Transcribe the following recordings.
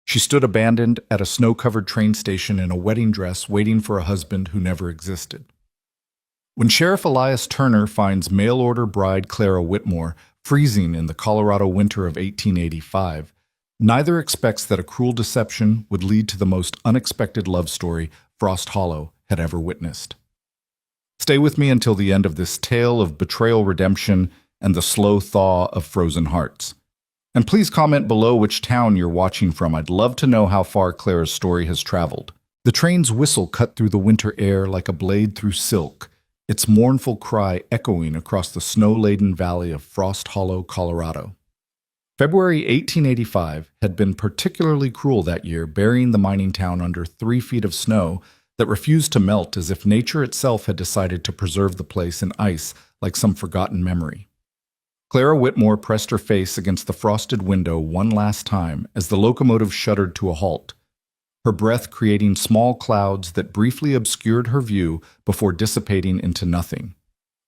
She stood abandoned at a snow-covered train station in a wedding dress waiting for a husband who never existed. When Sheriff Elias Turner finds mail-order bride Clara Whitmore freezing in the Colorado winter of 1885, neither expects that a cruel deception would lead to the most unexpected love story Frost Hollow had ever witnessed. Stay with me until the end of this tale of betrayal, redemption, and the slow thaw of frozen hearts. And please comment below which town you're watching from. I'd love to know how far Clara's story has traveled. The train's whistle cut through the winter air like a blade through silk, its mournful cry echoing across the snow-laden valley of Frost Hollow, Colorado. February 1885 had been particularly cruel that year, burying the mining town under 3 feet of snow that refused to melt, as if nature itself had decided to preserve the place in ice like some forgotten memory. Clara Whitmore pressed her face against the frosted window one last time as the locomotive shuddered to a halt, her breath creating small clouds that briefly obscured her view before dissipating into nothing.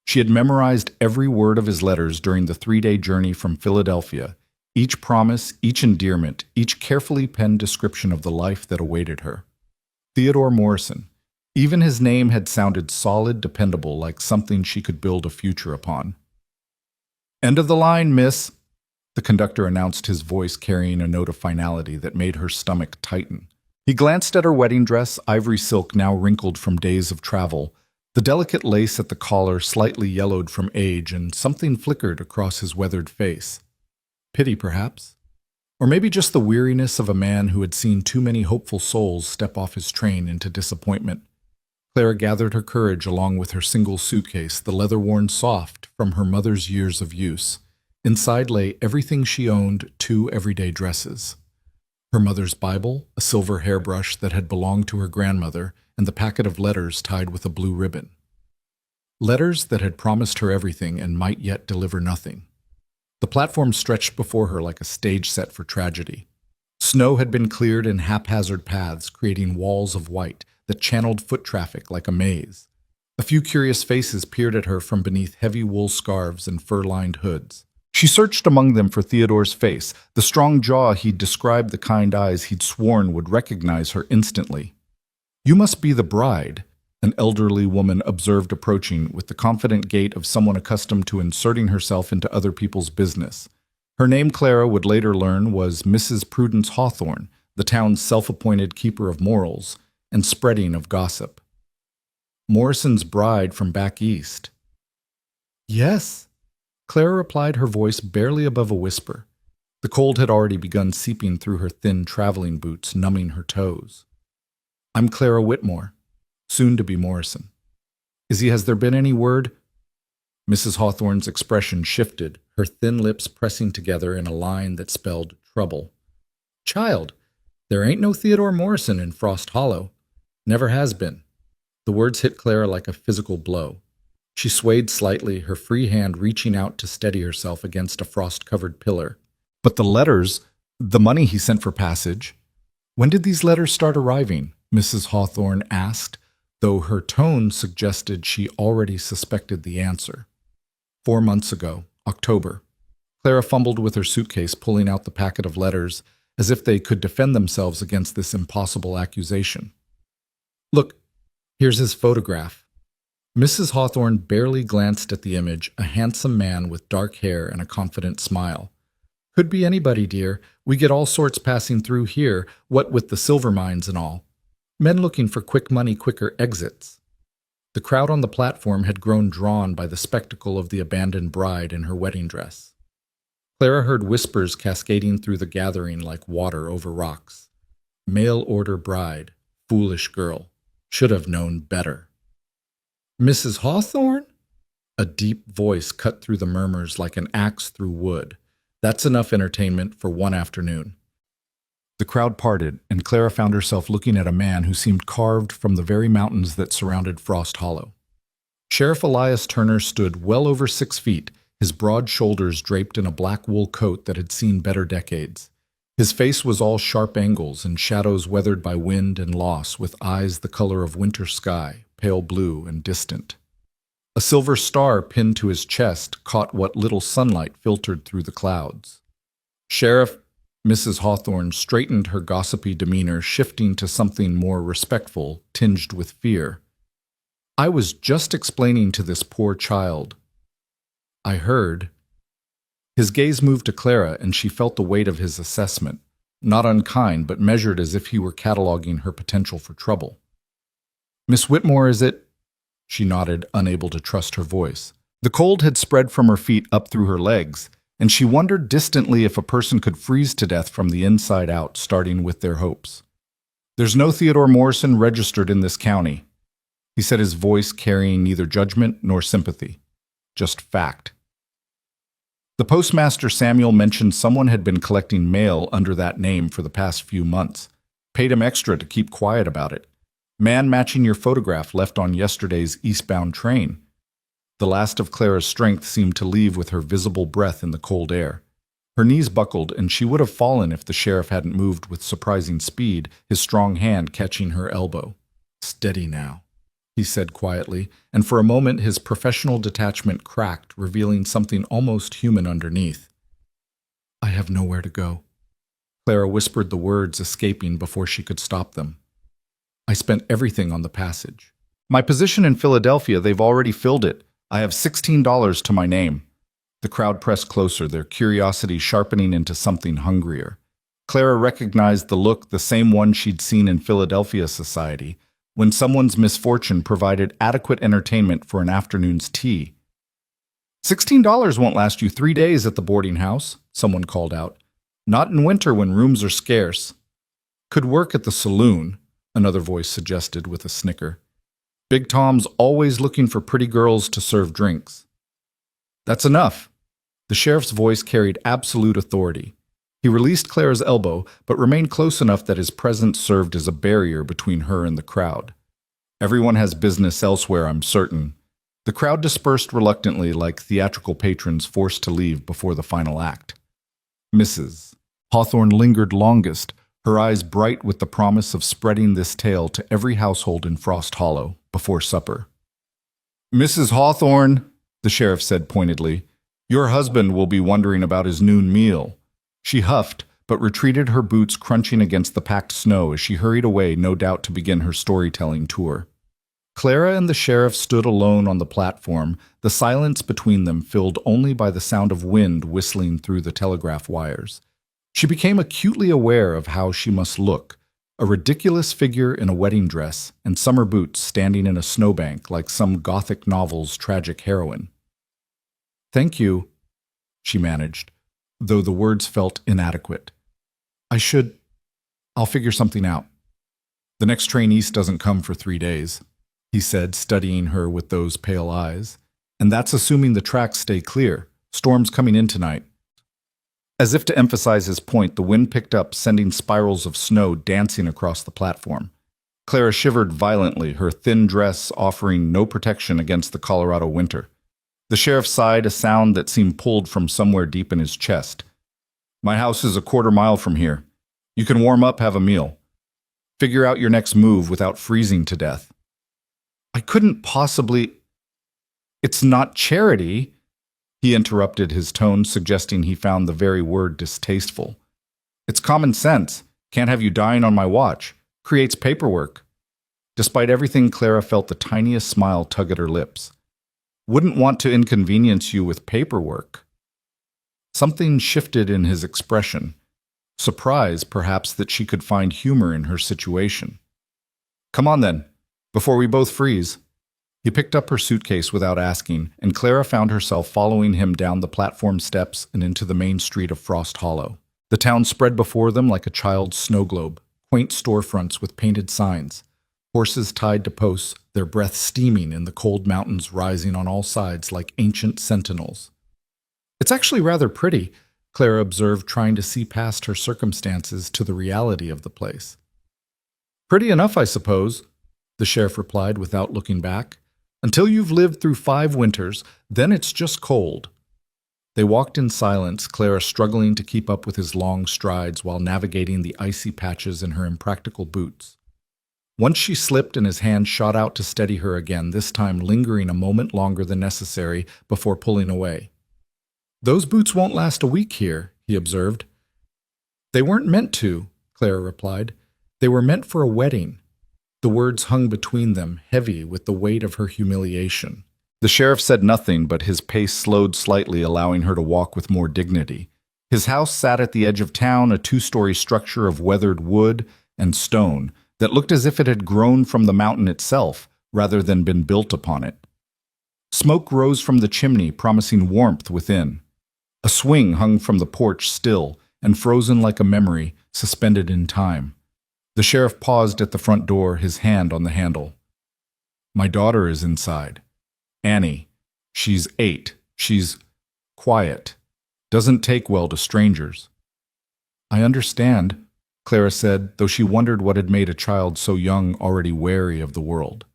She had memorized every word of his letters during the 3-day journey from Philadelphia, each promise, each endearment, each carefully penned description of the life that awaited her. Theodore Morrison. Even his name had sounded solid, dependable, like something she could build a future upon. "End of the line, miss," the conductor announced, his voice carrying a note of finality that made her stomach tighten. He glanced at her wedding dress, ivory silk now wrinkled from days of travel, the delicate lace at the collar slightly yellowed from age, and something flickered across his weathered face. Pity, perhaps? Or maybe just the weariness of a man who had seen too many hopeful souls step off his train into disappointment. Clara gathered her courage along with her single suitcase, the leather worn soft from her mother's years of use. Inside lay everything she owned, 2 everyday dresses. Her mother's Bible, a silver hairbrush that had belonged to her grandmother, and the packet of letters tied with a blue ribbon. Letters that had promised her everything and might yet deliver nothing. The platform stretched before her like a stage set for tragedy. Snow had been cleared in haphazard paths, creating walls of white that channeled foot traffic like a maze. A few curious faces peered at her from beneath heavy wool scarves and fur-lined hoods. She searched among them for Theodore's face, the strong jaw he'd described, the kind eyes he'd sworn would recognize her instantly. "You must be the bride," an elderly woman observed approaching with the confident gait of someone accustomed to inserting herself into other people's business. Her name, Clara would later learn, was Mrs. Prudence Hawthorne, the town's self-appointed keeper of morals and spreading of gossip. Morrison's bride from back east. "Yes," Clara replied, her voice barely above a whisper. The cold had already begun seeping through her thin traveling boots, numbing her toes. "I'm Clara Whitmore, soon to be Morrison." Has there been any word?" Mrs. Hawthorne's expression shifted, her thin lips pressing together in a line that spelled trouble. "Child, there ain't no Theodore Morrison in Frost Hollow. Never has been." The words hit Clara like a physical blow. She swayed slightly, her free hand reaching out to steady herself against a frost-covered pillar. "But the letters, the money he sent for passage. When did these letters start arriving?" Mrs. Hawthorne asked, though her tone suggested she already suspected the answer. 4 months ago, October. Clara fumbled with her suitcase, pulling out the packet of letters, as if they could defend themselves against this impossible accusation. "Look, here's his photograph." Mrs. Hawthorne barely glanced at the image, a handsome man with dark hair and a confident smile. "Could be anybody, dear. We get all sorts passing through here, what with the silver mines and all. Men looking for quick money, quicker exits." The crowd on the platform had grown drawn by the spectacle of the abandoned bride in her wedding dress. Clara heard whispers cascading through the gathering like water over rocks. "Mail-order bride, foolish girl, should have known better." "Mrs. Hawthorne?" A deep voice cut through the murmurs like an axe through wood. "That's enough entertainment for one afternoon." The crowd parted, and Clara found herself looking at a man who seemed carved from the very mountains that surrounded Frost Hollow. Sheriff Elias Turner stood well over 6 feet, his broad shoulders draped in a black wool coat that had seen better decades. His face was all sharp angles and shadows weathered by wind and loss, with eyes the color of winter sky, pale blue and distant. A silver star pinned to his chest caught what little sunlight filtered through the clouds. "Sheriff, Mrs. Hawthorne straightened her gossipy demeanor, shifting to something more respectful, tinged with fear. I was just explaining to this poor child. I heard. His gaze moved to Clara, and she felt the weight of his assessment, not unkind, but measured as if he were cataloging her potential for trouble. Miss Whitmore, is it? She nodded, unable to trust her voice. The cold had spread from her feet up through her legs, and she wondered distantly if a person could freeze to death from the inside out, starting with their hopes. There's no Theodore Morrison registered in this county, he said, his voice carrying neither judgment nor sympathy, just fact. The postmaster Samuel mentioned someone had been collecting mail under that name for the past few months. Paid him extra to keep quiet about it. Man matching your photograph left on yesterday's eastbound train. The last of Clara's strength seemed to leave with her visible breath in the cold air. Her knees buckled, and she would have fallen if the sheriff hadn't moved with surprising speed, his strong hand catching her elbow. Steady now, he said quietly, and for a moment his professional detachment cracked, revealing something almost human underneath. I have nowhere to go. Clara whispered the words, escaping before she could stop them. I spent everything on the passage. My position in Philadelphia, they've already filled it. I have $16 to my name. The crowd pressed closer, their curiosity sharpening into something hungrier. Clara recognized the look, the same one she'd seen in Philadelphia society, when someone's misfortune provided adequate entertainment for an afternoon's tea. $16 won't last you 3 days at the boarding house, someone called out. Not in winter when rooms are scarce. Could work at the saloon, another voice suggested with a snicker. Big Tom's always looking for pretty girls to serve drinks. That's enough. The sheriff's voice carried absolute authority. He released Clara's elbow, but remained close enough that his presence served as a barrier between her and the crowd. Everyone has business elsewhere, I'm certain. The crowd dispersed reluctantly, like theatrical patrons forced to leave before the final act. Mrs. Hawthorne lingered longest, her eyes bright with the promise of spreading this tale to every household in Frost Hollow before supper. Mrs. Hawthorne, the sheriff said pointedly, your husband will be wondering about his noon meal. She huffed, but retreated, her boots crunching against the packed snow as she hurried away, no doubt to begin her storytelling tour. Clara and the sheriff stood alone on the platform, the silence between them filled only by the sound of wind whistling through the telegraph wires. She became acutely aware of how she must look, a ridiculous figure in a wedding dress and summer boots standing in a snowbank like some Gothic novel's tragic heroine. Thank you, she managed, though the words felt inadequate. I'll figure something out. The next train east doesn't come for 3 days, he said, studying her with those pale eyes. And that's assuming the tracks stay clear. Storm's coming in tonight. As if to emphasize his point, the wind picked up, sending spirals of snow dancing across the platform. Clara shivered violently, her thin dress offering no protection against the Colorado winter. The sheriff sighed, a sound that seemed pulled from somewhere deep in his chest. My house is a 1/4 mile from here. You can warm up, have a meal. Figure out your next move without freezing to death. I couldn't possibly... It's not charity, he interrupted, his tone suggesting he found the very word distasteful. It's common sense. Can't have you dying on my watch. Creates paperwork. Despite everything, Clara felt the tiniest smile tug at her lips. Wouldn't want to inconvenience you with paperwork. Something shifted in his expression. Surprise, perhaps, that she could find humor in her situation. Come on then, before we both freeze. He picked up her suitcase without asking, and Clara found herself following him down the platform steps and into the main street of Frost Hollow. The town spread before them like a child's snow globe, quaint storefronts with painted signs, horses tied to posts, their breath steaming in the cold mountains rising on all sides like ancient sentinels. It's actually rather pretty, Clara observed, trying to see past her circumstances to the reality of the place. Pretty enough, I suppose, the sheriff replied without looking back. Until you've lived through 5 winters, then it's just cold. They walked in silence, Clara struggling to keep up with his long strides while navigating the icy patches in her impractical boots. Once she slipped and his hand shot out to steady her again, this time lingering a moment longer than necessary before pulling away. Those boots won't last a week here, he observed. They weren't meant to, Clara replied. They were meant for a wedding. The words hung between them, heavy with the weight of her humiliation. The sheriff said nothing, but his pace slowed slightly, allowing her to walk with more dignity. His house sat at the edge of town, a two-story structure of weathered wood and stone that looked as if it had grown from the mountain itself rather than been built upon it. Smoke rose from the chimney, promising warmth within. A swing hung from the porch still and frozen like a memory, suspended in time. The sheriff paused at the front door, his hand on the handle. My daughter is inside. Annie. She's 8. She's quiet. Doesn't take well to strangers. I understand, Clara said, though she wondered what had made a child so young already wary of the world.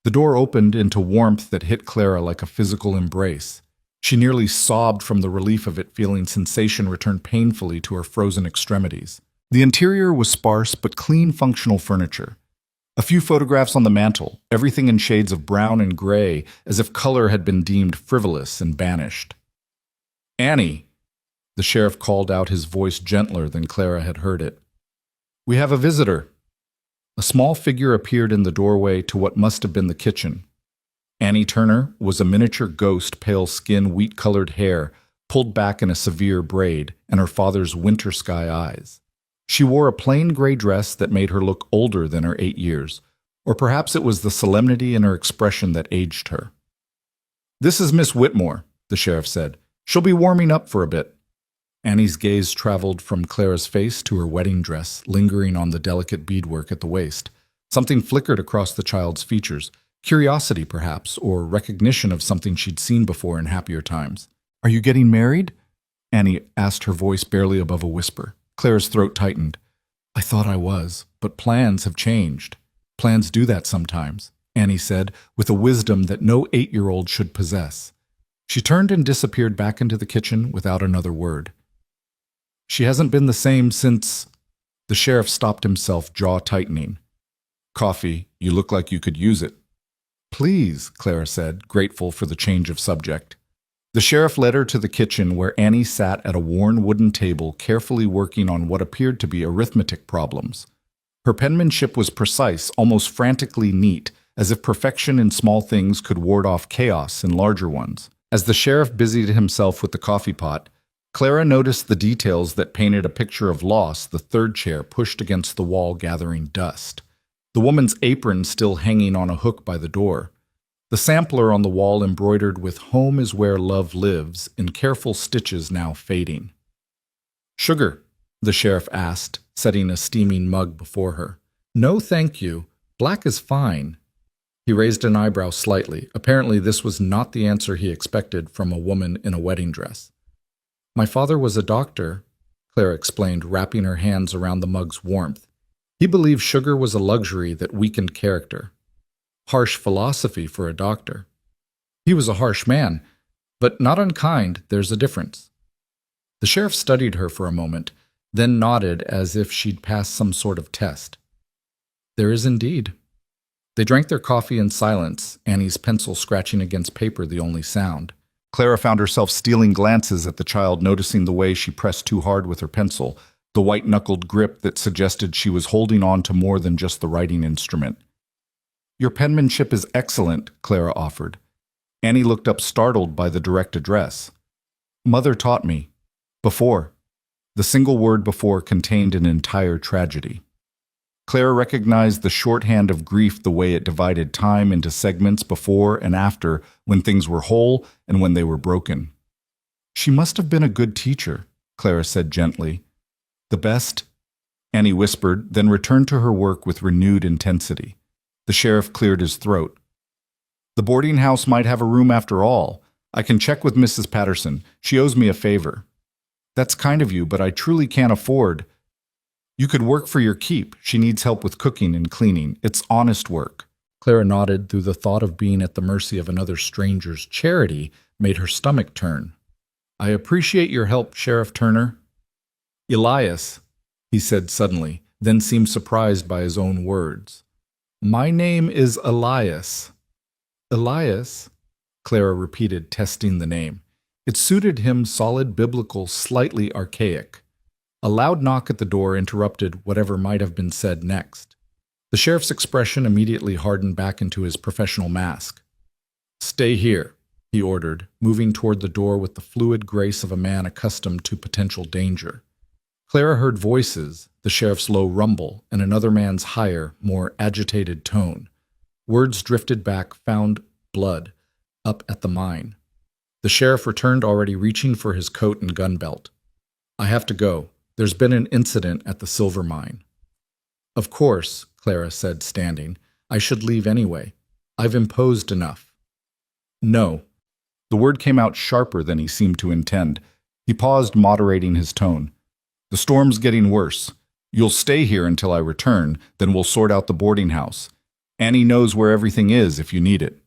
The door opened into warmth that hit Clara like a physical embrace. She nearly sobbed from the relief of it, feeling sensation return painfully to her frozen extremities. The interior was sparse but clean, functional furniture. A few photographs on the mantel, everything in shades of brown and gray, as if color had been deemed frivolous and banished. Annie, the sheriff called out, his voice gentler than Clara had heard it. We have a visitor. A small figure appeared in the doorway to what must have been the kitchen. Annie Turner was a miniature ghost, pale skin, wheat-colored hair, pulled back in a severe braid, and her father's winter sky eyes. She wore a plain gray dress that made her look older than her 8 years, or perhaps it was the solemnity in her expression that aged her. This is Miss Whitmore, the sheriff said. She'll be warming up for a bit. Annie's gaze traveled from Clara's face to her wedding dress, lingering on the delicate beadwork at the waist. Something flickered across the child's features, curiosity perhaps, or recognition of something she'd seen before in happier times. Are you getting married? Annie asked, her voice barely above a whisper. Clara's throat tightened. I thought I was, but plans have changed. Plans do that sometimes, Annie said, with a wisdom that no 8-year-old should possess. She turned and disappeared back into the kitchen without another word. She hasn't been the same since... The sheriff stopped himself, jaw tightening. Coffee, you look like you could use it. Please, Clara said, grateful for the change of subject. The sheriff led her to the kitchen, where Annie sat at a worn wooden table, carefully working on what appeared to be arithmetic problems. Her penmanship was precise, almost frantically neat, as if perfection in small things could ward off chaos in larger ones. As the sheriff busied himself with the coffee pot, Clara noticed the details that painted a picture of loss, the third chair pushed against the wall gathering dust. The woman's apron still hanging on a hook by the door. The sampler on the wall embroidered with "Home is where love lives" in careful stitches now fading. Sugar? The sheriff asked, setting a steaming mug before her. No, thank you. Black is fine. He raised an eyebrow slightly. Apparently this was not the answer he expected from a woman in a wedding dress. My father was a doctor, Clara explained, wrapping her hands around the mug's warmth. He believed sugar was a luxury that weakened character. Harsh philosophy for a doctor. He was a harsh man, but not unkind. There's a difference. The sheriff studied her for a moment, then nodded as if she'd passed some sort of test. There is indeed. They drank their coffee in silence, Annie's pencil scratching against paper the only sound. Clara found herself stealing glances at the child, noticing the way she pressed too hard with her pencil, the white-knuckled grip that suggested she was holding on to more than just the writing instrument. Your penmanship is excellent, Clara offered. Annie looked up, startled by the direct address. Mother taught me. Before. The single word before contained an entire tragedy. Clara recognized the shorthand of grief, the way it divided time into segments before and after, when things were whole and when they were broken. She must have been a good teacher, Clara said gently. The best, Annie whispered, then returned to her work with renewed intensity. The sheriff cleared his throat. The boarding house might have a room after all. I can check with Mrs. Patterson. She owes me a favor. That's kind of you, but I truly can't afford. You could work for your keep. She needs help with cooking and cleaning. It's honest work. Clara nodded, through the thought of being at the mercy of another stranger's charity made her stomach turn. I appreciate your help, Sheriff Turner. Elias, he said suddenly, then seemed surprised by his own words. My name is Elias. Elias? Clara repeated, testing the name. It suited him, solid, biblical, slightly archaic. A loud knock at the door interrupted whatever might have been said next. The sheriff's expression immediately hardened back into his professional mask. "Stay here," he ordered, moving toward the door with the fluid grace of a man accustomed to potential danger. Clara heard voices, the sheriff's low rumble, and another man's higher, more agitated tone. Words drifted back, found blood, up at the mine. The sheriff returned, already reaching for his coat and gun belt. "I have to go. There's been an incident at the silver mine." "Of course," Clara said, standing. "I should leave anyway. I've imposed enough." "No." The word came out sharper than he seemed to intend. He paused, moderating his tone. "The storm's getting worse. You'll stay here until I return, then we'll sort out the boarding house. Annie knows where everything is if you need it."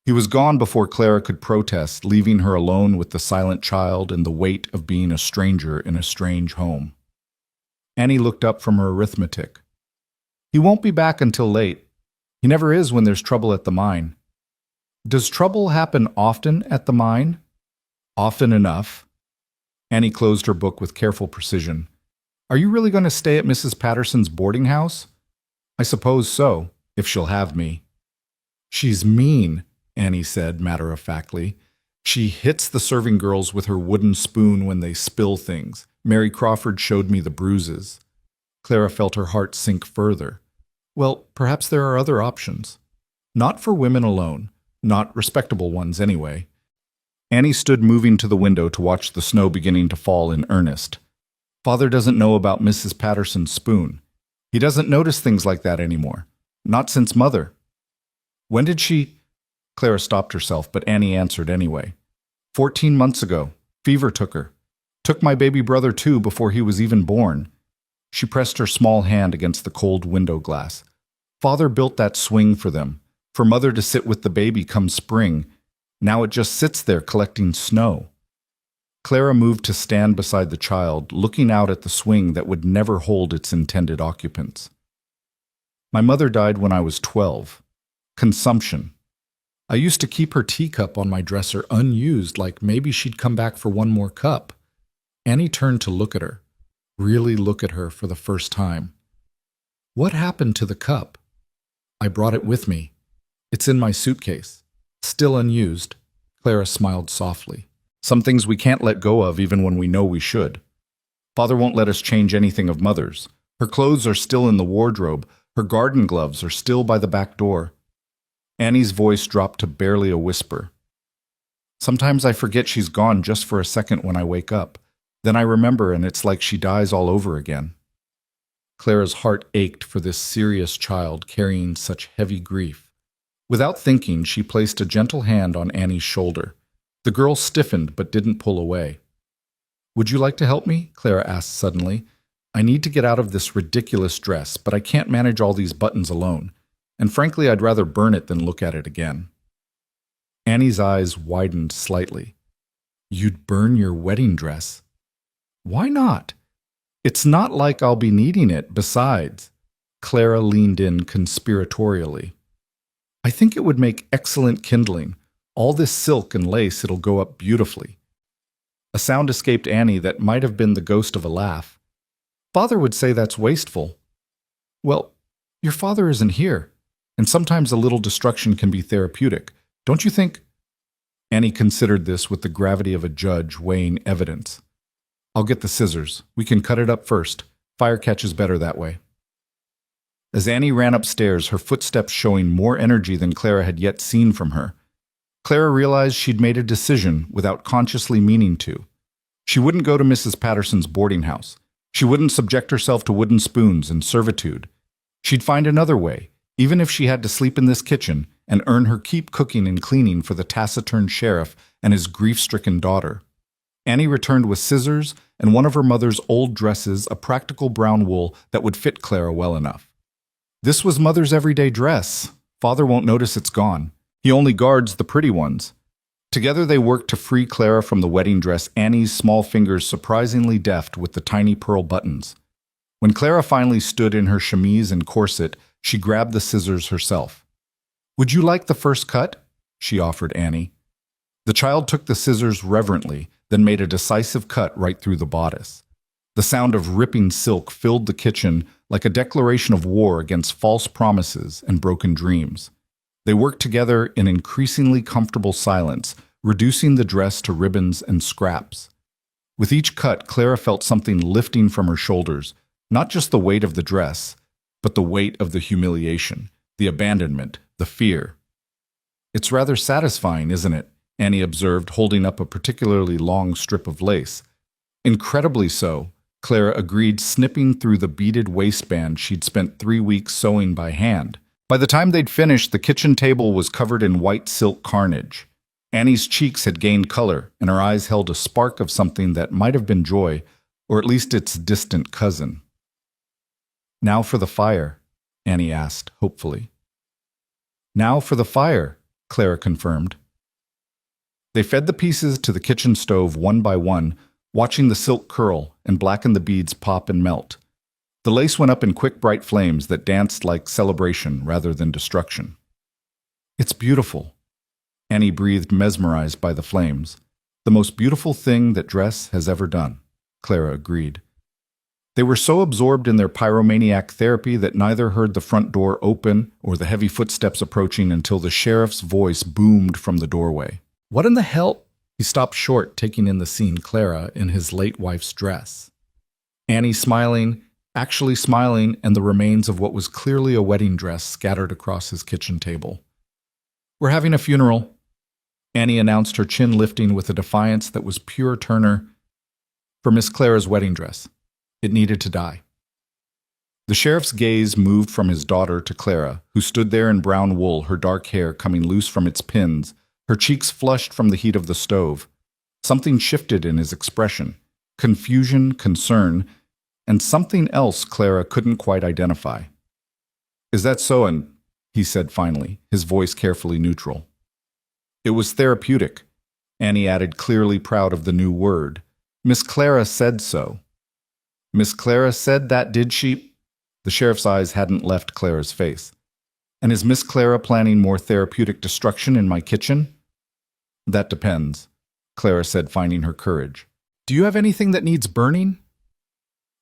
He was gone before Clara could protest, leaving her alone with the silent child and the weight of being a stranger in a strange home. Annie looked up from her arithmetic. "He won't be back until late. He never is when there's trouble at the mine." "Does trouble happen often at the mine?" "Often enough." Annie closed her book with careful precision. "Are you really going to stay at Mrs. Patterson's boarding house?" "I suppose so, if she'll have me." "She's mean," Annie said matter-of-factly. "She hits the serving girls with her wooden spoon when they spill things. Mary Crawford showed me the bruises." Clara felt her heart sink further. Well, perhaps there are other options. Not for women alone. Not respectable ones, anyway. Annie stood moving to the window to watch the snow beginning to fall in earnest. Father doesn't know about Mrs. Patterson's spoon. He doesn't notice things like that anymore. Not since Mother. "When did she—" Clara stopped herself, but Annie answered anyway. 14 months ago. Fever took her. Took my baby brother too before he was even born." She pressed her small hand against the cold window glass. "Father built that swing for them, for Mother to sit with the baby come spring. Now it just sits there collecting snow." Clara moved to stand beside the child, looking out at the swing that would never hold its intended occupants. "My mother died when I was 12. Consumption. I used to keep her teacup on my dresser unused, like maybe she'd come back for one more cup." Annie turned to look at her, really look at her for the first time. "What happened to the cup?" "I brought it with me. It's in my suitcase. Still unused." Clara smiled softly. "Some things we can't let go of even when we know we should. Father won't let us change anything of Mother's. Her clothes are still in the wardrobe. Her garden gloves are still by the back door." Annie's voice dropped to barely a whisper. "Sometimes I forget she's gone just for a second when I wake up. Then I remember and it's like she dies all over again." Clara's heart ached for this serious child carrying such heavy grief. Without thinking, she placed a gentle hand on Annie's shoulder. The girl stiffened but didn't pull away. "Would you like to help me?" Clara asked suddenly. "I need to get out of this ridiculous dress, but I can't manage all these buttons alone. And frankly, I'd rather burn it than look at it again." Annie's eyes widened slightly. "You'd burn your wedding dress?" "Why not? It's not like I'll be needing it, besides." Clara leaned in conspiratorially. "I think it would make excellent kindling. All this silk and lace, it'll go up beautifully." A sound escaped Annie that might have been the ghost of a laugh. "Father would say that's wasteful." "Well, your father isn't here. And sometimes a little destruction can be therapeutic. Don't you think?" Annie considered this with the gravity of a judge weighing evidence. "I'll get the scissors. We can cut it up first. Fire catches better that way." As Annie ran upstairs, her footsteps showing more energy than Clara had yet seen from her, Clara realized she'd made a decision without consciously meaning to. She wouldn't go to Mrs. Patterson's boarding house. She wouldn't subject herself to wooden spoons and servitude. She'd find another way, even if she had to sleep in this kitchen and earn her keep cooking and cleaning for the taciturn sheriff and his grief-stricken daughter. Annie returned with scissors and one of her mother's old dresses, a practical brown wool that would fit Clara well enough. This was Mother's everyday dress. Father won't notice it's gone. He only guards the pretty ones. Together they worked to free Clara from the wedding dress, Annie's small fingers surprisingly deft with the tiny pearl buttons. When Clara finally stood in her chemise and corset, she grabbed the scissors herself. "Would you like the first cut?" she offered Annie. The child took the scissors reverently, then made a decisive cut right through the bodice. The sound of ripping silk filled the kitchen like a declaration of war against false promises and broken dreams. They worked together in increasingly comfortable silence, reducing the dress to ribbons and scraps. With each cut, Clara felt something lifting from her shoulders, not just the weight of the dress, but the weight of the humiliation, the abandonment, the fear. "It's rather satisfying, isn't it?" Annie observed, holding up a particularly long strip of lace. "Incredibly so," Clara agreed, snipping through the beaded waistband she'd spent 3 weeks sewing by hand. By the time they'd finished, the kitchen table was covered in white silk carnage. Annie's cheeks had gained color, and her eyes held a spark of something that might have been joy, or at least its distant cousin. "Now for the fire," Annie asked, hopefully. "Now for the fire," Clara confirmed. They fed the pieces to the kitchen stove one by one, watching the silk curl and blacken the beads pop and melt. The lace went up in quick, bright flames that danced like celebration rather than destruction. "It's beautiful," Annie breathed, mesmerized by the flames. "The most beautiful thing that dress has ever done," Clara agreed. They were so absorbed in their pyromaniac therapy that neither heard the front door open or the heavy footsteps approaching until the sheriff's voice boomed from the doorway. "What in the hell?" He stopped short, taking in the scene Clara in his late wife's dress. Annie smiling, actually smiling, and the remains of what was clearly a wedding dress scattered across his kitchen table. "We're having a funeral," Annie announced, her chin lifting with a defiance that was pure Turner, "for Miss Clara's wedding dress. It needed to die." The sheriff's gaze moved from his daughter to Clara, who stood there in brown wool, her dark hair coming loose from its pins, her cheeks flushed from the heat of the stove. Something shifted in his expression: confusion, concern, and something else Clara couldn't quite identify. "Is that so?" he said finally, his voice carefully neutral. "It was therapeutic," Annie added, clearly proud of the new word. "Miss Clara said so." "Miss Clara said that, did she?" The sheriff's eyes hadn't left Clara's face. "And is Miss Clara planning more therapeutic destruction in my kitchen?" "That depends," Clara said, finding her courage. "Do you have anything that needs burning?"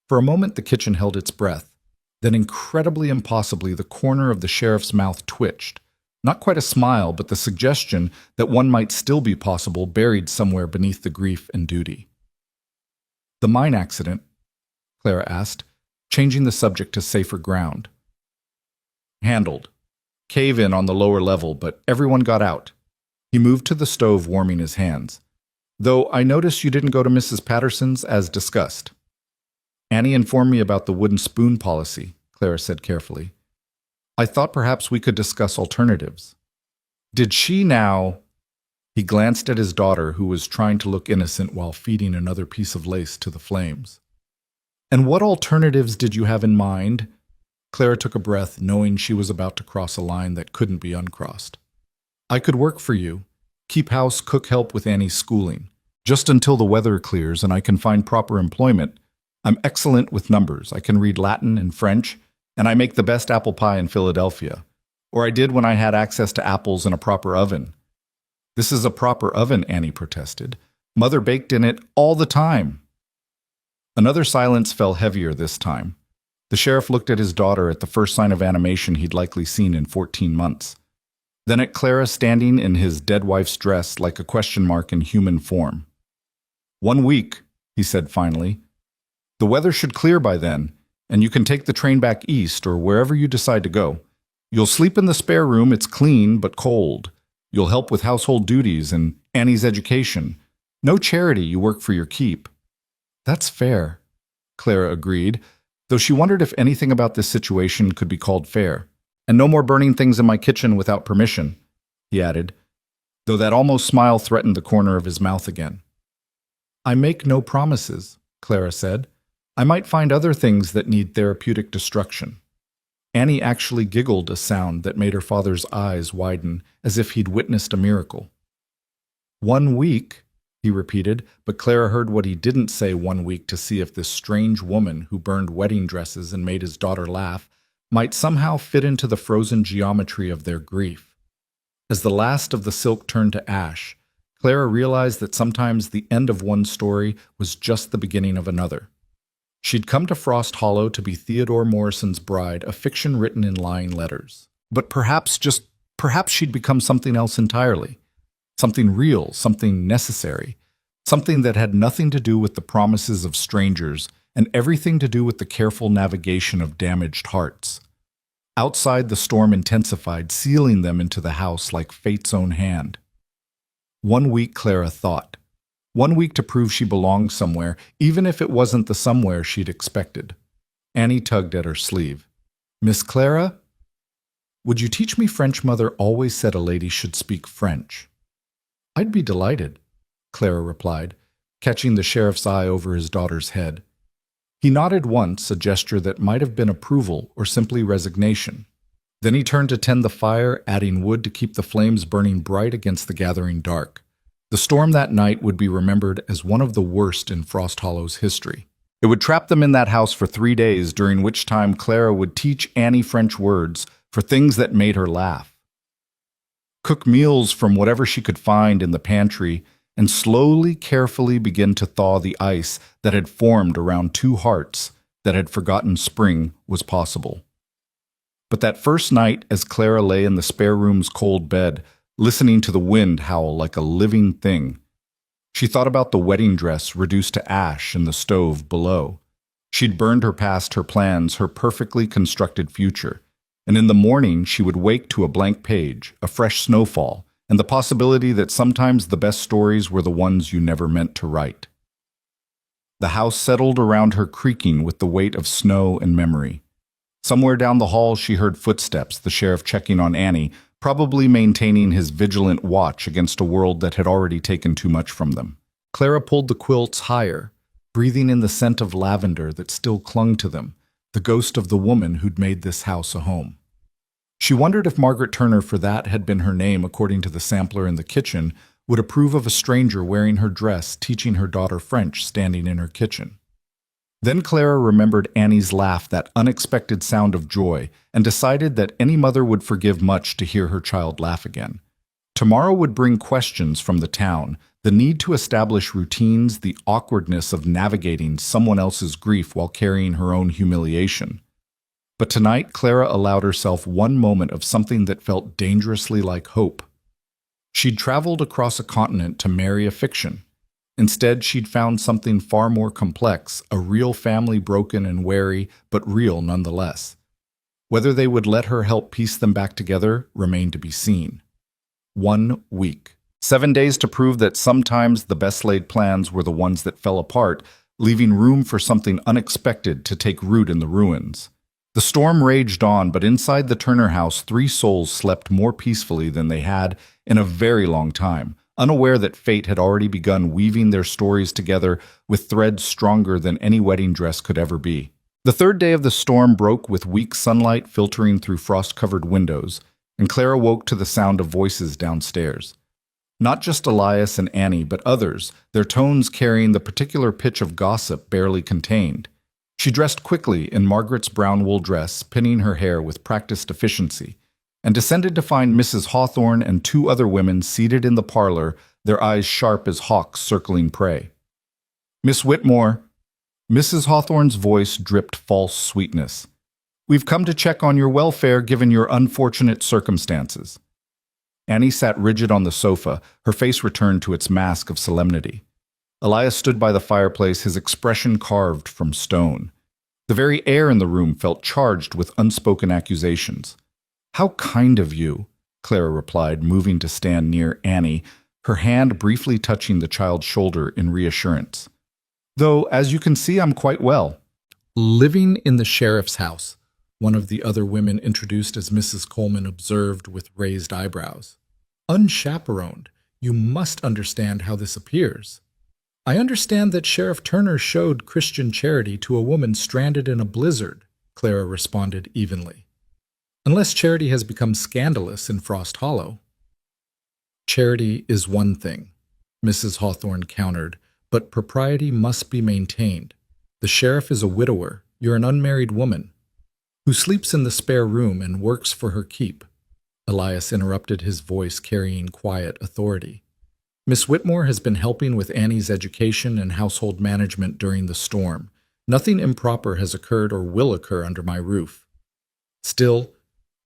For a moment the kitchen held its breath. Then, incredibly impossibly, the corner of the sheriff's mouth twitched. Not quite a smile, but the suggestion that one might still be possible buried somewhere beneath the grief and duty. "The mine accident?" Clara asked, changing the subject to safer ground. "Handled. Cave-in on the lower level, but everyone got out." He moved to the stove, warming his hands. "Though I noticed you didn't go to Mrs. Patterson's as discussed." "Annie informed me about the wooden spoon policy," Clara said carefully. "I thought perhaps we could discuss alternatives." "Did she now?" He glanced at his daughter, who was trying to look innocent while feeding another piece of lace to the flames. "And what alternatives did you have in mind?" Clara took a breath, knowing she was about to cross a line that couldn't be uncrossed. "I could work for you, keep house, cook, help with Annie's schooling. Just until the weather clears and I can find proper employment. I'm excellent with numbers. I can read Latin and French, and I make the best apple pie in Philadelphia. Or I did when I had access to apples in a proper oven." "This is a proper oven," Annie protested. "Mother baked in it all the time." Another silence fell heavier this time. The sheriff looked at his daughter at the first sign of animation he'd likely seen in 14 months. Then at Clara standing in his dead wife's dress like a question mark in human form. "1 week," he said finally. "The weather should clear by then, and you can take the train back east or wherever you decide to go. You'll sleep in the spare room. It's clean but cold. You'll help with household duties and Annie's education. No charity, you work for your keep." "That's fair," Clara agreed, though she wondered if anything about this situation could be called fair. "And no more burning things in my kitchen without permission," he added, though that almost smile threatened the corner of his mouth again. "I make no promises," Clara said. "I might find other things that need therapeutic destruction." Annie actually giggled, a sound that made her father's eyes widen, as if he'd witnessed a miracle. "1 week," he repeated, but Clara heard what he didn't say 1 week to see if this strange woman who burned wedding dresses and made his daughter laugh might somehow fit into the frozen geometry of their grief. As the last of the silk turned to ash, Clara realized that sometimes the end of one story was just the beginning of another. She'd come to Frost Hollow to be Theodore Morrison's bride, a fiction written in lying letters. But perhaps she'd become something else entirely. Something real, something necessary. Something that had nothing to do with the promises of strangers and everything to do with the careful navigation of damaged hearts. Outside, the storm intensified, sealing them into the house like fate's own hand. 1 week, Clara thought. 1 week to prove she belonged somewhere, even if it wasn't the somewhere she'd expected. Annie tugged at her sleeve. "Miss Clara?" "Would you teach me French? Mother always said a lady should speak French." "I'd be delighted," Clara replied, catching the sheriff's eye over his daughter's head. He nodded once, a gesture that might have been approval or simply resignation. Then he turned to tend the fire, adding wood to keep the flames burning bright against the gathering dark. The storm that night would be remembered as one of the worst in Frost Hollow's history. It would trap them in that house for 3 days, during which time Clara would teach Annie French words for things that made her laugh, cook meals from whatever she could find in the pantry, and slowly, carefully begin to thaw the ice that had formed around 2 hearts that had forgotten spring was possible. But that first night, as Clara lay in the spare room's cold bed, listening to the wind howl like a living thing, she thought about the wedding dress reduced to ash in the stove below. She'd burned her past, her plans, her perfectly constructed future, and in the morning she would wake to a blank page, a fresh snowfall, and the possibility that sometimes the best stories were the ones you never meant to write. The house settled around her, creaking with the weight of snow and memory. Somewhere down the hall she heard footsteps, the sheriff checking on Annie, probably maintaining his vigilant watch against a world that had already taken too much from them. Clara pulled the quilts higher, breathing in the scent of lavender that still clung to them, the ghost of the woman who'd made this house a home. She wondered if Margaret Turner, for that had been her name according to the sampler in the kitchen, would approve of a stranger wearing her dress, teaching her daughter French, standing in her kitchen. Then Clara remembered Annie's laugh, that unexpected sound of joy, and decided that any mother would forgive much to hear her child laugh again. Tomorrow would bring questions from the town, the need to establish routines, the awkwardness of navigating someone else's grief while carrying her own humiliation. But tonight, Clara allowed herself one moment of something that felt dangerously like hope. She'd traveled across a continent to marry a fiction. Instead, she'd found something far more complex, a real family, broken and wary, but real nonetheless. Whether they would let her help piece them back together remained to be seen. 1 week. 7 days to prove that sometimes the best laid plans were the ones that fell apart, leaving room for something unexpected to take root in the ruins. The storm raged on, but inside the Turner house, 3 souls slept more peacefully than they had in a very long time, unaware that fate had already begun weaving their stories together with threads stronger than any wedding dress could ever be. The 3rd day of the storm broke with weak sunlight filtering through frost-covered windows, and Clara woke to the sound of voices downstairs. Not just Elias and Annie, but others, their tones carrying the particular pitch of gossip barely contained. She dressed quickly in Margaret's brown wool dress, pinning her hair with practiced efficiency, and descended to find Mrs. Hawthorne and 2 other women seated in the parlor, their eyes sharp as hawks circling prey. "Miss Whitmore," Mrs. Hawthorne's voice dripped false sweetness. "We've come to check on your welfare given your unfortunate circumstances." Annie sat rigid on the sofa, her face returned to its mask of solemnity. Elias stood by the fireplace, his expression carved from stone. The very air in the room felt charged with unspoken accusations. "How kind of you," Clara replied, moving to stand near Annie, her hand briefly touching the child's shoulder in reassurance. "Though, as you can see, I'm quite well." "Living in the sheriff's house," one of the other women introduced as Mrs. Coleman observed with raised eyebrows. "Unchaperoned. You must understand how this appears." "I understand that Sheriff Turner showed Christian charity to a woman stranded in a blizzard," Clara responded evenly. "Unless charity has become scandalous in Frost Hollow." "Charity is one thing," Mrs. Hawthorne countered, "but propriety must be maintained. The sheriff is a widower, you're an unmarried woman, who sleeps in the spare room and works for her keep." Elias interrupted, his voice carrying quiet authority. "Miss Whitmore has been helping with Annie's education and household management during the storm. Nothing improper has occurred or will occur under my roof. Still,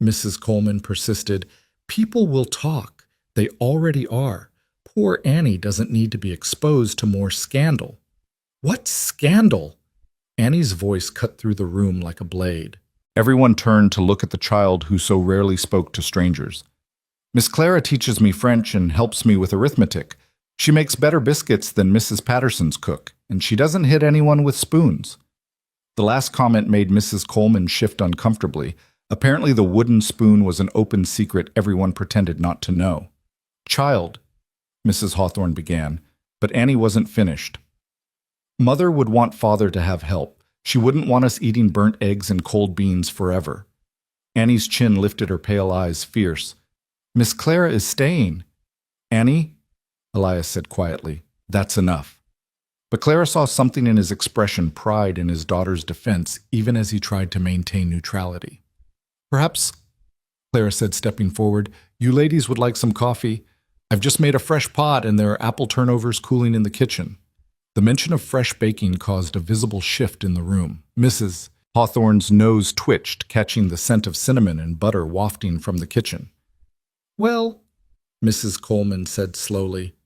Mrs. Coleman persisted, people will talk. They already are. Poor Annie doesn't need to be exposed to more scandal. What scandal? Annie's voice cut through the room like a blade. Everyone turned to look at the child who so rarely spoke to strangers. Miss Clara teaches me French and helps me with arithmetic. She makes better biscuits than Mrs. Patterson's cook, and she doesn't hit anyone with spoons. The last comment made Mrs. Coleman shift uncomfortably. Apparently the wooden spoon was an open secret everyone pretended not to know. Child, Mrs. Hawthorne began, but Annie wasn't finished. Mother would want Father to have help. She wouldn't want us eating burnt eggs and cold beans forever. Annie's chin lifted, her pale eyes fierce. Miss Clara is staying. Annie, Elias said quietly, that's enough. But Clara saw something in his expression, pride in his daughter's defense, even as he tried to maintain neutrality. Perhaps, Clara said, stepping forward, you ladies would like some coffee. I've just made a fresh pot and there are apple turnovers cooling in the kitchen. The mention of fresh baking caused a visible shift in the room. Mrs. Hawthorne's nose twitched, catching the scent of cinnamon and butter wafting from the kitchen. Well, Mrs. Coleman said slowly,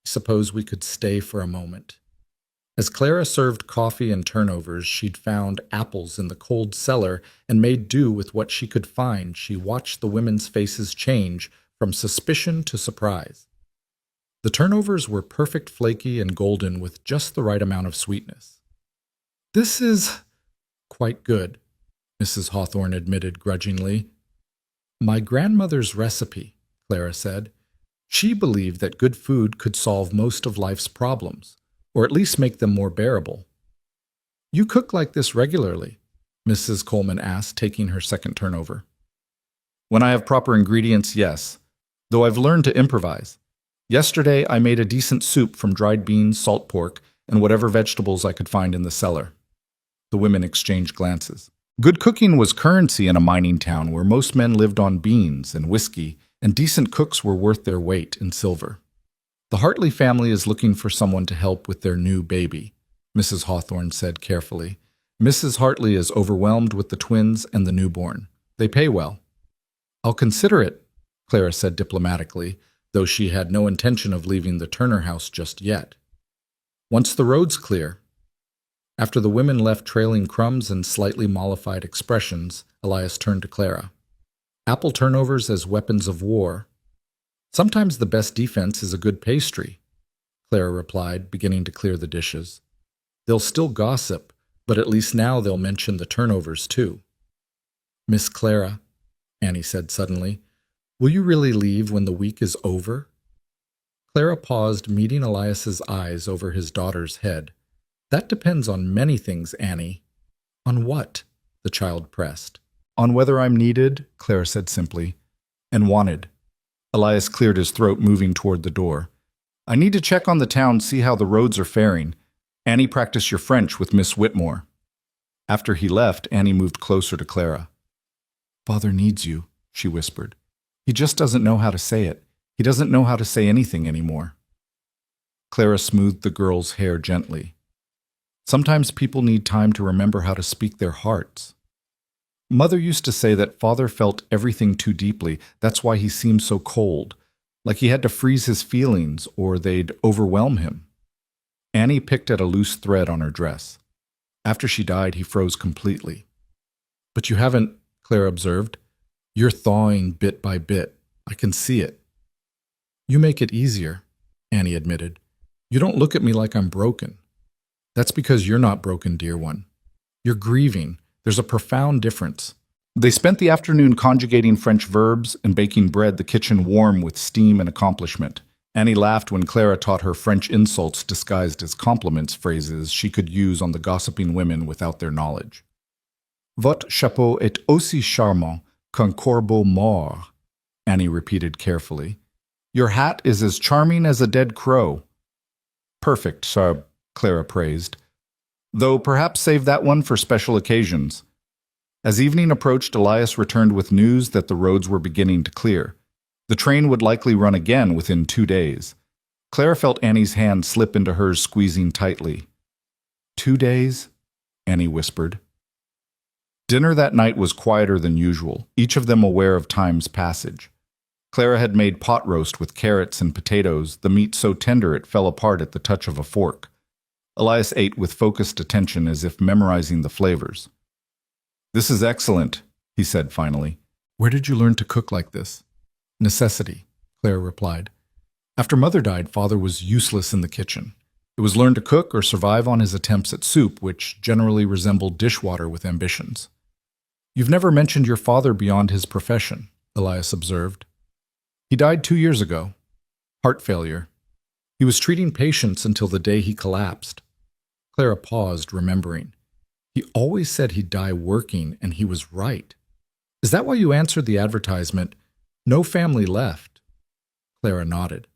suppose we could stay for a moment. As Clara served coffee and turnovers, she'd found apples in the cold cellar and made do with what she could find. She watched the women's faces change from suspicion to surprise. The turnovers were perfect, flaky, and golden with just the right amount of sweetness. This is quite good, Mrs. Hawthorne admitted grudgingly. My grandmother's recipe, Clara said. She believed that good food could solve most of life's problems, or at least make them more bearable. You cook like this regularly? Mrs. Coleman asked, taking her second turnover. When I have proper ingredients, yes, though I've learned to improvise. Yesterday, I made a decent soup from dried beans, salt pork, and whatever vegetables I could find in the cellar. The women exchanged glances. Good cooking was currency in a mining town where most men lived on beans and whiskey, and decent cooks were worth their weight in silver. The Hartley family is looking for someone to help with their new baby, Mrs. Hawthorne said carefully. Mrs. Hartley is overwhelmed with the twins and the newborn. They pay well. I'll consider it, Clara said diplomatically, though she had no intention of leaving the Turner house just yet. Once the road's clear. After the women left trailing crumbs and slightly mollified expressions, Elias turned to Clara. Apple turnovers as weapons of war. Sometimes the best defense is a good pastry, Clara replied, beginning to clear the dishes. They'll still gossip, but at least now they'll mention the turnovers too. Miss Clara, Annie said suddenly, will you really leave when the week is over? Clara paused, meeting Elias's eyes over his daughter's head. That depends on many things, Annie. On what? The child pressed. On whether I'm needed, Clara said simply, and wanted. Elias cleared his throat, moving toward the door. I need to check on the town, see how the roads are faring. Annie, practice your French with Miss Whitmore. After he left, Annie moved closer to Clara. Father needs you, she whispered. He just doesn't know how to say it. He doesn't know how to say anything anymore. Clara smoothed the girl's hair gently. Sometimes people need time to remember how to speak their hearts. Mother used to say that Father felt everything too deeply. That's why he seemed so cold, like he had to freeze his feelings or they'd overwhelm him. Annie picked at a loose thread on her dress. After she died, he froze completely. But you haven't, Clara observed. You're thawing bit by bit. I can see it. You make it easier, Annie admitted. You don't look at me like I'm broken. That's because you're not broken, dear one. You're grieving. There's a profound difference. They spent the afternoon conjugating French verbs and baking bread, the kitchen warm with steam and accomplishment. Annie laughed when Clara taught her French insults disguised as compliments, phrases she could use on the gossiping women without their knowledge. Votre chapeau est aussi charmant qu'un corbeau mort, Annie repeated carefully. Your hat is as charming as a dead crow. Perfect, sir, Clara praised. Though perhaps save that one for special occasions. As evening approached, Elias returned with news that the roads were beginning to clear. The train would likely run again within 2 days. Clara felt Annie's hand slip into hers, squeezing tightly. 2 days, Annie whispered. Dinner that night was quieter than usual, each of them aware of time's passage. Clara had made pot roast with carrots and potatoes, the meat so tender it fell apart at the touch of a fork. Elias ate with focused attention as if memorizing the flavors. This is excellent, he said finally. Where did you learn to cook like this? Necessity, Clara replied. After Mother died, Father was useless in the kitchen. It was learn to cook or survive on his attempts at soup, which generally resembled dishwater with ambitions. You've never mentioned your father beyond his profession, Elias observed. He died 2 years ago. Heart failure. He was treating patients until the day he collapsed. Clara paused, remembering. He always said he'd die working, and he was right. Is that why you answered the advertisement, "No family left"? Clara nodded.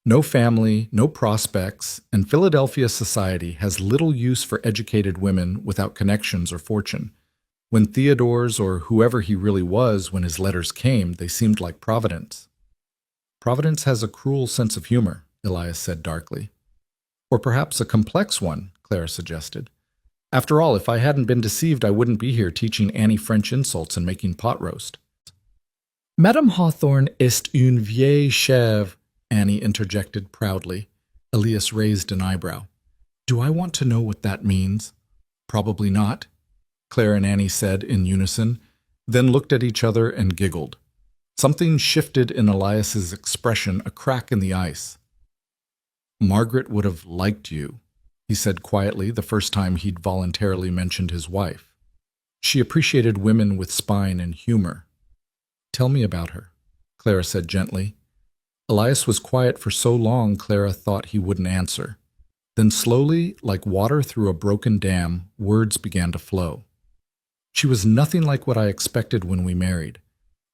No family, no prospects, and Philadelphia society has little use for educated women without connections or fortune. When Theodore's or whoever he really was, when his letters came, they seemed like Providence. Providence has a cruel sense of humor, Elias said darkly. Or perhaps a complex one, Clara suggested. After all, if I hadn't been deceived, I wouldn't be here teaching Annie French insults and making pot roast. Madame Hawthorne est une vieille chèvre, Annie interjected proudly. Elias raised an eyebrow. Do I want to know what that means? Probably not, Claire and Annie said in unison, then looked at each other and giggled. Something shifted in Elias's expression, a crack in the ice. Margaret would have liked you, he said quietly the first time he'd voluntarily mentioned his wife. She appreciated women with spine and humor. Tell me about her, Clara said gently. Elias was quiet for so long Clara thought he wouldn't answer. Then slowly, like water through a broken dam, words began to flow. She was nothing like what I expected when we married.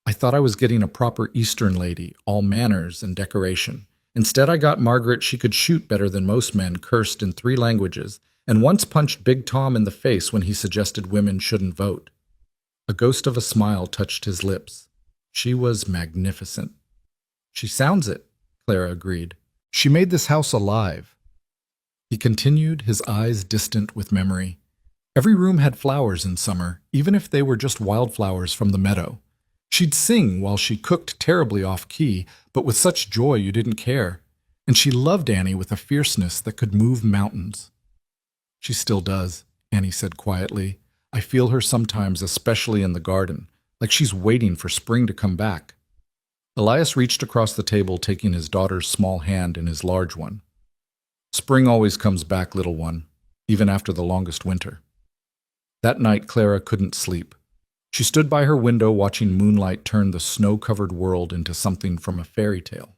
I thought I was getting a proper Eastern lady, all manners and decoration. Instead, I got Margaret. She could shoot better than most men, cursed in 3 languages, and once punched Big Tom in the face when he suggested women shouldn't vote. A ghost of a smile touched his lips. She was magnificent. She sounds it, Clara agreed. She made this house alive. He continued, his eyes distant with memory. Every room had flowers in summer, even if they were just wildflowers from the meadow. She'd sing while she cooked terribly off-key, but with such joy you didn't care. And she loved Annie with a fierceness that could move mountains. She still does, Annie said quietly. I feel her sometimes, especially in the garden, like she's waiting for spring to come back. Elias reached across the table, taking his daughter's small hand in his large one. Spring always comes back, little one, even after the longest winter. That night, Clara couldn't sleep. She stood by her window watching moonlight turn the snow-covered world into something from a fairy tale.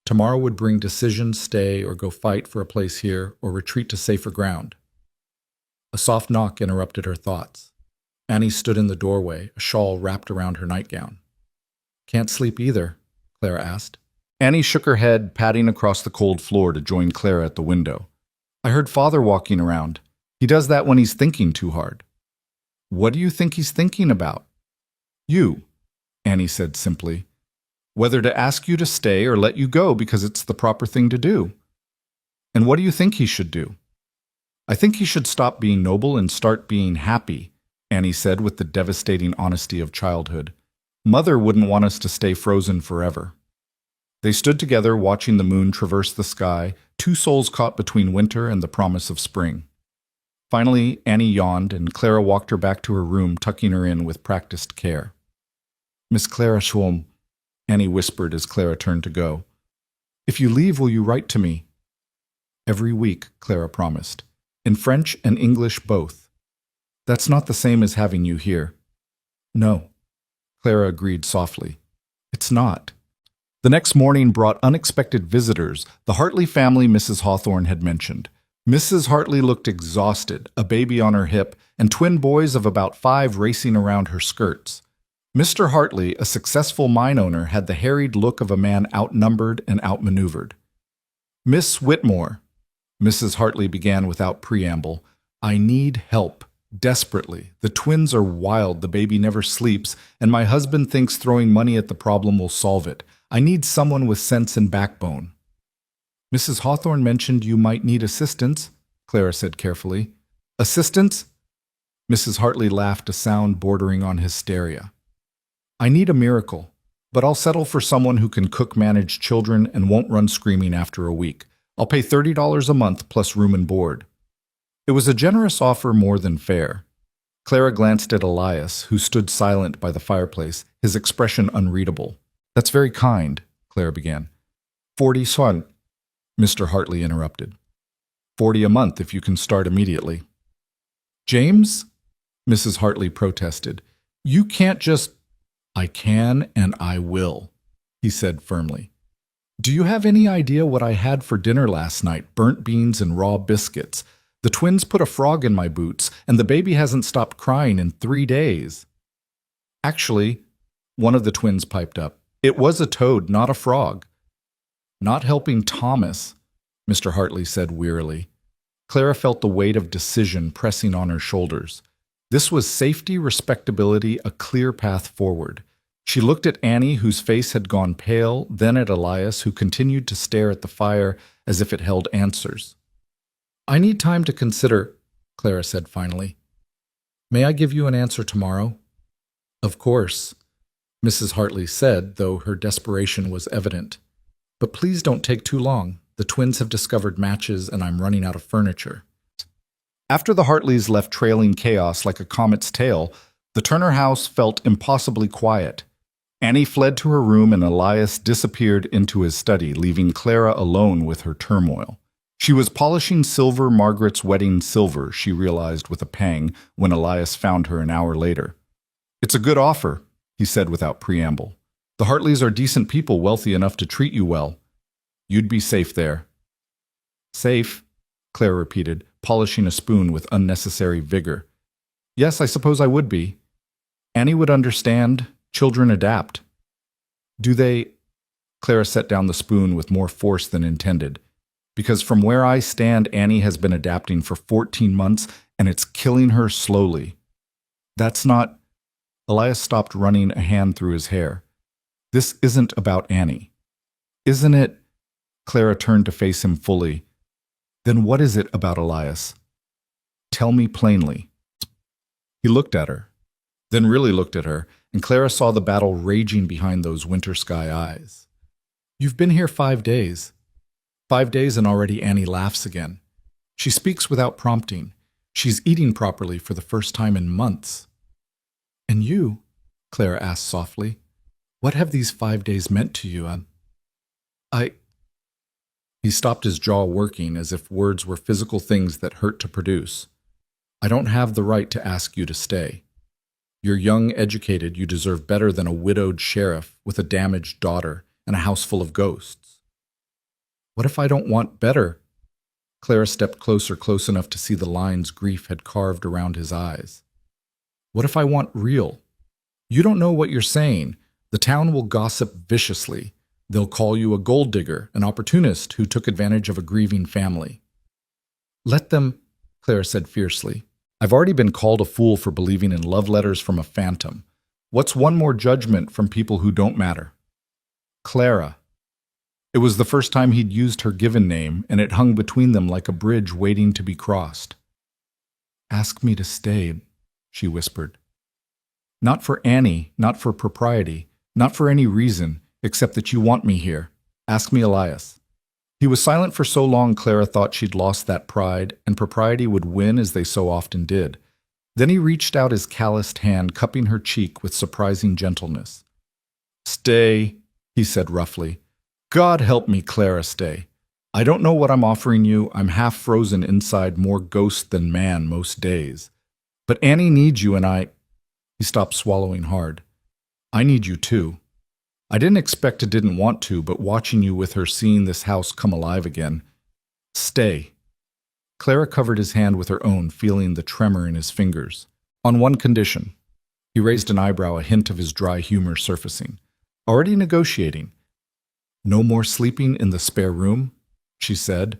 Tomorrow would bring decision, stay, or go fight for a place here, or retreat to safer ground. A soft knock interrupted her thoughts. Annie stood in the doorway, a shawl wrapped around her nightgown. Can't sleep either, Clara asked. Annie shook her head, padding across the cold floor to join Clara at the window. I heard Father walking around. He does that when he's thinking too hard. What do you think he's thinking about? You, Annie said simply. Whether to ask you to stay or let you go because it's the proper thing to do. And what do you think he should do? I think he should stop being noble and start being happy, Annie said with the devastating honesty of childhood. Mother wouldn't want us to stay frozen forever. They stood together watching the moon traverse the sky, 2 souls caught between winter and the promise of spring. Finally, Annie yawned, and Clara walked her back to her room, tucking her in with practiced care. Miss Clara Schwalm, Annie whispered as Clara turned to go. If you leave, will you write to me? Every week, Clara promised. In French and English both. That's not the same as having you here. No, Clara agreed softly. It's not. The next morning brought unexpected visitors, the Hartley family Mrs. Hawthorne had mentioned. Mrs. Hartley looked exhausted, a baby on her hip, and twin boys of about 5 racing around her skirts. Mr. Hartley, a successful mine owner, had the harried look of a man outnumbered and outmaneuvered. Miss Whitmore, Mrs. Hartley began without preamble, I need help, desperately. The twins are wild, the baby never sleeps, and my husband thinks throwing money at the problem will solve it. I need someone with sense and backbone. Mrs. Hawthorne mentioned you might need assistance, Clara said carefully. Assistance? Mrs. Hartley laughed, a sound bordering on hysteria. I need a miracle, but I'll settle for someone who can cook, manage children, and won't run screaming after a week. I'll pay $30 a month plus room and board. It was a generous offer, more than fair. Clara glanced at Elias, who stood silent by the fireplace, his expression unreadable. That's very kind, Clara began. 40 son, Mr. Hartley interrupted. 40 a month if you can start immediately. James? Mrs. Hartley protested. You can't just... I can and I will, he said firmly. Do you have any idea what I had for dinner last night? Burnt beans and raw biscuits. The twins put a frog in my boots, and the baby hasn't stopped crying in 3 days. Actually, one of the twins piped up. It was a toad, not a frog. Not helping Thomas, Mr. Hartley said wearily. Clara felt the weight of decision pressing on her shoulders. This was safety, respectability, a clear path forward. She looked at Annie, whose face had gone pale, then at Elias, who continued to stare at the fire as if it held answers. I need time to consider, Clara said finally. May I give you an answer tomorrow? Of course, Mrs. Hartley said, though her desperation was evident. But please don't take too long. The twins have discovered matches and I'm running out of furniture. After the Hartleys left trailing chaos like a comet's tail, the Turner house felt impossibly quiet. Annie fled to her room and Elias disappeared into his study, leaving Clara alone with her turmoil. She was polishing silver, Margaret's wedding silver, she realized with a pang when Elias found her an hour later. It's a good offer, he said without preamble. The Hartleys are decent people, wealthy enough to treat you well. You'd be safe there. Safe, Clara repeated, polishing a spoon with unnecessary vigor. Yes, I suppose I would be. Annie would understand. Children adapt. Do they? Clara set down the spoon with more force than intended. Because from where I stand, Annie has been adapting for 14 months, and it's killing her slowly. That's not... Elias stopped, running a hand through his hair. This isn't about Annie. Isn't it? Clara turned to face him fully. Then what is it about Elias? Tell me plainly. He looked at her, then really looked at her, and Clara saw the battle raging behind those winter sky eyes. You've been here 5 days. 5 days and already Annie laughs again. She speaks without prompting. She's eating properly for the first time in months. And you, Clara asked softly, what have these 5 days meant to you? He stopped, his jaw working as if words were physical things that hurt to produce. I don't have the right to ask you to stay. You're young, educated, you deserve better than a widowed sheriff with a damaged daughter and a house full of ghosts. What if I don't want better? Clara stepped closer, close enough to see the lines grief had carved around his eyes. What if I want real? You don't know what you're saying. The town will gossip viciously. They'll call you a gold digger, an opportunist who took advantage of a grieving family. Let them, Clara said fiercely. I've already been called a fool for believing in love letters from a phantom. What's one more judgment from people who don't matter? Clara. It was the first time he'd used her given name, and it hung between them like a bridge waiting to be crossed. Ask me to stay, she whispered. Not for Annie, not for propriety, not for any reason, except that you want me here. Ask me Elias. He was silent for so long Clara thought she'd lost that pride, and propriety would win as they so often did. Then he reached out his calloused hand, cupping her cheek with surprising gentleness. Stay, he said roughly. God help me, Clara, stay. I don't know what I'm offering you. I'm half frozen inside, more ghost than man most days. But Annie needs you and I... He stopped, swallowing hard. I need you too. I didn't expect to, didn't want to, but watching you with her, seeing this house come alive again. Stay. Clara covered his hand with her own, feeling the tremor in his fingers. On one condition. He raised an eyebrow, a hint of his dry humor surfacing. Already negotiating. No more sleeping in the spare room, she said,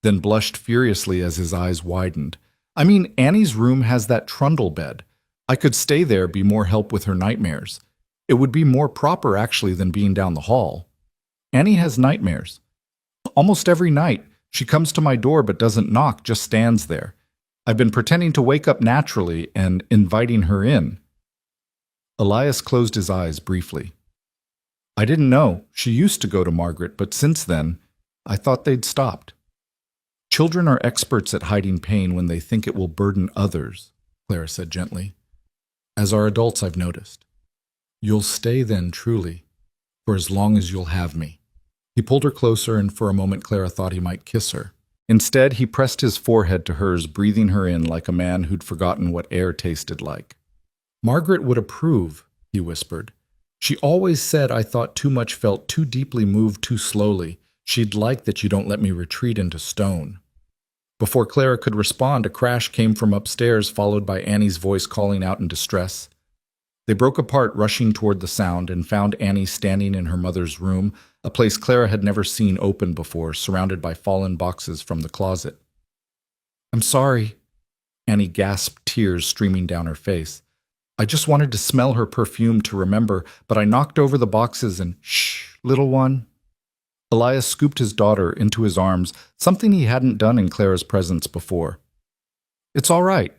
then blushed furiously as his eyes widened. I mean, Annie's room has that trundle bed. I could stay there, be more help with her nightmares. It would be more proper, actually, than being down the hall. Annie has nightmares. Almost every night, She comes to my door but doesn't knock, just stands there. I've been pretending to wake up naturally and inviting her in." Elias closed his eyes briefly. "I didn't know. She used to go to Margaret, but since then, I thought they'd stopped." "Children are experts at hiding pain when they think it will burden others," Clara said gently. "As are adults, I've noticed. You'll stay then, truly, for as long as you'll have me." He pulled her closer, and for a moment Clara thought he might kiss her. Instead, he pressed his forehead to hers, breathing her in like a man who'd forgotten what air tasted like. "Margaret would approve," he whispered. "She always said I thought too much, felt too deeply, moved too slowly. She'd like that you don't let me retreat into stone." Before Clara could respond, a crash came from upstairs, followed by Annie's voice calling out in distress. They broke apart, rushing toward the sound, and found Annie standing in her mother's room, a place Clara had never seen open before, surrounded by fallen boxes from the closet. "I'm sorry," Annie gasped, tears streaming down her face. "I just wanted to smell her perfume to remember, but I knocked over the boxes and shh, little one." Elias scooped his daughter into his arms, something he hadn't done in Clara's presence before. "It's all right."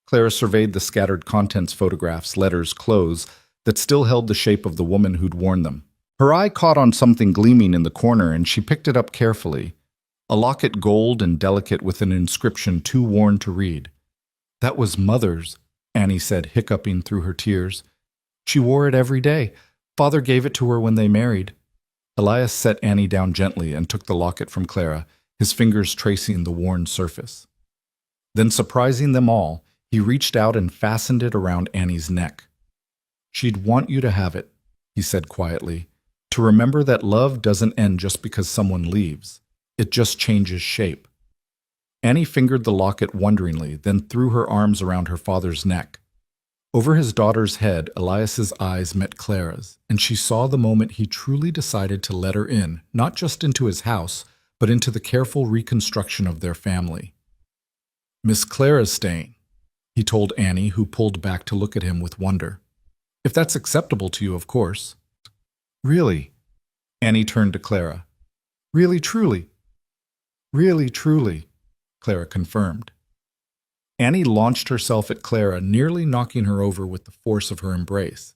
Clara surveyed the scattered contents, photographs, letters, clothes, that still held the shape of the woman who'd worn them. Her eye caught on something gleaming in the corner, and she picked it up carefully. A locket, gold and delicate, with an inscription too worn to read. "That was Mother's," Annie said, hiccuping through her tears. "She wore it every day. Father gave it to her when they married." Elias set Annie down gently and took the locket from Clara, his fingers tracing the worn surface. Then, surprising them all, he reached out and fastened it around Annie's neck. "She'd want you to have it," he said quietly, "to remember that love doesn't end just because someone leaves. It just changes shape." Annie fingered the locket wonderingly, then threw her arms around her father's neck. Over his daughter's head, Elias's eyes met Clara's, and she saw the moment he truly decided to let her in, not just into his house, but into the careful reconstruction of their family. "Miss Clara's staying," he told Annie, who pulled back to look at him with wonder. "If that's acceptable to you, of course." "Really?" Annie turned to Clara. "Really, truly?" "Really, truly," Clara confirmed. Annie launched herself at Clara, nearly knocking her over with the force of her embrace.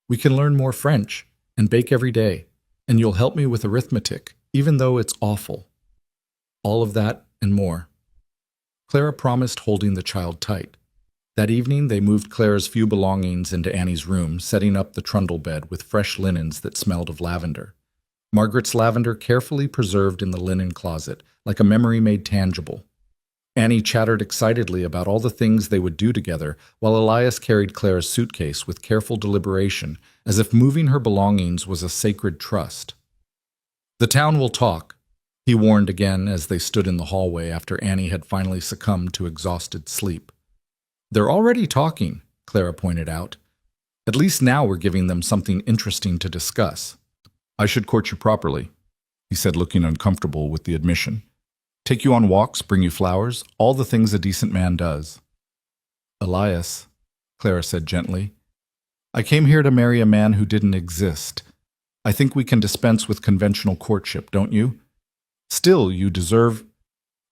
"We can learn more French and bake every day, and you'll help me with arithmetic, even though it's awful." All of that and more. Clara promised, holding the child tight. That evening, they moved Clara's few belongings into Annie's room, setting up the trundle bed with fresh linens that smelled of lavender. Margaret's lavender carefully preserved in the linen closet, like a memory made tangible. Annie chattered excitedly about all the things they would do together, while Elias carried Clara's suitcase with careful deliberation, as if moving her belongings was a sacred trust. "The town will talk," he warned again as they stood in the hallway after Annie had finally succumbed to exhausted sleep. "They're already talking," Clara pointed out. "At least now we're giving them something interesting to discuss." "I should court you properly," he said, looking uncomfortable with the admission. "Take you on walks, bring you flowers, all the things a decent man does." "Elias," Clara said gently, "I came here to marry a man who didn't exist. I think we can dispense with conventional courtship, don't you? Still, you deserve—"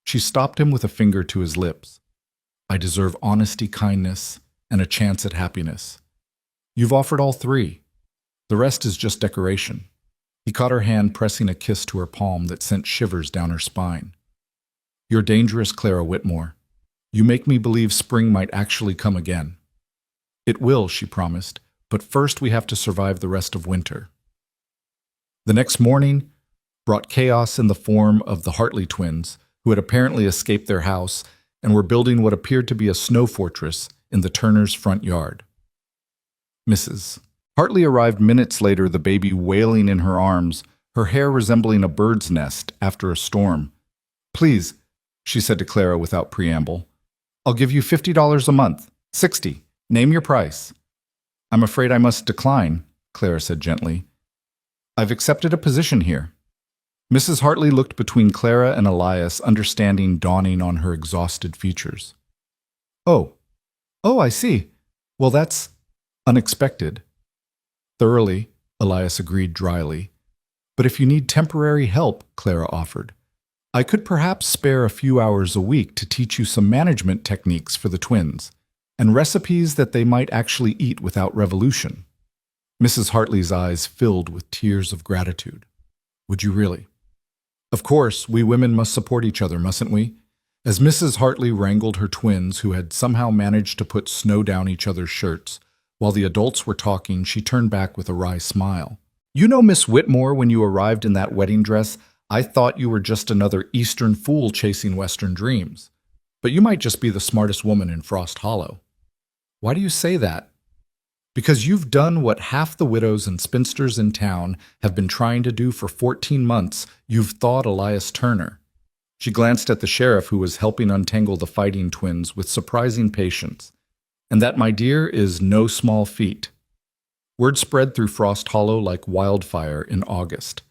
She stopped him with a finger to his lips. "I deserve honesty, kindness, and a chance at happiness. You've offered all three. The rest is just decoration." He caught her hand, pressing a kiss to her palm that sent shivers down her spine. "You're dangerous, Clara Whitmore. You make me believe spring might actually come again." "It will," she promised, "but first we have to survive the rest of winter." The next morning brought chaos in the form of the Hartley twins, who had apparently escaped their house and were building what appeared to be a snow fortress in the Turners' front yard. Mrs. Hartley arrived minutes later, the baby wailing in her arms, her hair resembling a bird's nest after a storm. "Please," she said to Clara without preamble, "I'll give you $50 a month. 60. Name your price." "I'm afraid I must decline," Clara said gently. "I've accepted a position here." Mrs. Hartley looked between Clara and Elias, understanding dawning on her exhausted features. Oh, I see. Well, that's unexpected." "Thoroughly," Elias agreed dryly. "But if you need temporary help," Clara offered, I could perhaps spare a few hours a week to teach you some management techniques for the twins, and recipes that they might actually eat without revolution. Mrs. Hartley's eyes filled with tears of gratitude. Would you really? Of course, we women must support each other, mustn't we? As Mrs. Hartley wrangled her twins, who had somehow managed to put snow down each other's shirts, while the adults were talking, she turned back with a wry smile. You know, Miss Whitmore, when you arrived in that wedding dress, I thought you were just another Eastern fool chasing Western dreams. But you might just be the smartest woman in Frost Hollow. Why do you say that? Because you've done what half the widows and spinsters in town have been trying to do for 14 months. You've thawed Elias Turner. She glanced at the sheriff, who was helping untangle the fighting twins with surprising patience. And that, my dear, is no small feat. Word spread through Frost Hollow like wildfire in August.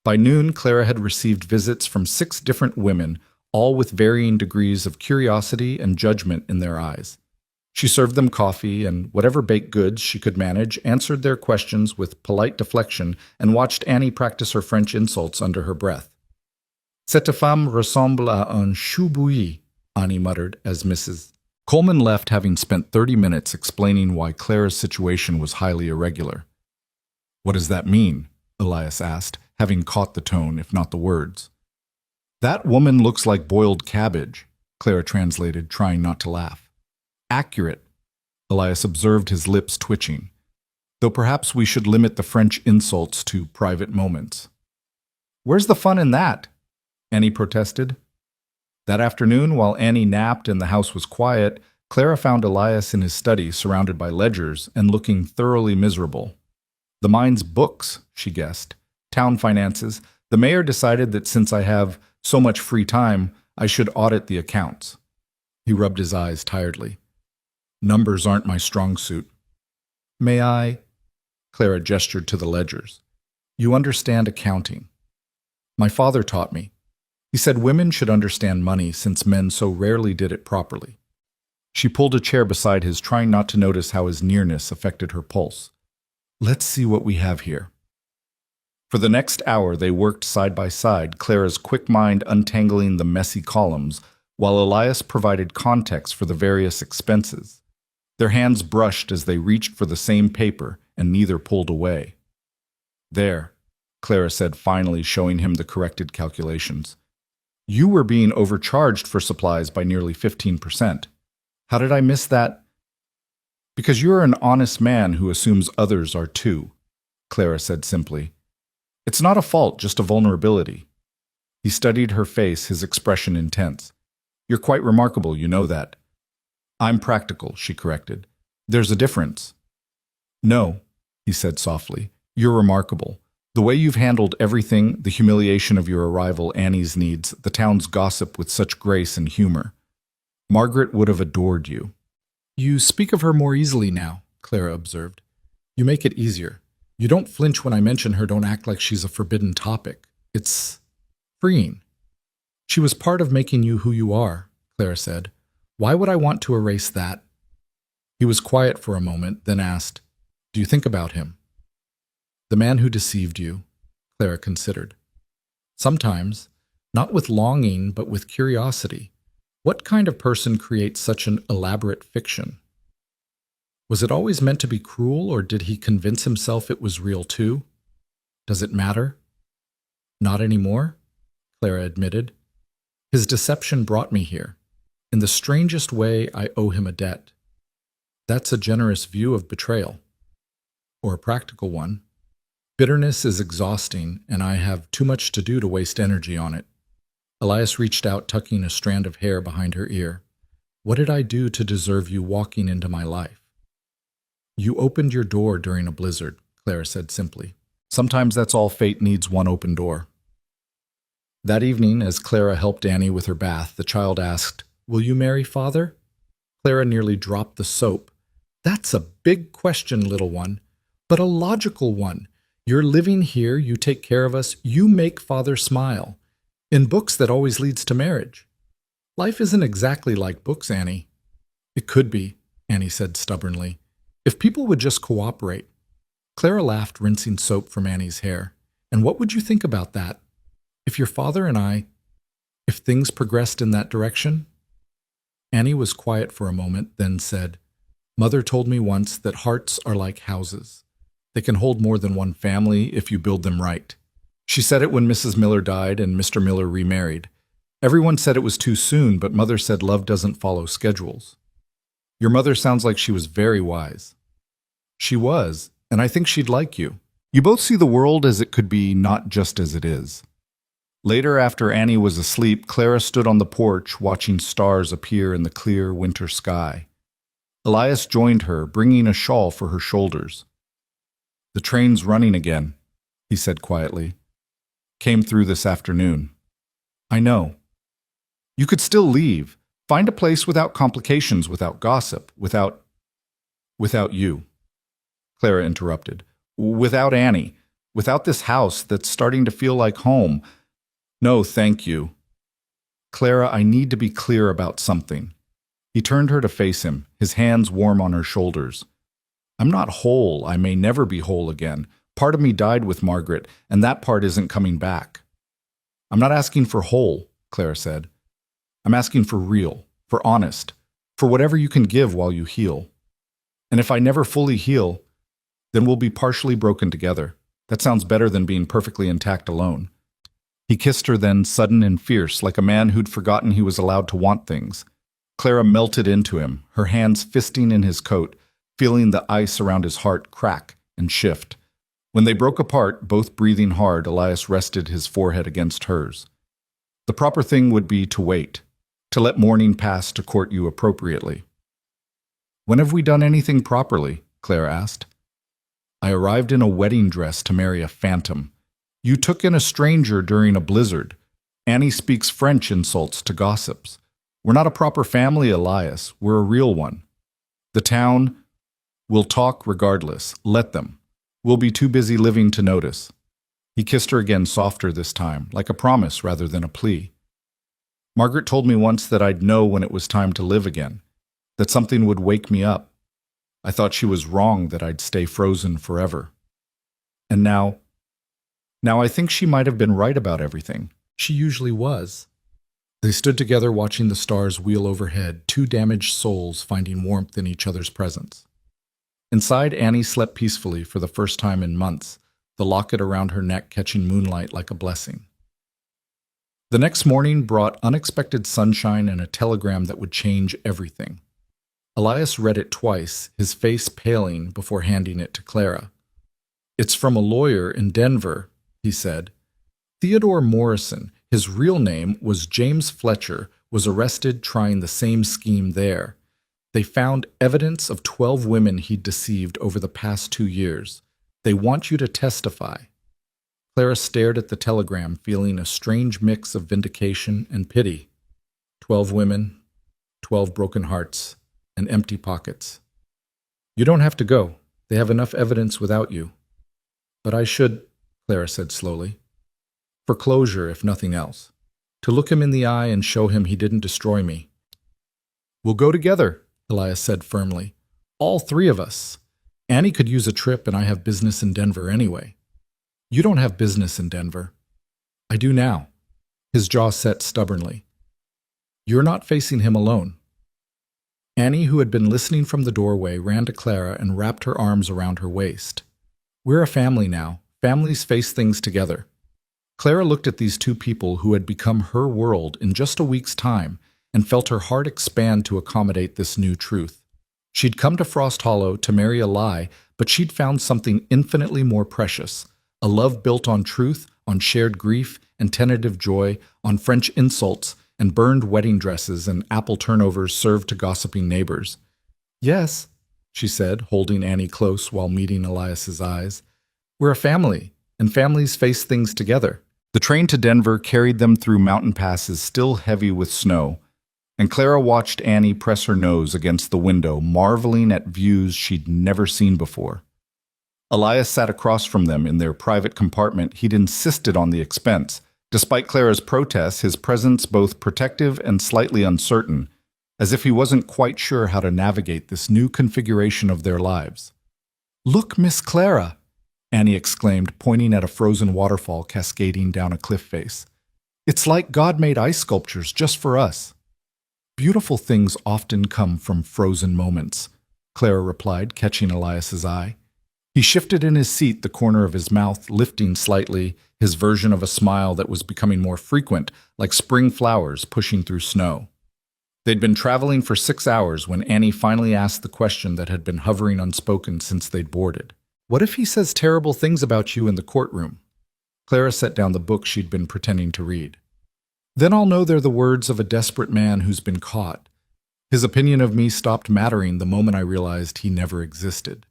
By noon, Clara had received visits from 6 different women, all with varying degrees of curiosity and judgment in their eyes. She served them coffee and whatever baked goods she could manage, answered their questions with polite deflection, and watched Annie practice her French insults under her breath. Cette femme ressemble à un chou bouilli, Annie muttered as Mrs. Coleman left, having spent 30 minutes explaining why Clara's situation was highly irregular. What does that mean? Elias asked, having caught the tone, if not the words. That woman looks like boiled cabbage, Clara translated, trying not to laugh. Accurate, Elias observed, his lips twitching, though perhaps we should limit the French insults to private moments. Where's the fun in that? Annie protested. That afternoon, while Annie napped and the house was quiet, Clara found Elias in his study, surrounded by ledgers and looking thoroughly miserable. The mine's books, she guessed. Town finances. The mayor decided that since I have so much free time, I should audit the accounts. He rubbed his eyes tiredly. Numbers aren't my strong suit. May I? Clara gestured to the ledgers. You understand accounting. My father taught me. He said women should understand money since men so rarely did it properly. She pulled a chair beside his, trying not to notice how his nearness affected her pulse. Let's see what we have here. For the next hour they worked side by side, Clara's quick mind untangling the messy columns, while Elias provided context for the various expenses. Their hands brushed as they reached for the same paper, and neither pulled away. There, Clara said, finally showing him the corrected calculations. You were being overcharged for supplies by nearly 15%. How did I miss that? Because you're an honest man who assumes others are too, Clara said simply. It's not a fault, just a vulnerability. He studied her face, his expression intense. You're quite remarkable, you know that. I'm practical, she corrected. There's a difference. No, he said softly. You're remarkable. The way you've handled everything, the humiliation of your arrival, Annie's needs, the town's gossip with such grace and humor. Margaret would have adored you. You speak of her more easily now, Clara observed. You make it easier. You don't flinch when I mention her, don't act like she's a forbidden topic. It's freeing. She was part of making you who you are, Clara said. Why would I want to erase that? He was quiet for a moment, then asked, Do you think about him? The man who deceived you, Clara considered. Sometimes, not with longing, but with curiosity. What kind of person creates such an elaborate fiction? Was it always meant to be cruel, or did he convince himself it was real too? Does it matter? Not anymore, Clara admitted. His deception brought me here. In the strangest way, I owe him a debt. That's a generous view of betrayal. Or a practical one. Bitterness is exhausting, and I have too much to do to waste energy on it. Elias reached out, tucking a strand of hair behind her ear. What did I do to deserve you walking into my life? You opened your door during a blizzard, Clara said simply. Sometimes that's all fate needs, one open door. That evening, as Clara helped Annie with her bath, the child asked, Will you marry father? Clara nearly dropped the soap. That's a big question, little one, but a logical one. You're living here, you take care of us, you make father smile. In books, that always leads to marriage. Life isn't exactly like books, Annie. It could be, Annie said stubbornly, if people would just cooperate. Clara laughed, rinsing soap from Annie's hair. And what would you think about that? If your father and I... If things progressed in that direction? Annie was quiet for a moment, then said, Mother told me once that hearts are like houses. They can hold more than one family if you build them right. She said it when Mrs. Miller died and Mr. Miller remarried. Everyone said it was too soon, but Mother said love doesn't follow schedules. Your mother sounds like she was very wise. She was, and I think she'd like you. You both see the world as it could be, not just as it is. Later, after Annie was asleep, Clara stood on the porch watching stars appear in the clear winter sky. Elias joined her, bringing a shawl for her shoulders. The train's running again, he said quietly. Came through this afternoon. I know. You could still leave. Find a place without complications, without gossip, without you. Clara interrupted. Without Annie. Without this house that's starting to feel like home. No, thank you. Clara, I need to be clear about something. He turned her to face him, his hands warm on her shoulders. I'm not whole. I may never be whole again. Part of me died with Margaret, and that part isn't coming back. I'm not asking for whole, Clara said. I'm asking for real, for honest, for whatever you can give while you heal. And if I never fully heal, then we'll be partially broken together. That sounds better than being perfectly intact alone. He kissed her then, sudden and fierce, like a man who'd forgotten he was allowed to want things. Clara melted into him, her hands fisting in his coat, feeling the ice around his heart crack and shift. When they broke apart, both breathing hard, Elias rested his forehead against hers. The proper thing would be to wait, to let morning pass to court you appropriately. When have we done anything properly? Claire asked. I arrived in a wedding dress to marry a phantom. You took in a stranger during a blizzard. Annie speaks French insults to gossips. We're not a proper family, Elias. We're a real one. The town will talk regardless. Let them. We'll be too busy living to notice. He kissed her again, softer this time, like a promise rather than a plea. Margaret told me once that I'd know when it was time to live again, that something would wake me up. I thought she was wrong that I'd stay frozen forever. And now I think she might have been right about everything. She usually was. They stood together watching the stars wheel overhead, two damaged souls finding warmth in each other's presence. Inside, Annie slept peacefully for the first time in months, the locket around her neck catching moonlight like a blessing. The next morning brought unexpected sunshine and a telegram that would change everything. Elias read it twice, his face paling before handing it to Clara. It's from a lawyer in Denver, he said. Theodore Morrison, his real name was James Fletcher, was arrested trying the same scheme there. They found evidence of 12 women he'd deceived over the past 2 years. They want you to testify. Clara stared at the telegram, feeling a strange mix of vindication and pity. 12 women, 12 broken hearts, and empty pockets. You don't have to go. They have enough evidence without you. But I should, Clara said slowly. For closure, if nothing else. To look him in the eye and show him he didn't destroy me. We'll go together, Elias said firmly. All 3 of us. Annie could use a trip and I have business in Denver anyway. You don't have business in Denver. I do now. His jaw set stubbornly. You're not facing him alone. Annie, who had been listening from the doorway, ran to Clara and wrapped her arms around her waist. We're a family now. Families face things together. Clara looked at these 2 people who had become her world in just a week's time and felt her heart expand to accommodate this new truth. She'd come to Frost Hollow to marry a lie, but she'd found something infinitely more precious, a love built on truth, on shared grief and tentative joy, on French insults and burned wedding dresses and apple turnovers served to gossiping neighbors. Yes, she said, holding Annie close while meeting Elias's eyes. We're a family, and families face things together. The train to Denver carried them through mountain passes still heavy with snow, and Clara watched Annie press her nose against the window, marveling at views she'd never seen before. Elias sat across from them in their private compartment. He'd insisted on the expense. Despite Clara's protests, his presence both protective and slightly uncertain, as if he wasn't quite sure how to navigate this new configuration of their lives. Look, Miss Clara, Annie exclaimed, pointing at a frozen waterfall cascading down a cliff face. It's like God made ice sculptures just for us. Beautiful things often come from frozen moments, Clara replied, catching Elias's eye. He shifted in his seat, the corner of his mouth lifting slightly, his version of a smile that was becoming more frequent, like spring flowers pushing through snow. They'd been traveling for 6 hours when Annie finally asked the question that had been hovering unspoken since they'd boarded. What if he says terrible things about you in the courtroom? Clara set down the book she'd been pretending to read. Then I'll know they're the words of a desperate man who's been caught. His opinion of me stopped mattering the moment I realized he never existed.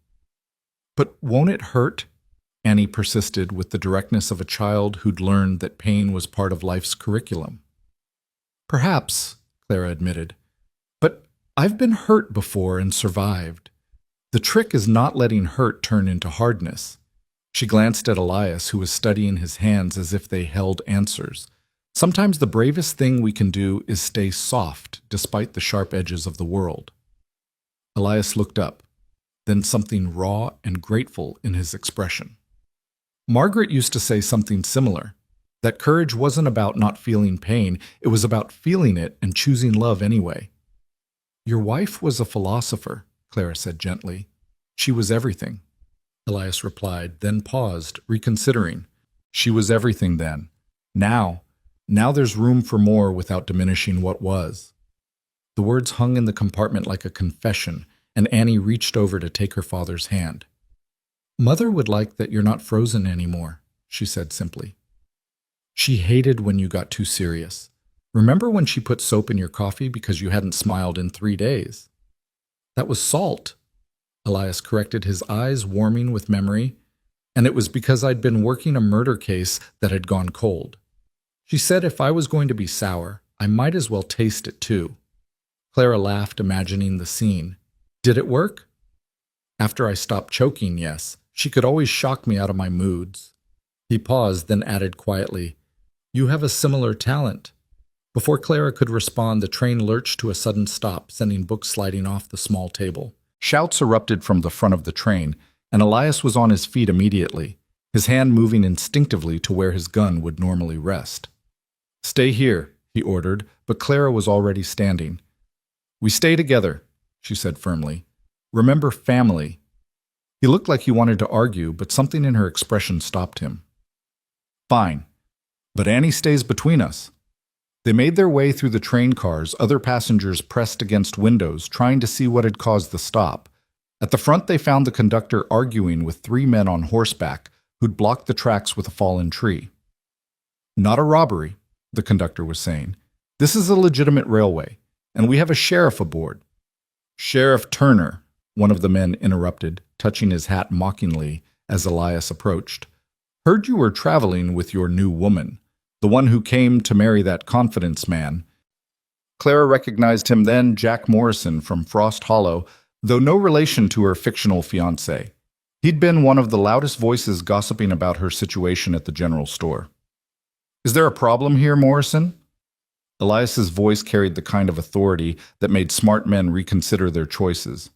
But won't it hurt? Annie persisted with the directness of a child who'd learned that pain was part of life's curriculum. Perhaps, Clara admitted, but I've been hurt before and survived. The trick is not letting hurt turn into hardness. She glanced at Elias, who was studying his hands as if they held answers. Sometimes the bravest thing we can do is stay soft despite the sharp edges of the world. Elias looked up, then something raw and grateful in his expression. Margaret used to say something similar, that courage wasn't about not feeling pain, it was about feeling it and choosing love anyway. Your wife was a philosopher, Clara said gently. She was everything. Elias replied, then paused, reconsidering. She was everything then. Now there's room for more without diminishing what was. The words hung in the compartment like a confession, and Annie reached over to take her father's hand. Mother would like that you're not frozen anymore, she said simply. She hated when you got too serious. Remember when she put soap in your coffee because you hadn't smiled in 3 days? That was salt, Elias corrected, his eyes warming with memory, and it was because I'd been working a murder case that had gone cold. She said if I was going to be sour, I might as well taste it too. Clara laughed, imagining the scene. Did it work? After I stopped choking, yes. She could always shock me out of my moods. He paused, then added quietly, You have a similar talent. Before Clara could respond, the train lurched to a sudden stop, sending books sliding off the small table. Shouts erupted from the front of the train, and Elias was on his feet immediately, his hand moving instinctively to where his gun would normally rest. Stay here, he ordered, but Clara was already standing. We stay together, she said firmly. Remember family. He looked like he wanted to argue, but something in her expression stopped him. Fine, but Annie stays between us. They made their way through the train cars, other passengers pressed against windows, trying to see what had caused the stop. At the front they found the conductor arguing with 3 men on horseback who'd blocked the tracks with a fallen tree. Not a robbery, the conductor was saying. This is a legitimate railway, and we have a sheriff aboard. Sheriff Turner, one of the men interrupted, touching his hat mockingly as Elias approached. Heard you were traveling with your new woman, the one who came to marry that confidence man. Clara recognized him then, Jack Morrison from Frost Hollow, though no relation to her fictional fiancé. He'd been one of the loudest voices gossiping about her situation at the general store. Is there a problem here, Morrison? Elias's voice carried the kind of authority that made smart men reconsider their choices.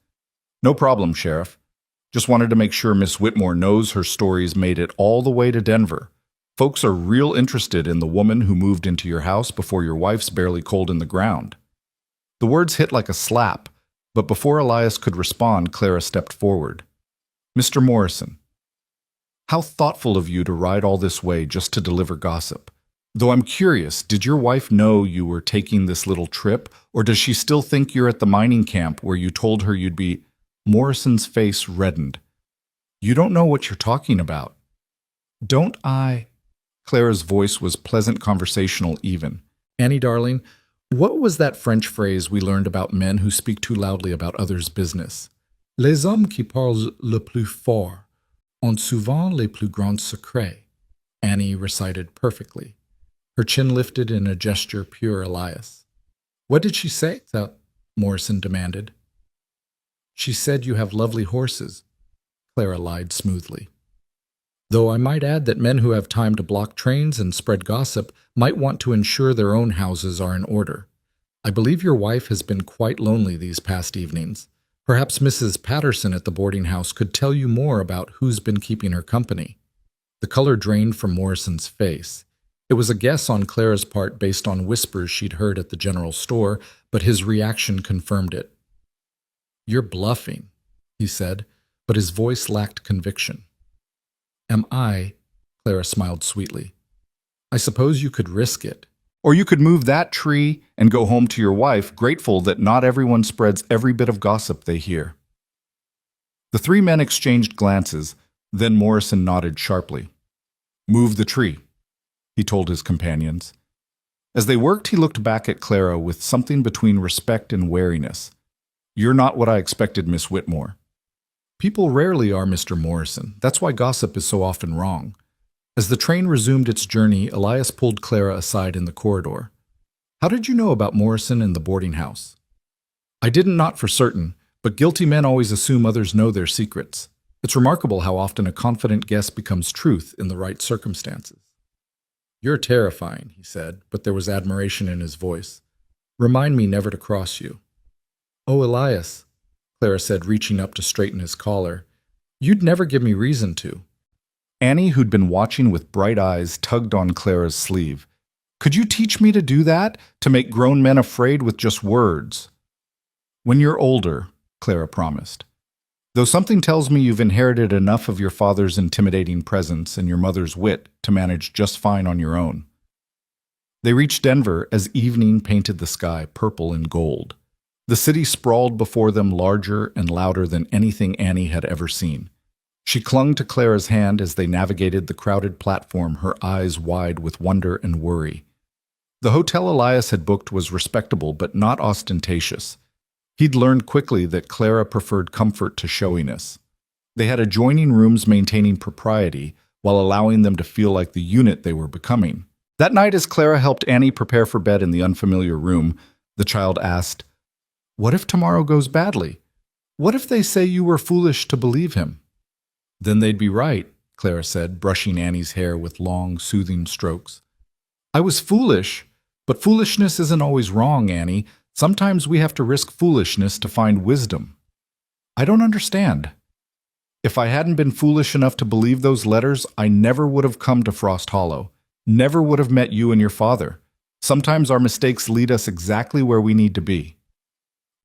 No problem, Sheriff. Just wanted to make sure Miss Whitmore knows her stories made it all the way to Denver. Folks are real interested in the woman who moved into your house before your wife's barely cold in the ground. The words hit like a slap, but before Elias could respond, Clara stepped forward. Mr. Morrison, how thoughtful of you to ride all this way just to deliver gossip. Though I'm curious, did your wife know you were taking this little trip, or does she still think you're at the mining camp where you told her you'd be? Morrison's face reddened. You don't know what you're talking about. Don't I? Clara's voice was pleasant, conversational even. Annie, darling, what was that French phrase we learned about men who speak too loudly about others' business? Les hommes qui parlent le plus fort ont souvent les plus grands secrets, Annie recited perfectly. Her chin lifted in a gesture pure Elias. What did she say? Morrison demanded. She said you have lovely horses, Clara lied smoothly. Though I might add that men who have time to block trains and spread gossip might want to ensure their own houses are in order. I believe your wife has been quite lonely these past evenings. Perhaps Mrs. Patterson at the boarding house could tell you more about who's been keeping her company. The color drained from Morrison's face. It was a guess on Clara's part based on whispers she'd heard at the general store, but his reaction confirmed it. "You're bluffing," he said, but his voice lacked conviction. "Am I?" Clara smiled sweetly. "I suppose you could risk it. Or you could move that tree and go home to your wife, grateful that not everyone spreads every bit of gossip they hear." The three men exchanged glances, then Morrison nodded sharply. "Move the tree," he told his companions. As they worked, he looked back at Clara with something between respect and wariness. "You're not what I expected, Miss Whitmore." "People rarely are, Mr. Morrison. That's why gossip is so often wrong." As the train resumed its journey, Elias pulled Clara aside in the corridor. "How did you know about Morrison and the boarding house?" "I didn't, not for certain, but guilty men always assume others know their secrets. It's remarkable how often a confident guess becomes truth in the right circumstances." "You're terrifying," he said, but there was admiration in his voice. "Remind me never to cross you." "Oh, Elias," Clara said, reaching up to straighten his collar, "you'd never give me reason to." Annie, who'd been watching with bright eyes, tugged on Clara's sleeve. "Could you teach me to do that? To make grown men afraid with just words?" "When you're older," Clara promised. "Though something tells me you've inherited enough of your father's intimidating presence and your mother's wit to manage just fine on your own." They reached Denver as evening painted the sky purple and gold. The city sprawled before them, larger and louder than anything Annie had ever seen. She clung to Clara's hand as they navigated the crowded platform, her eyes wide with wonder and worry. The hotel Elias had booked was respectable but not ostentatious. He'd learned quickly that Clara preferred comfort to showiness. They had adjoining rooms maintaining propriety while allowing them to feel like the unit they were becoming. That night, as Clara helped Annie prepare for bed in the unfamiliar room, the child asked, "What if tomorrow goes badly? What if they say you were foolish to believe him?" "Then they'd be right," Clara said, brushing Annie's hair with long, soothing strokes. "I was foolish, but foolishness isn't always wrong, Annie. Sometimes we have to risk foolishness to find wisdom." "I don't understand." "If I hadn't been foolish enough to believe those letters, I never would have come to Frost Hollow, never would have met you and your father. Sometimes our mistakes lead us exactly where we need to be."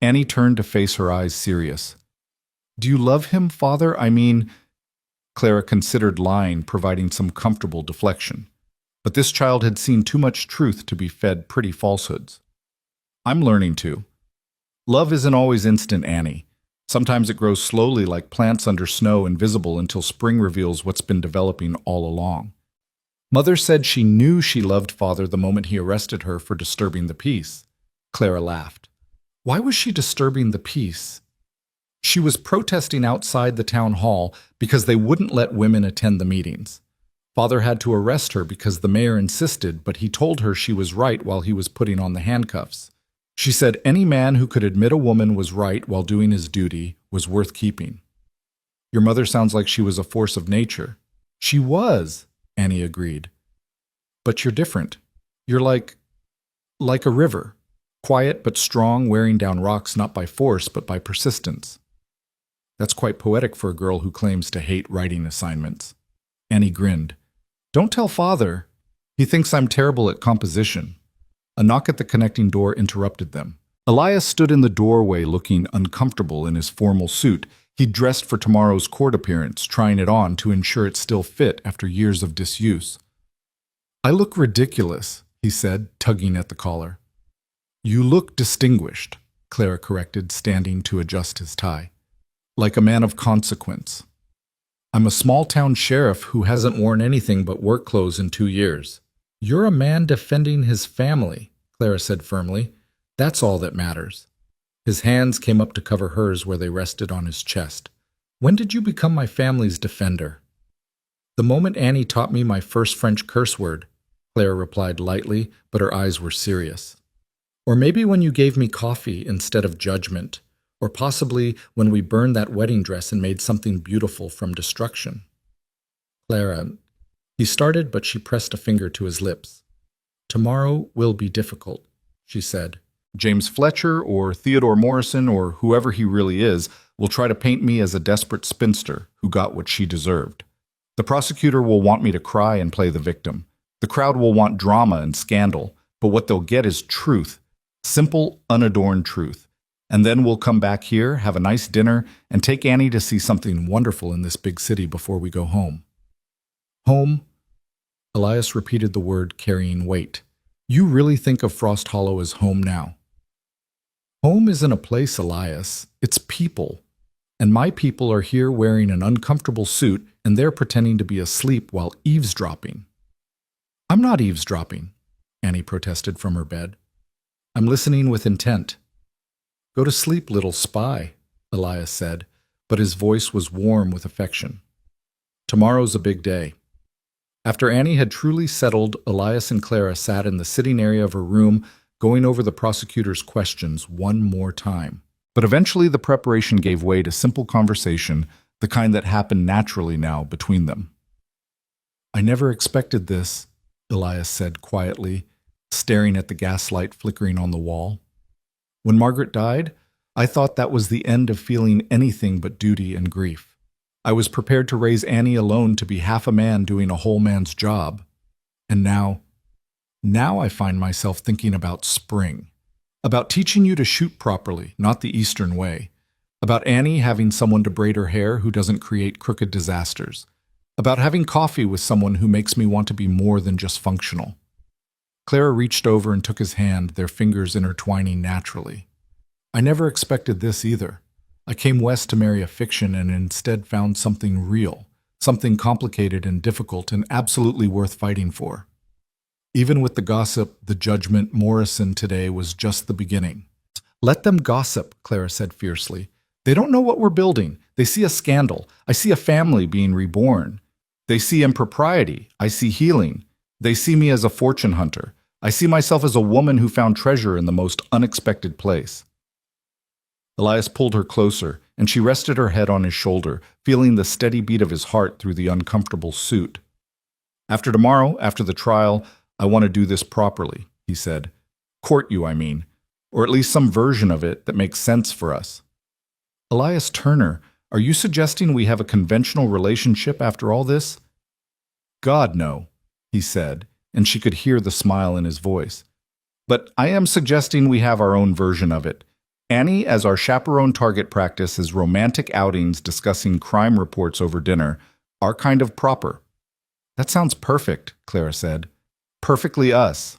Annie turned to face, her eyes serious. "Do you love him, Father? I mean—" Clara considered lying, providing some comfortable deflection. But this child had seen too much truth to be fed pretty falsehoods. "I'm learning to. Love isn't always instant, Annie. Sometimes it grows slowly like plants under snow, invisible until spring reveals what's been developing all along. Mother said she knew she loved Father the moment he arrested her for disturbing the peace." Clara laughed. "Why was she disturbing the peace?" "She was protesting outside the town hall because they wouldn't let women attend the meetings. Father had to arrest her because the mayor insisted, but he told her she was right while he was putting on the handcuffs. She said any man who could admit a woman was right while doing his duty was worth keeping." "Your mother sounds like she was a force of nature." "She was," Annie agreed. "But you're different. You're like a river, quiet but strong, wearing down rocks not by force but by persistence." "That's quite poetic for a girl who claims to hate writing assignments." Annie grinned. "Don't tell Father. He thinks I'm terrible at composition." A knock at the connecting door interrupted them. Elias stood in the doorway looking uncomfortable in his formal suit. He'd dressed for tomorrow's court appearance, trying it on to ensure it still fit after years of disuse. "I look ridiculous," he said, tugging at the collar. "You look distinguished," Clara corrected, standing to adjust his tie. "Like a man of consequence." "I'm a small-town sheriff who hasn't worn anything but work clothes in 2 years. "You're a man defending his family," Clara said firmly. "That's all that matters." His hands came up to cover hers where they rested on his chest. "When did you become my family's defender?" "The moment Annie taught me my first French curse word," Clara replied lightly, but her eyes were serious. "Or maybe when you gave me coffee instead of judgment. Or possibly when we burned that wedding dress and made something beautiful from destruction." "Clara," he started, but she pressed a finger to his lips. "Tomorrow will be difficult," she said. "James Fletcher or Theodore Morrison or whoever he really is will try to paint me as a desperate spinster who got what she deserved. The prosecutor will want me to cry and play the victim. The crowd will want drama and scandal, but what they'll get is truth. Simple, unadorned truth. And then we'll come back here, have a nice dinner, and take Annie to see something wonderful in this big city before we go home. Home? Elias repeated the word, carrying weight. You really think of Frost Hollow as home now? Home isn't a place, Elias. It's people. And my people are here wearing an uncomfortable suit, and they're pretending to be asleep while eavesdropping. I'm not eavesdropping, Annie protested from her bed. I'm listening with intent. Go to sleep, little spy, Elias said, but his voice was warm with affection. Tomorrow's a big day. After Annie had truly settled, Elias and Clara sat in the sitting area of her room, going over the prosecutor's questions one more time. But eventually the preparation gave way to simple conversation, the kind that happened naturally now between them. I never expected this, Elias said quietly, staring at the gaslight flickering on the wall. When Margaret died, I thought that was the end of feeling anything but duty and grief. I was prepared to raise Annie alone to be half a man doing a whole man's job. And now I find myself thinking about spring. About teaching you to shoot properly, not the Eastern way. About Annie having someone to braid her hair who doesn't create crooked disasters. About having coffee with someone who makes me want to be more than just functional. Clara reached over and took his hand, their fingers intertwining naturally. I never expected this either. I came west to marry a fiction and instead found something real, something complicated and difficult and absolutely worth fighting for. Even with the gossip, the judgment, Morrison today was just the beginning. Let them gossip, Clara said fiercely. They don't know what we're building. They see a scandal. I see a family being reborn. They see impropriety. I see healing. They see me as a fortune hunter. I see myself as a woman who found treasure in the most unexpected place. Elias pulled her closer, and she rested her head on his shoulder, feeling the steady beat of his heart through the uncomfortable suit. After tomorrow, after the trial, I want to do this properly, he said. Court you, I mean, or at least some version of it that makes sense for us. Elias Turner, are you suggesting we have a conventional relationship after all this? God, no, he said, and she could hear the smile in his voice. But I am suggesting we have our own version of it. Annie as our chaperone target practice is romantic outings discussing crime reports over dinner, our kind of proper. That sounds perfect, Clara said. Perfectly us.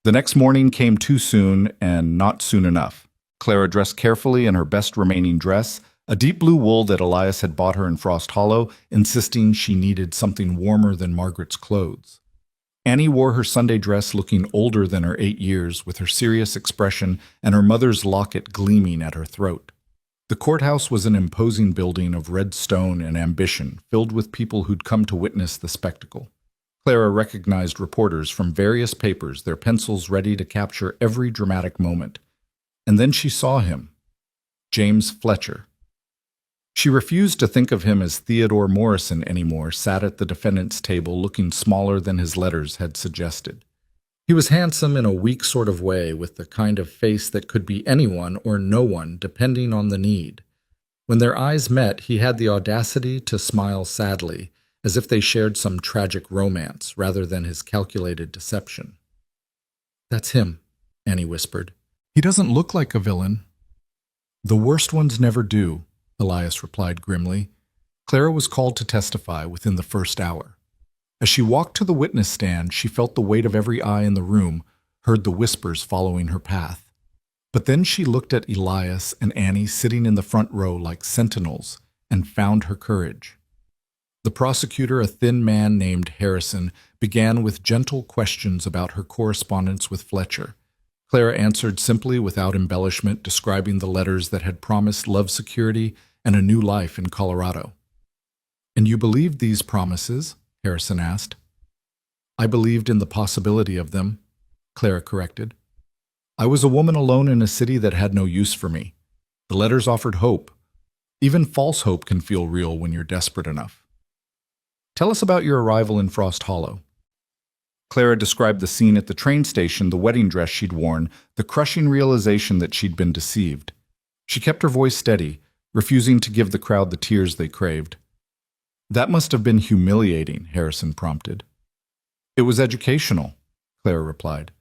The next morning came too soon and not soon enough. Clara dressed carefully in her best remaining dress, a deep blue wool that Elias had bought her in Frost Hollow, insisting she needed something warmer than Margaret's clothes. Annie wore her Sunday dress looking older than her 8 years, with her serious expression and her mother's locket gleaming at her throat. The courthouse was an imposing building of red stone and ambition, filled with people who'd come to witness the spectacle. Clara recognized reporters from various papers, their pencils ready to capture every dramatic moment. And then she saw him, James Fletcher. She refused to think of him as Theodore Morrison anymore, sat at the defendant's table looking smaller than his letters had suggested. He was handsome in a weak sort of way, with the kind of face that could be anyone or no one, depending on the need. When their eyes met, he had the audacity to smile sadly, as if they shared some tragic romance, rather than his calculated deception. That's him, Annie whispered. He doesn't look like a villain. The worst ones never do, Elias replied grimly. Clara was called to testify within the first hour. As she walked to the witness stand, she felt the weight of every eye in the room, heard the whispers following her path. But then she looked at Elias and Annie sitting in the front row like sentinels and found her courage. The prosecutor, a thin man named Harrison, began with gentle questions about her correspondence with Fletcher. Clara answered simply without embellishment, describing the letters that had promised love security and a new life in Colorado. And you believed these promises? Harrison asked. I believed in the possibility of them, Clara corrected. I was a woman alone in a city that had no use for me. The letters offered hope. Even false hope can feel real when you're desperate enough. Tell us about your arrival in Frost Hollow. Clara described the scene at the train station, the wedding dress she'd worn, the crushing realization that she'd been deceived. She kept her voice steady, refusing to give the crowd the tears they craved. That must have been humiliating, Harrison prompted. It was educational, Clara replied.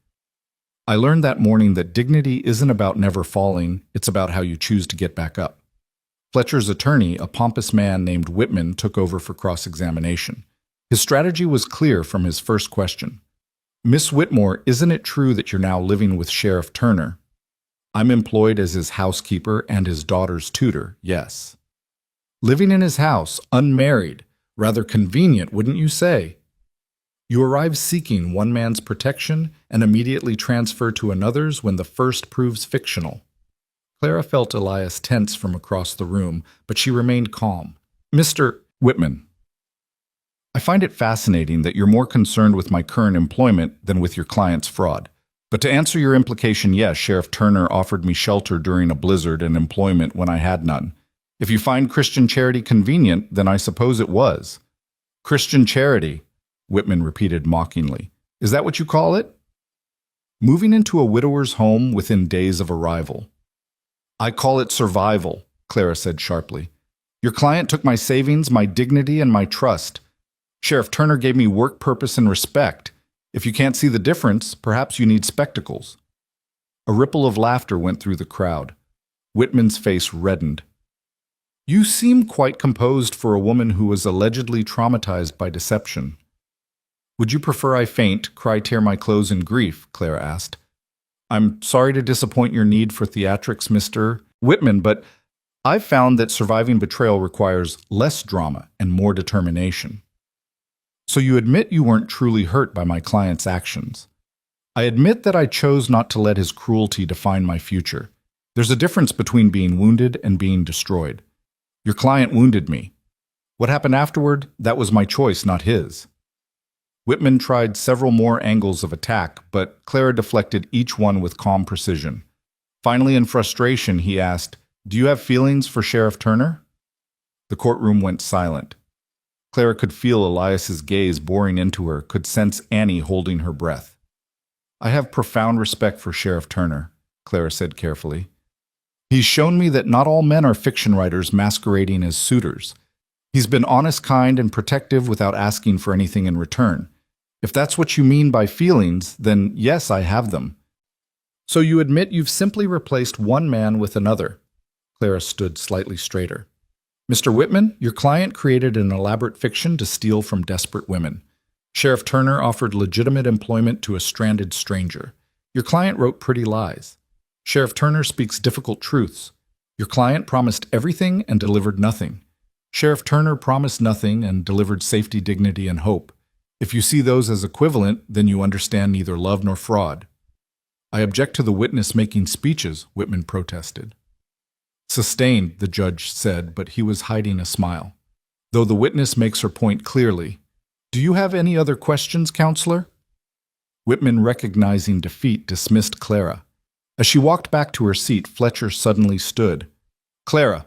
I learned that morning that dignity isn't about never falling, it's about how you choose to get back up. Fletcher's attorney, a pompous man named Whitman, took over for cross-examination. His strategy was clear from his first question. Miss Whitmore, isn't it true that you're now living with Sheriff Turner? I'm employed as his housekeeper and his daughter's tutor, yes. Living in his house, unmarried. Rather convenient, wouldn't you say? You arrive seeking one man's protection and immediately transfer to another's when the first proves fictional. Clara felt Elias tense from across the room, but she remained calm. Mr. Whitman, I find it fascinating that you're more concerned with my current employment than with your client's fraud. But to answer your implication, yes, Sheriff Turner offered me shelter during a blizzard and employment when I had none. If you find Christian charity convenient, then I suppose it was. Christian charity, Whitman repeated mockingly. Is that what you call it? Moving into a widower's home within days of arrival. I call it survival, Clara said sharply. Your client took my savings, my dignity, and my trust. Sheriff Turner gave me work purpose and respect. If you can't see the difference, perhaps you need spectacles. A ripple of laughter went through the crowd. Whitman's face reddened. You seem quite composed for a woman who was allegedly traumatized by deception. Would you prefer I faint, cry, tear my clothes in grief? Clara asked. I'm sorry to disappoint your need for theatrics, Mr. Whitman, but I've found that surviving betrayal requires less drama and more determination. So you admit you weren't truly hurt by my client's actions. I admit that I chose not to let his cruelty define my future. There's a difference between being wounded and being destroyed. Your client wounded me. What happened afterward, that was my choice, not his. Whitman tried several more angles of attack, but Clara deflected each one with calm precision. Finally, in frustration, he asked, Do you have feelings for Sheriff Turner? The courtroom went silent. Clara could feel Elias's gaze boring into her, could sense Annie holding her breath. I have profound respect for Sheriff Turner, Clara said carefully. He's shown me that not all men are fiction writers masquerading as suitors. He's been honest, kind, and protective without asking for anything in return. If that's what you mean by feelings, then yes, I have them. So you admit you've simply replaced one man with another. Clara stood slightly straighter. Mr. Whitman, your client created an elaborate fiction to steal from desperate women. Sheriff Turner offered legitimate employment to a stranded stranger. Your client wrote pretty lies. Sheriff Turner speaks difficult truths. Your client promised everything and delivered nothing. Sheriff Turner promised nothing and delivered safety, dignity, and hope. If you see those as equivalent, then you understand neither love nor fraud. I object to the witness making speeches, Whitman protested. Sustained, the judge said, but he was hiding a smile. Though the witness makes her point clearly. Do you have any other questions, counselor? Whitman, recognizing defeat, dismissed Clara. As she walked back to her seat, Fletcher suddenly stood. Clara,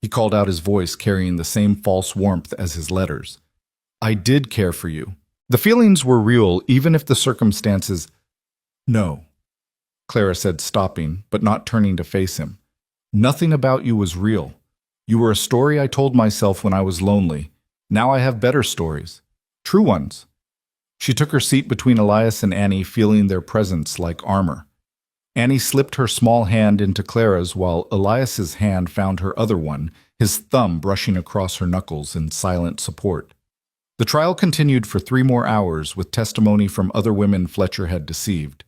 he called out, his voice carrying the same false warmth as his letters. I did care for you. The feelings were real, even if the circumstances... No, Clara said, stopping, but not turning to face him. Nothing about you was real. You were a story I told myself when I was lonely. Now I have better stories. True ones. She took her seat between Elias and Annie, feeling their presence like armor. Annie slipped her small hand into Clara's while Elias's hand found her other one, his thumb brushing across her knuckles in silent support. The trial continued for 3 more hours with testimony from other women Fletcher had deceived.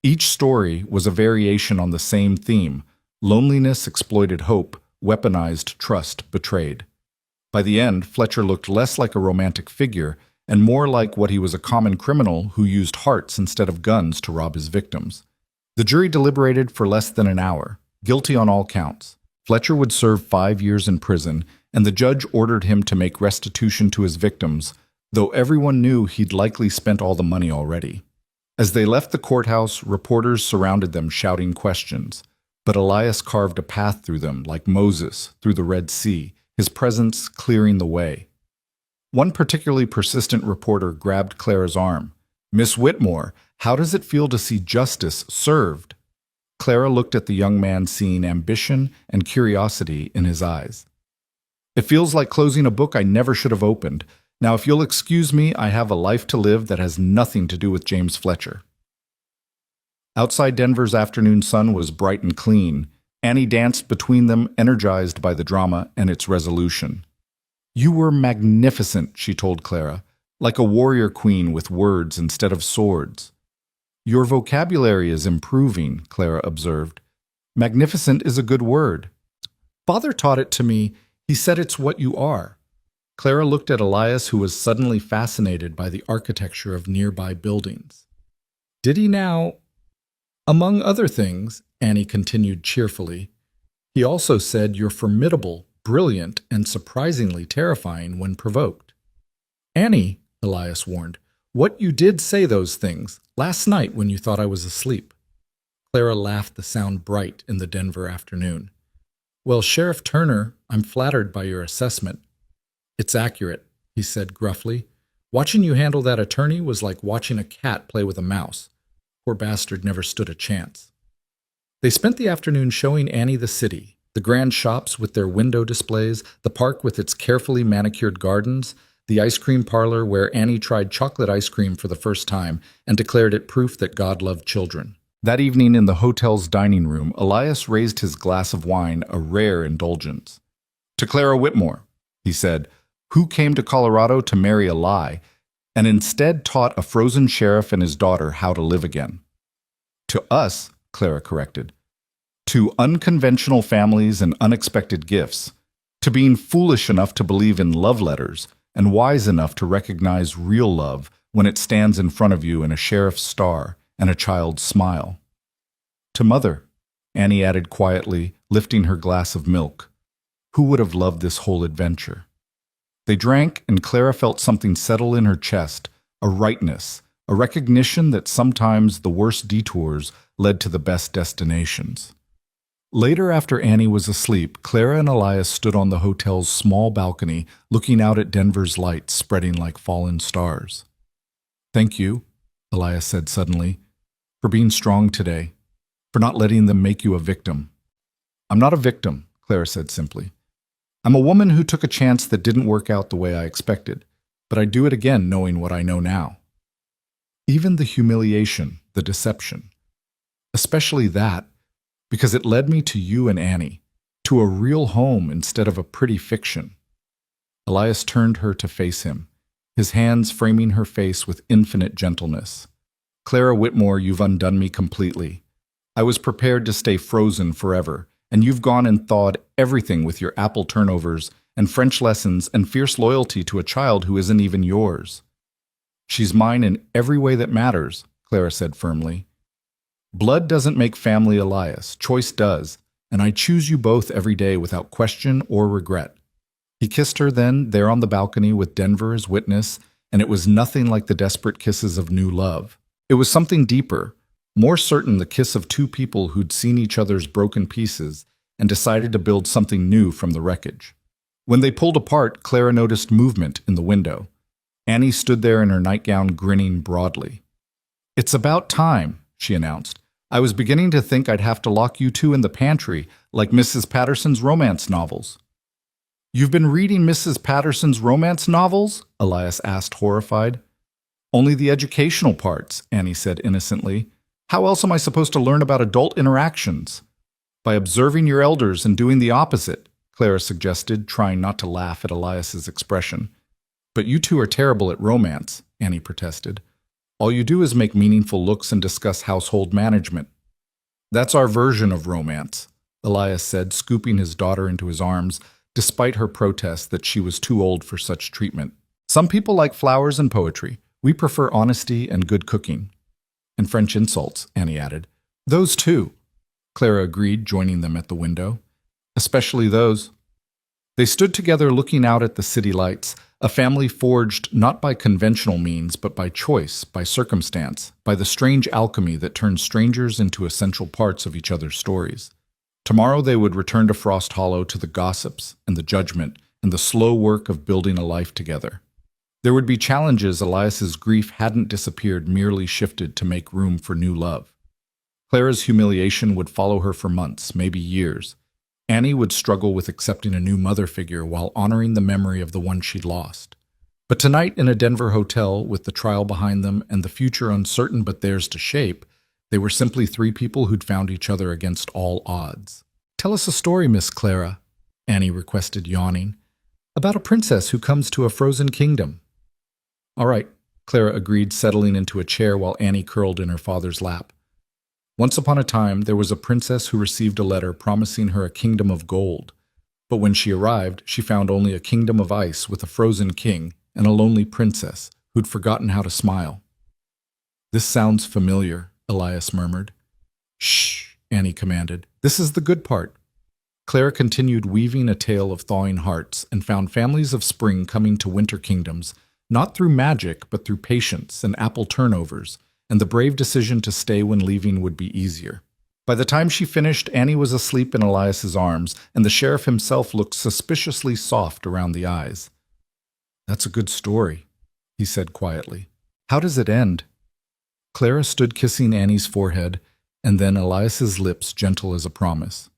Each story was a variation on the same theme: loneliness, exploited hope, weaponized trust, betrayed. By the end, Fletcher looked less like a romantic figure and more like what he was, a common criminal who used hearts instead of guns to rob his victims. The jury deliberated for less than an hour, guilty on all counts. Fletcher would serve 5 years in prison, and the judge ordered him to make restitution to his victims, though everyone knew he'd likely spent all the money already. As they left the courthouse, reporters surrounded them shouting questions, but Elias carved a path through them like Moses through the Red Sea, his presence clearing the way. One particularly persistent reporter grabbed Clara's arm. Miss Whitmore, how does it feel to see justice served? Clara looked at the young man, seeing ambition and curiosity in his eyes. It feels like closing a book I never should have opened. Now, if you'll excuse me, I have a life to live that has nothing to do with James Fletcher. Outside Denver's afternoon sun was bright and clean. Annie danced between them, energized by the drama and its resolution. You were magnificent, she told Clara, like a warrior queen with words instead of swords. Your vocabulary is improving, Clara observed. Magnificent is a good word. Father taught it to me. He said it's what you are. Clara looked at Elias, who was suddenly fascinated by the architecture of nearby buildings. Did he now? Among other things, Annie continued cheerfully, he also said you're formidable, brilliant, and surprisingly terrifying when provoked. Annie, Elias warned, what you did say those things last night when you thought I was asleep. Clara laughed, the sound bright in the Denver afternoon. Well, Sheriff Turner, I'm flattered by your assessment. It's accurate, he said gruffly. Watching you handle that attorney was like watching a cat play with a mouse. Poor bastard never stood a chance. They spent the afternoon showing Annie the city, the grand shops with their window displays, the park with its carefully manicured gardens, the ice cream parlor where Annie tried chocolate ice cream for the first time and declared it proof that God loved children. That evening in the hotel's dining room, Elias raised his glass of wine, a rare indulgence. To Clara Whitmore, he said, who came to Colorado to marry a lie, and instead taught a frozen sheriff and his daughter how to live again. To us, Clara corrected. To unconventional families and unexpected gifts. To being foolish enough to believe in love letters and wise enough to recognize real love when it stands in front of you in a sheriff's star and a child's smile. To Mother, Annie added quietly, lifting her glass of milk. Who would have loved this whole adventure? They drank, and Clara felt something settle in her chest, a rightness, a recognition that sometimes the worst detours led to the best destinations. Later, after Annie was asleep, Clara and Elias stood on the hotel's small balcony, looking out at Denver's lights spreading like fallen stars. Thank you, Elias said suddenly, for being strong today, for not letting them make you a victim. I'm not a victim, Clara said simply. I'm a woman who took a chance that didn't work out the way I expected, but I'd do it again knowing what I know now. Even the humiliation, the deception, especially that, because it led me to you and Annie, to a real home instead of a pretty fiction. Elias turned her to face him, his hands framing her face with infinite gentleness. Clara Whitmore, you've undone me completely. I was prepared to stay frozen forever, and you've gone and thawed everything with your apple turnovers and French lessons and fierce loyalty to a child who isn't even yours. She's mine in every way that matters, Clara said firmly. Blood doesn't make family, Elias. Choice does, and I choose you both every day without question or regret. He kissed her then, there on the balcony with Denver as witness, and it was nothing like the desperate kisses of new love. It was something deeper, more certain, the kiss of two people who'd seen each other's broken pieces and decided to build something new from the wreckage. When they pulled apart, Clara noticed movement in the window. Annie stood there in her nightgown, grinning broadly. It's about time, she announced. I was beginning to think I'd have to lock you two in the pantry, like Mrs. Patterson's romance novels. You've been reading Mrs. Patterson's romance novels? Elias asked, horrified. Only the educational parts, Annie said innocently. How else am I supposed to learn about adult interactions? By observing your elders and doing the opposite, Clara suggested, trying not to laugh at Elias's expression. But you two are terrible at romance, Annie protested. All you do is make meaningful looks and discuss household management. That's our version of romance, Elias said, scooping his daughter into his arms, despite her protest that she was too old for such treatment. Some people like flowers and poetry. We prefer honesty and good cooking. And French insults, Annie added. Those too, Clara agreed, joining them at the window. Especially those. They stood together looking out at the city lights, a family forged not by conventional means, but by choice, by circumstance, by the strange alchemy that turns strangers into essential parts of each other's stories. Tomorrow they would return to Frost Hollow, to the gossips and the judgment and the slow work of building a life together. There would be challenges. Elias's grief hadn't disappeared, merely shifted to make room for new love. Clara's humiliation would follow her for months, maybe years. Annie would struggle with accepting a new mother figure while honoring the memory of the one she'd lost. But tonight in a Denver hotel, with the trial behind them and the future uncertain but theirs to shape, they were simply three people who'd found each other against all odds. "Tell us a story, Miss Clara," Annie requested, yawning, "about a princess who comes to a frozen kingdom." "All right," Clara agreed, settling into a chair while Annie curled in her father's lap. "Once upon a time, there was a princess who received a letter promising her a kingdom of gold. But when she arrived, she found only a kingdom of ice with a frozen king and a lonely princess who'd forgotten how to smile." "This sounds familiar," Elias murmured. "Shh," Annie commanded. "This is the good part." Clara continued weaving a tale of thawing hearts and found families of spring coming to winter kingdoms, not through magic, but through patience and apple turnovers, and the brave decision to stay when leaving would be easier. By the time she finished, Annie was asleep in Elias's arms, and the sheriff himself looked suspiciously soft around the eyes. "That's a good story," he said quietly. "How does it end?" Clara stood kissing Annie's forehead, and then Elias's lips, gentle as a promise.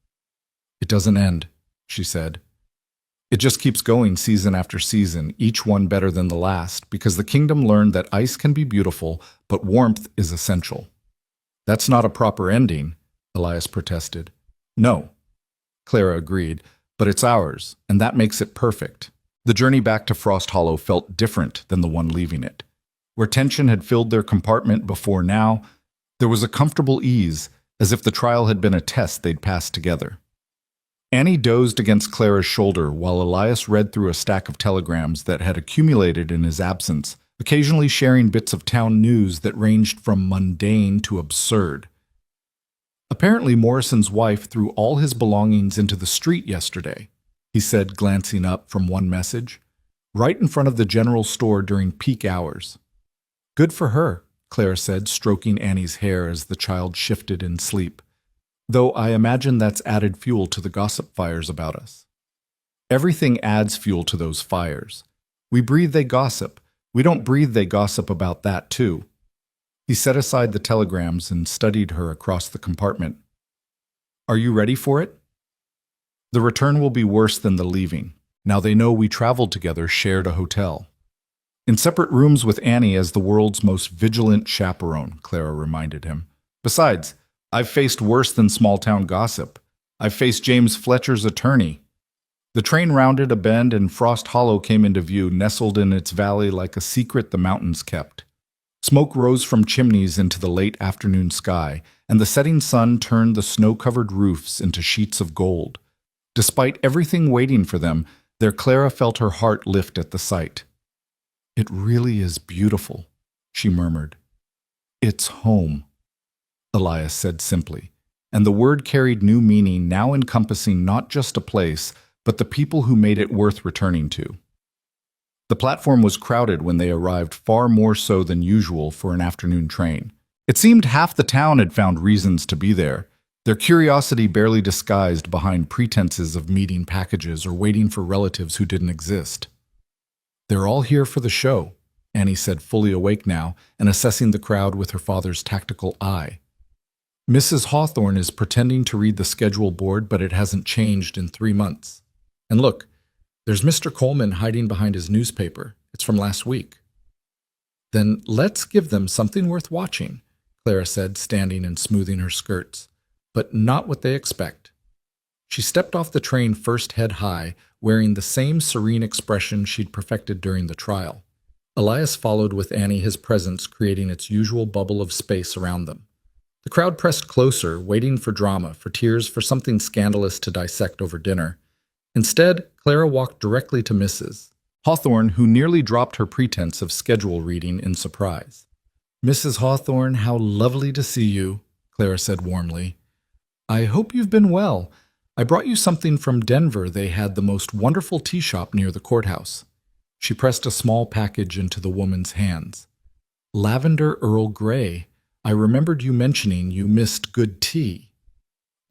"It doesn't end," she said. "It just keeps going season after season, each one better than the last, because the kingdom learned that ice can be beautiful, but warmth is essential." "That's not a proper ending," Elias protested. "No," Clara agreed, "but it's ours, and that makes it perfect." The journey back to Frost Hollow felt different than the one leaving it. Where tension had filled their compartment before now, there was a comfortable ease, as if the trial had been a test they'd passed together. Annie dozed against Clara's shoulder while Elias read through a stack of telegrams that had accumulated in his absence, occasionally sharing bits of town news that ranged from mundane to absurd. "Apparently Morrison's wife threw all his belongings into the street yesterday," he said, glancing up from one message, "right in front of the general store during peak hours." "Good for her," Clara said, stroking Annie's hair as the child shifted in sleep. "Though I imagine that's added fuel to the gossip fires about us." "Everything adds fuel to those fires. We breathe, they gossip. We don't breathe, they gossip about that too." He set aside the telegrams and studied her across the compartment. "Are you ready for it? The return will be worse than the leaving. Now they know we traveled together, shared a hotel. In separate rooms with Annie as the world's most vigilant chaperone," Clara reminded him. "Besides, I've faced worse than small-town gossip. I've faced James Fletcher's attorney." The train rounded a bend and Frost Hollow came into view, nestled in its valley like a secret the mountains kept. Smoke rose from chimneys into the late afternoon sky, and the setting sun turned the snow-covered roofs into sheets of gold. Despite everything waiting for them, Clara felt her heart lift at the sight. "It really is beautiful," she murmured. "It's home," Elias said simply, and the word carried new meaning, now encompassing not just a place, but the people who made it worth returning to. The platform was crowded when they arrived, far more so than usual for an afternoon train. It seemed half the town had found reasons to be there, their curiosity barely disguised behind pretenses of meeting packages or waiting for relatives who didn't exist. "They're all here for the show," Annie said, fully awake now and assessing the crowd with her father's tactical eye. "Mrs. Hawthorne is pretending to read the schedule board, but it hasn't changed in 3 months. And look, there's Mr. Coleman hiding behind his newspaper. It's from last week." "Then let's give them something worth watching," Clara said, standing and smoothing her skirts. "But not what they expect." She stepped off the train first head high, wearing the same serene expression she'd perfected during the trial. Elias followed with Annie, his presence creating its usual bubble of space around them. The crowd pressed closer, waiting for drama, for tears, for something scandalous to dissect over dinner. Instead, Clara walked directly to Mrs. Hawthorne, who nearly dropped her pretense of schedule reading in surprise. "Mrs. Hawthorne, how lovely to see you," Clara said warmly. "I hope you've been well. I brought you something from Denver. They had the most wonderful tea shop near the courthouse." She pressed a small package into the woman's hands. "Lavender Earl Grey. I remembered you mentioning you missed good tea."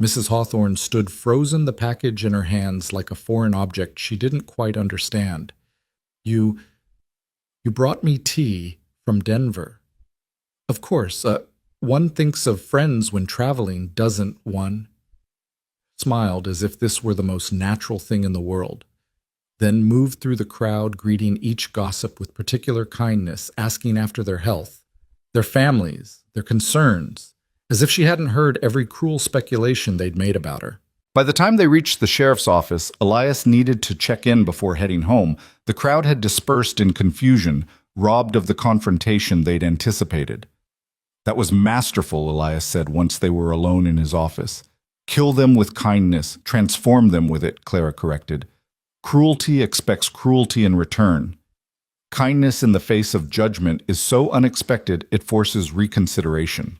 Mrs. Hawthorne stood frozen, the package in her hands like a foreign object she didn't quite understand. You brought me tea from Denver." "Of course. One thinks of friends when traveling, doesn't one?" Smiled as if this were the most natural thing in the world. then moved through the crowd, greeting each gossip with particular kindness, asking after their health, their families, their concerns, as if she hadn't heard every cruel speculation they'd made about her. By the time they reached the sheriff's office, Elias needed to check in before heading home. The crowd had dispersed in confusion, robbed of the confrontation they'd anticipated. That was masterful, Elias said once they were alone in his office. Kill them with kindness, transform them with it, Clara corrected. Cruelty expects cruelty in return. Kindness in the face of judgment is so unexpected it forces reconsideration.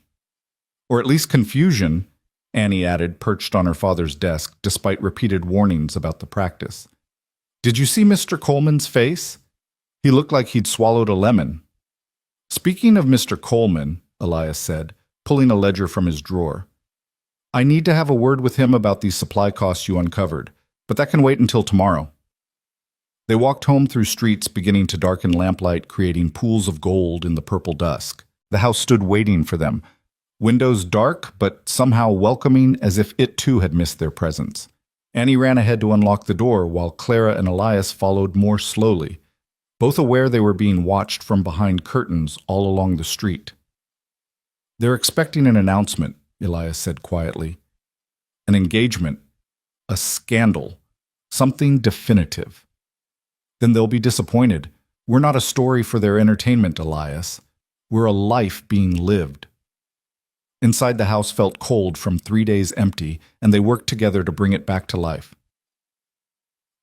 Or at least confusion, Annie added, perched on her father's desk, despite repeated warnings about the practice. Did you see Mr. Coleman's face? He looked like he'd swallowed a lemon. Speaking of Mr. Coleman, Elias said, pulling a ledger from his drawer, I need to have a word with him about these supply costs you uncovered, but that can wait until tomorrow. They walked home through streets beginning to darken lamplight, creating pools of gold in the purple dusk. The house stood waiting for them, windows dark, but somehow welcoming, as if it too had missed their presence. Annie ran ahead to unlock the door, while Clara and Elias followed more slowly, both aware they were being watched from behind curtains all along the street. They're expecting an announcement, Elias said quietly. An engagement. A scandal. Something definitive. Then they'll be disappointed. We're not a story for their entertainment, Elias. We're a life being lived. Inside the house felt cold from 3 days empty, and they worked together to bring it back to life.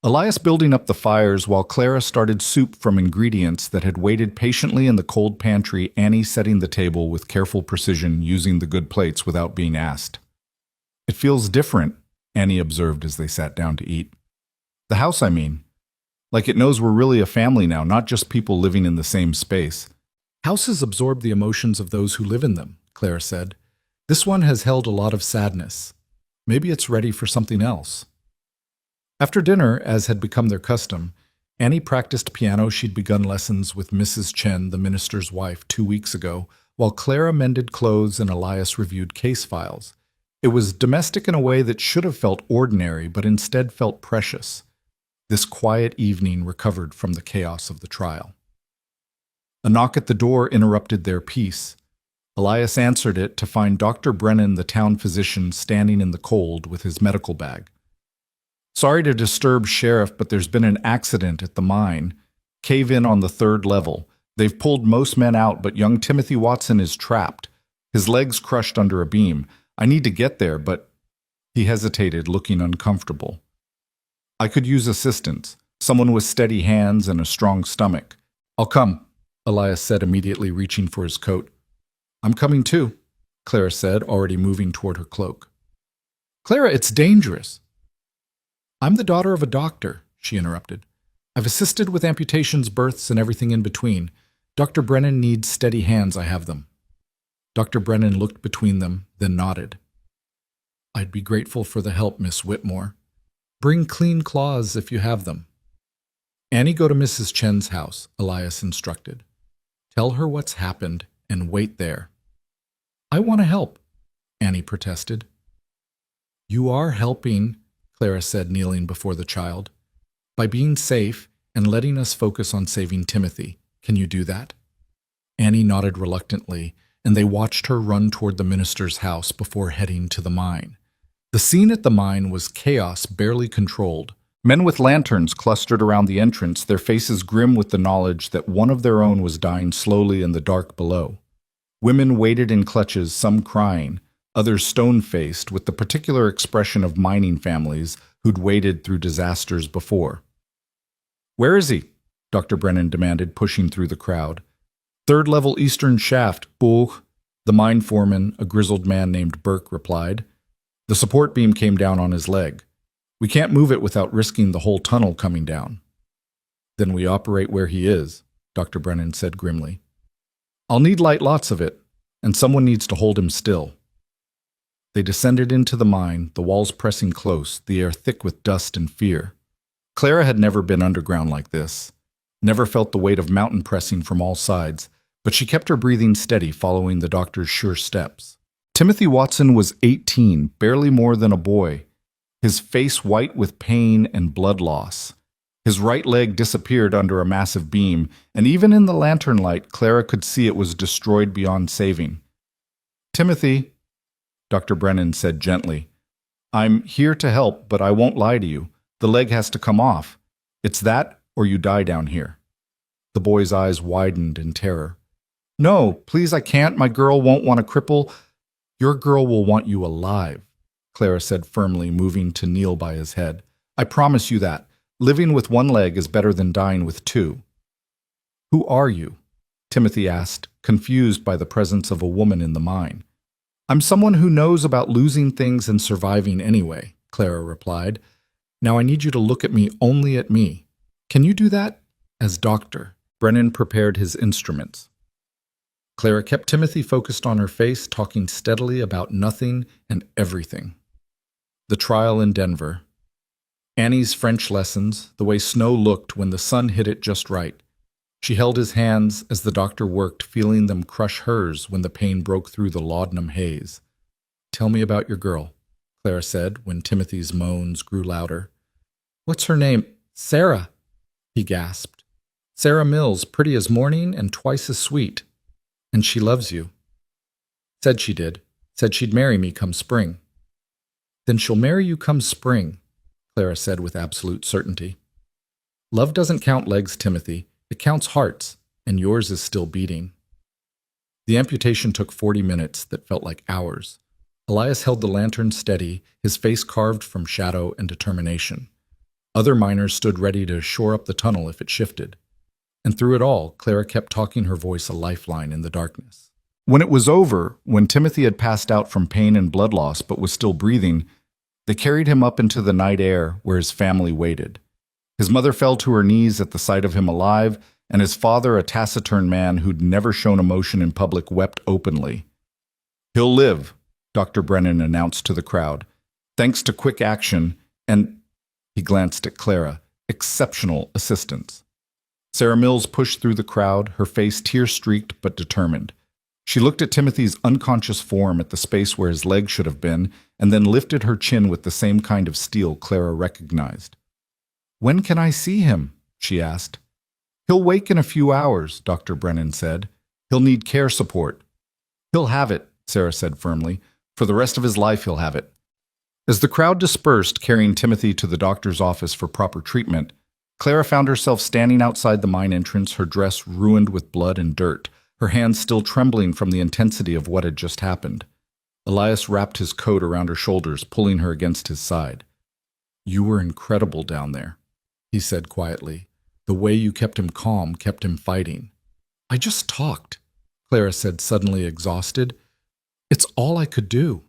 Elias building up the fires while Clara started soup from ingredients that had waited patiently in the cold pantry, Annie setting the table with careful precision, using the good plates without being asked. It feels different, Annie observed as they sat down to eat. The house, I mean. Like it knows we're really a family now, not just people living in the same space. Houses absorb the emotions of those who live in them, Clara said. This one has held a lot of sadness. Maybe it's ready for something else. After dinner, as had become their custom, Annie practiced piano. She'd begun lessons with Mrs. Chen, the minister's wife, 2 weeks ago, while Clara mended clothes and Elias reviewed case files. It was domestic in a way that should have felt ordinary, but instead felt precious. This quiet evening recovered from the chaos of the trial. A knock at the door interrupted their peace. Elias answered it to find Dr. Brennan, the town physician, standing in the cold with his medical bag. Sorry to disturb, Sheriff, but there's been an accident at the mine. Cave-in on the 3rd level. They've pulled most men out, but young Timothy Watson is trapped. His legs crushed under a beam. I need to get there, but... He hesitated, looking uncomfortable. I could use assistance. Someone with steady hands and a strong stomach. I'll come, Elias said, immediately reaching for his coat. I'm coming too, Clara said, already moving toward her cloak. Clara, it's dangerous. I'm the daughter of a doctor, she interrupted. I've assisted with amputations, births, and everything in between. Dr. Brennan needs steady hands, I have them. Dr. Brennan looked between them, then nodded. I'd be grateful for the help, Miss Whitmore. Bring clean cloths if you have them. Annie, go to Mrs. Chen's house, Elias instructed. Tell her what's happened and wait there. I want to help, Annie protested. You are helping, Clara said, kneeling before the child. By being safe and letting us focus on saving Timothy. Can you do that? Annie nodded reluctantly, and they watched her run toward the minister's house before heading to the mine. The scene at the mine was chaos barely controlled. Men with lanterns clustered around the entrance, their faces grim with the knowledge that one of their own was dying slowly in the dark below. Women waited in clutches, some crying, others stone-faced, with the particular expression of mining families who'd waded through disasters before. Where is he? Dr. Brennan demanded, pushing through the crowd. 3rd level eastern shaft, Boog, the mine foreman, a grizzled man named Burke, replied. The support beam came down on his leg. We can't move it without risking the whole tunnel coming down. Then we operate where he is, Dr. Brennan said grimly. I'll need light, lots of it, and someone needs to hold him still. They descended into the mine, the walls pressing close, the air thick with dust and fear. Clara had never been underground like this, never felt the weight of mountain pressing from all sides, but she kept her breathing steady, following the doctor's sure steps. Timothy Watson was 18, barely more than a boy, his face white with pain and blood loss. His right leg disappeared under a massive beam, and even in the lantern light, Clara could see it was destroyed beyond saving. "Timothy," Dr. Brennan said gently, "I'm here to help, but I won't lie to you. The leg has to come off. It's that, or you die down here." The boy's eyes widened in terror. "No, please, I can't. My girl won't want a cripple." "Your girl will want you alive," Clara said firmly, moving to kneel by his head. "I promise you that. Living with one leg is better than dying with two." "Who are you?" Timothy asked, confused by the presence of a woman in the mine. "I'm someone who knows about losing things and surviving anyway," Clara replied. "Now I need you to look at me, only at me. Can you do that?" As doctor, Brennan prepared his instruments. Clara kept Timothy focused on her face, talking steadily about nothing and everything. The trial in Denver. Annie's French lessons, the way snow looked when the sun hit it just right. She held his hands as the doctor worked, feeling them crush hers when the pain broke through the laudanum haze. "Tell me about your girl," Clara said when Timothy's moans grew louder. "What's her name?" "Sarah," he gasped. "Sarah Mills, pretty as morning and twice as sweet. And she loves you." "Said she did. Said she'd marry me come spring." "Then she'll marry you come spring," Clara said with absolute certainty. "Love doesn't count legs, Timothy. It counts hearts, and yours is still beating." The amputation took 40 minutes that felt like hours. Elias held the lantern steady, his face carved from shadow and determination. Other miners stood ready to shore up the tunnel if it shifted. And through it all, Clara kept talking, her voice a lifeline in the darkness. When it was over, when Timothy had passed out from pain and blood loss but was still breathing, they carried him up into the night air where his family waited. His mother fell to her knees at the sight of him alive, and his father, a taciturn man who'd never shown emotion in public, wept openly. "He'll live," Dr. Brennan announced to the crowd, "thanks to quick action and," he glanced at Clara, "exceptional assistance." Sarah Mills pushed through the crowd, her face tear-streaked but determined. She looked at Timothy's unconscious form at the space where his leg should have been, and then lifted her chin with the same kind of steel Clara recognized. "When can I see him?" she asked. "He'll wake in a few hours," Dr. Brennan said. "He'll need care support." "He'll have it," Sarah said firmly. "For the rest of his life, he'll have it." As the crowd dispersed, carrying Timothy to the doctor's office for proper treatment, Clara found herself standing outside the mine entrance, her dress ruined with blood and dirt, her hands still trembling from the intensity of what had just happened. Elias wrapped his coat around her shoulders, pulling her against his side. "You were incredible down there," he said quietly. "The way you kept him calm, kept him fighting." "I just talked," Clara said, suddenly exhausted. "It's all I could do.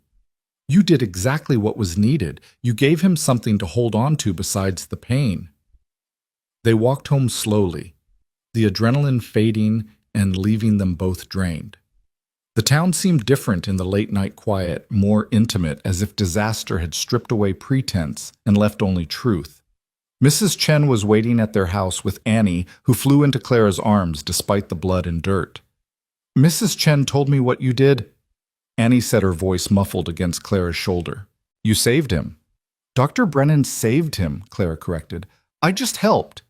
You did exactly what was needed. You gave him something to hold on to besides the pain." They walked home slowly, the adrenaline fading and leaving them both drained. The town seemed different in the late-night quiet, more intimate, as if disaster had stripped away pretense and left only truth. Mrs. Chen was waiting at their house with Annie, who flew into Clara's arms despite the blood and dirt. "Mrs. Chen told me what you did," Annie said, her voice muffled against Clara's shoulder. "You saved him." "Dr. Brennan saved him," Clara corrected. "I just helped."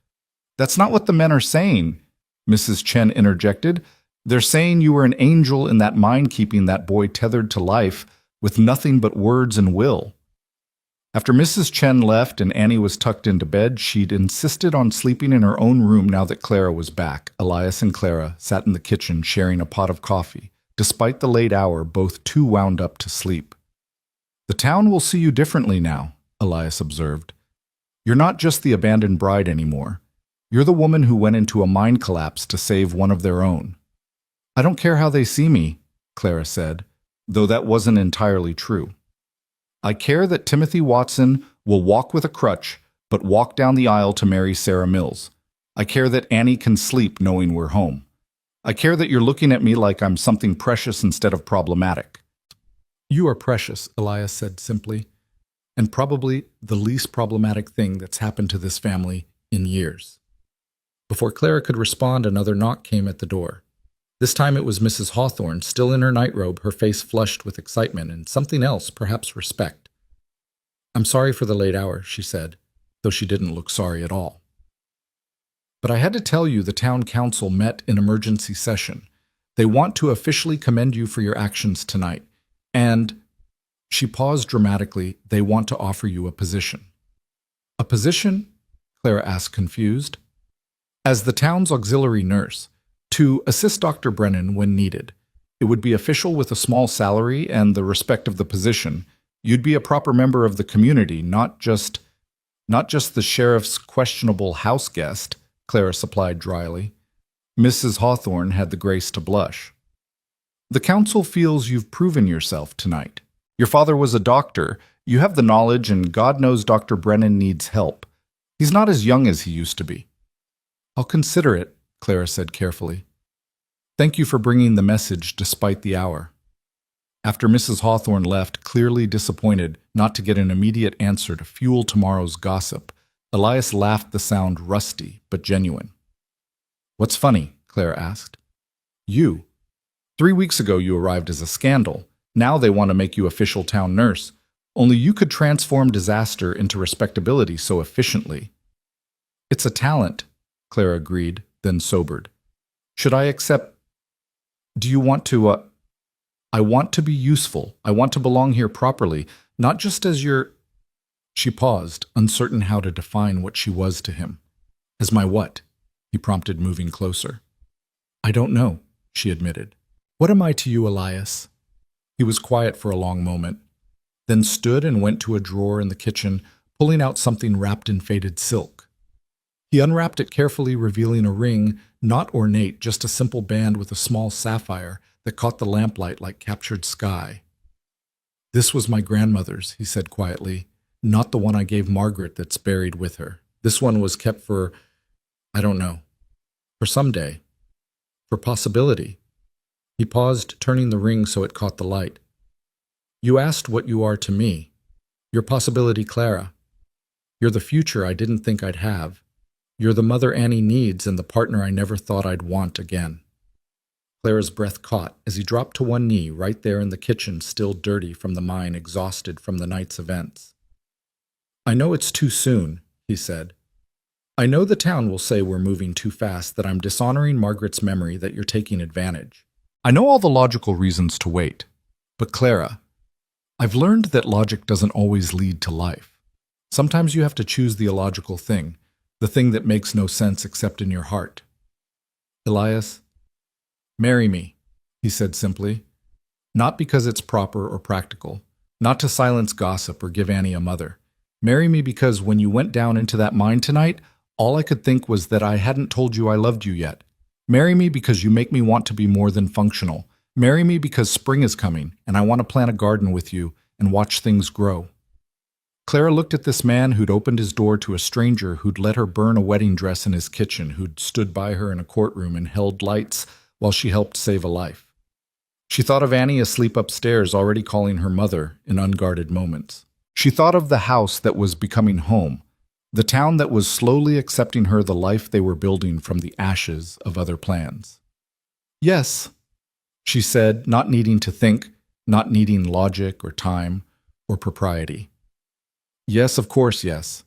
"That's not what the men are saying," Mrs. Chen interjected. "They're saying you were an angel in that mine, keeping that boy tethered to life with nothing but words and will." After Mrs. Chen left and Annie was tucked into bed, she'd insisted on sleeping in her own room now that Clara was back. Elias and Clara sat in the kitchen sharing a pot of coffee, despite the late hour, both too wound up to sleep. "The town will see you differently now," Elias observed. "You're not just the abandoned bride anymore. You're the woman who went into a mine collapse to save one of their own." "I don't care how they see me," Clara said, though that wasn't entirely true. "I care that Timothy Watson will walk with a crutch, but walk down the aisle to marry Sarah Mills. I care that Annie can sleep knowing we're home. I care that you're looking at me like I'm something precious instead of problematic." "You are precious," Elias said simply, "and probably the least problematic thing that's happened to this family in years." Before Clara could respond, another knock came at the door. This time it was Mrs. Hawthorne, still in her nightrobe, her face flushed with excitement and something else, perhaps respect. "I'm sorry for the late hour," she said, though she didn't look sorry at all. But I had to tell you the town council met in emergency session. They want to officially commend you for your actions tonight. And, she paused dramatically, they want to offer you a position. A position? Clara asked, confused. As the town's auxiliary nurse, to assist Dr. Brennan when needed. It would be official with a small salary and the respect of the position. You'd be a proper member of the community, not just the sheriff's questionable house guest, Clara supplied dryly. Mrs. Hawthorne had the grace to blush. The council feels you've proven yourself tonight. Your father was a doctor. You have the knowledge, and God knows Dr. Brennan needs help. He's not as young as he used to be. I'll consider it, Clara said carefully. Thank you for bringing the message despite the hour. After Mrs. Hawthorne left, clearly disappointed not to get an immediate answer to fuel tomorrow's gossip, Elias laughed, the sound rusty but genuine. What's funny? Clara asked. You. 3 weeks ago you arrived as a scandal. Now they want to make you official town nurse. Only you could transform disaster into respectability so efficiently. It's a talent, Clara agreed, then sobered. Should I accept? Do you want to, I want to be useful. I want to belong here properly, not just as your... She paused, uncertain how to define what she was to him. As my what? He prompted, moving closer. I don't know, she admitted. What am I to you, Elias? He was quiet for a long moment, then stood and went to a drawer in the kitchen, pulling out something wrapped in faded silk. He unwrapped it carefully, revealing a ring, not ornate, just a simple band with a small sapphire that caught the lamplight like captured sky. This was my grandmother's, he said quietly, not the one I gave Margaret that's buried with her. This one was kept for, I don't know, for someday, for possibility. He paused, turning the ring so it caught the light. You asked what you are to me. Your possibility, Clara. You're the future I didn't think I'd have. You're the mother Annie needs and the partner I never thought I'd want again. Clara's breath caught as he dropped to one knee right there in the kitchen, still dirty from the mine, exhausted from the night's events. I know it's too soon, he said. I know the town will say we're moving too fast, that I'm dishonoring Margaret's memory, that you're taking advantage. I know all the logical reasons to wait. But Clara, I've learned that logic doesn't always lead to life. Sometimes you have to choose the illogical thing, the thing that makes no sense except in your heart. Elias, marry me, he said simply. Not because it's proper or practical, not to silence gossip or give Annie a mother. Marry me because when you went down into that mine tonight, all I could think was that I hadn't told you I loved you yet. Marry me because you make me want to be more than functional. Marry me because spring is coming, and I want to plant a garden with you and watch things grow. Clara looked at this man who'd opened his door to a stranger, who'd let her burn a wedding dress in his kitchen, who'd stood by her in a courtroom and held lights while she helped save a life. She thought of Annie asleep upstairs, already calling her mother in unguarded moments. She thought of the house that was becoming home, the town that was slowly accepting her, the life they were building from the ashes of other plans. Yes, she said, not needing to think, not needing logic or time or propriety. Yes, of course, yes.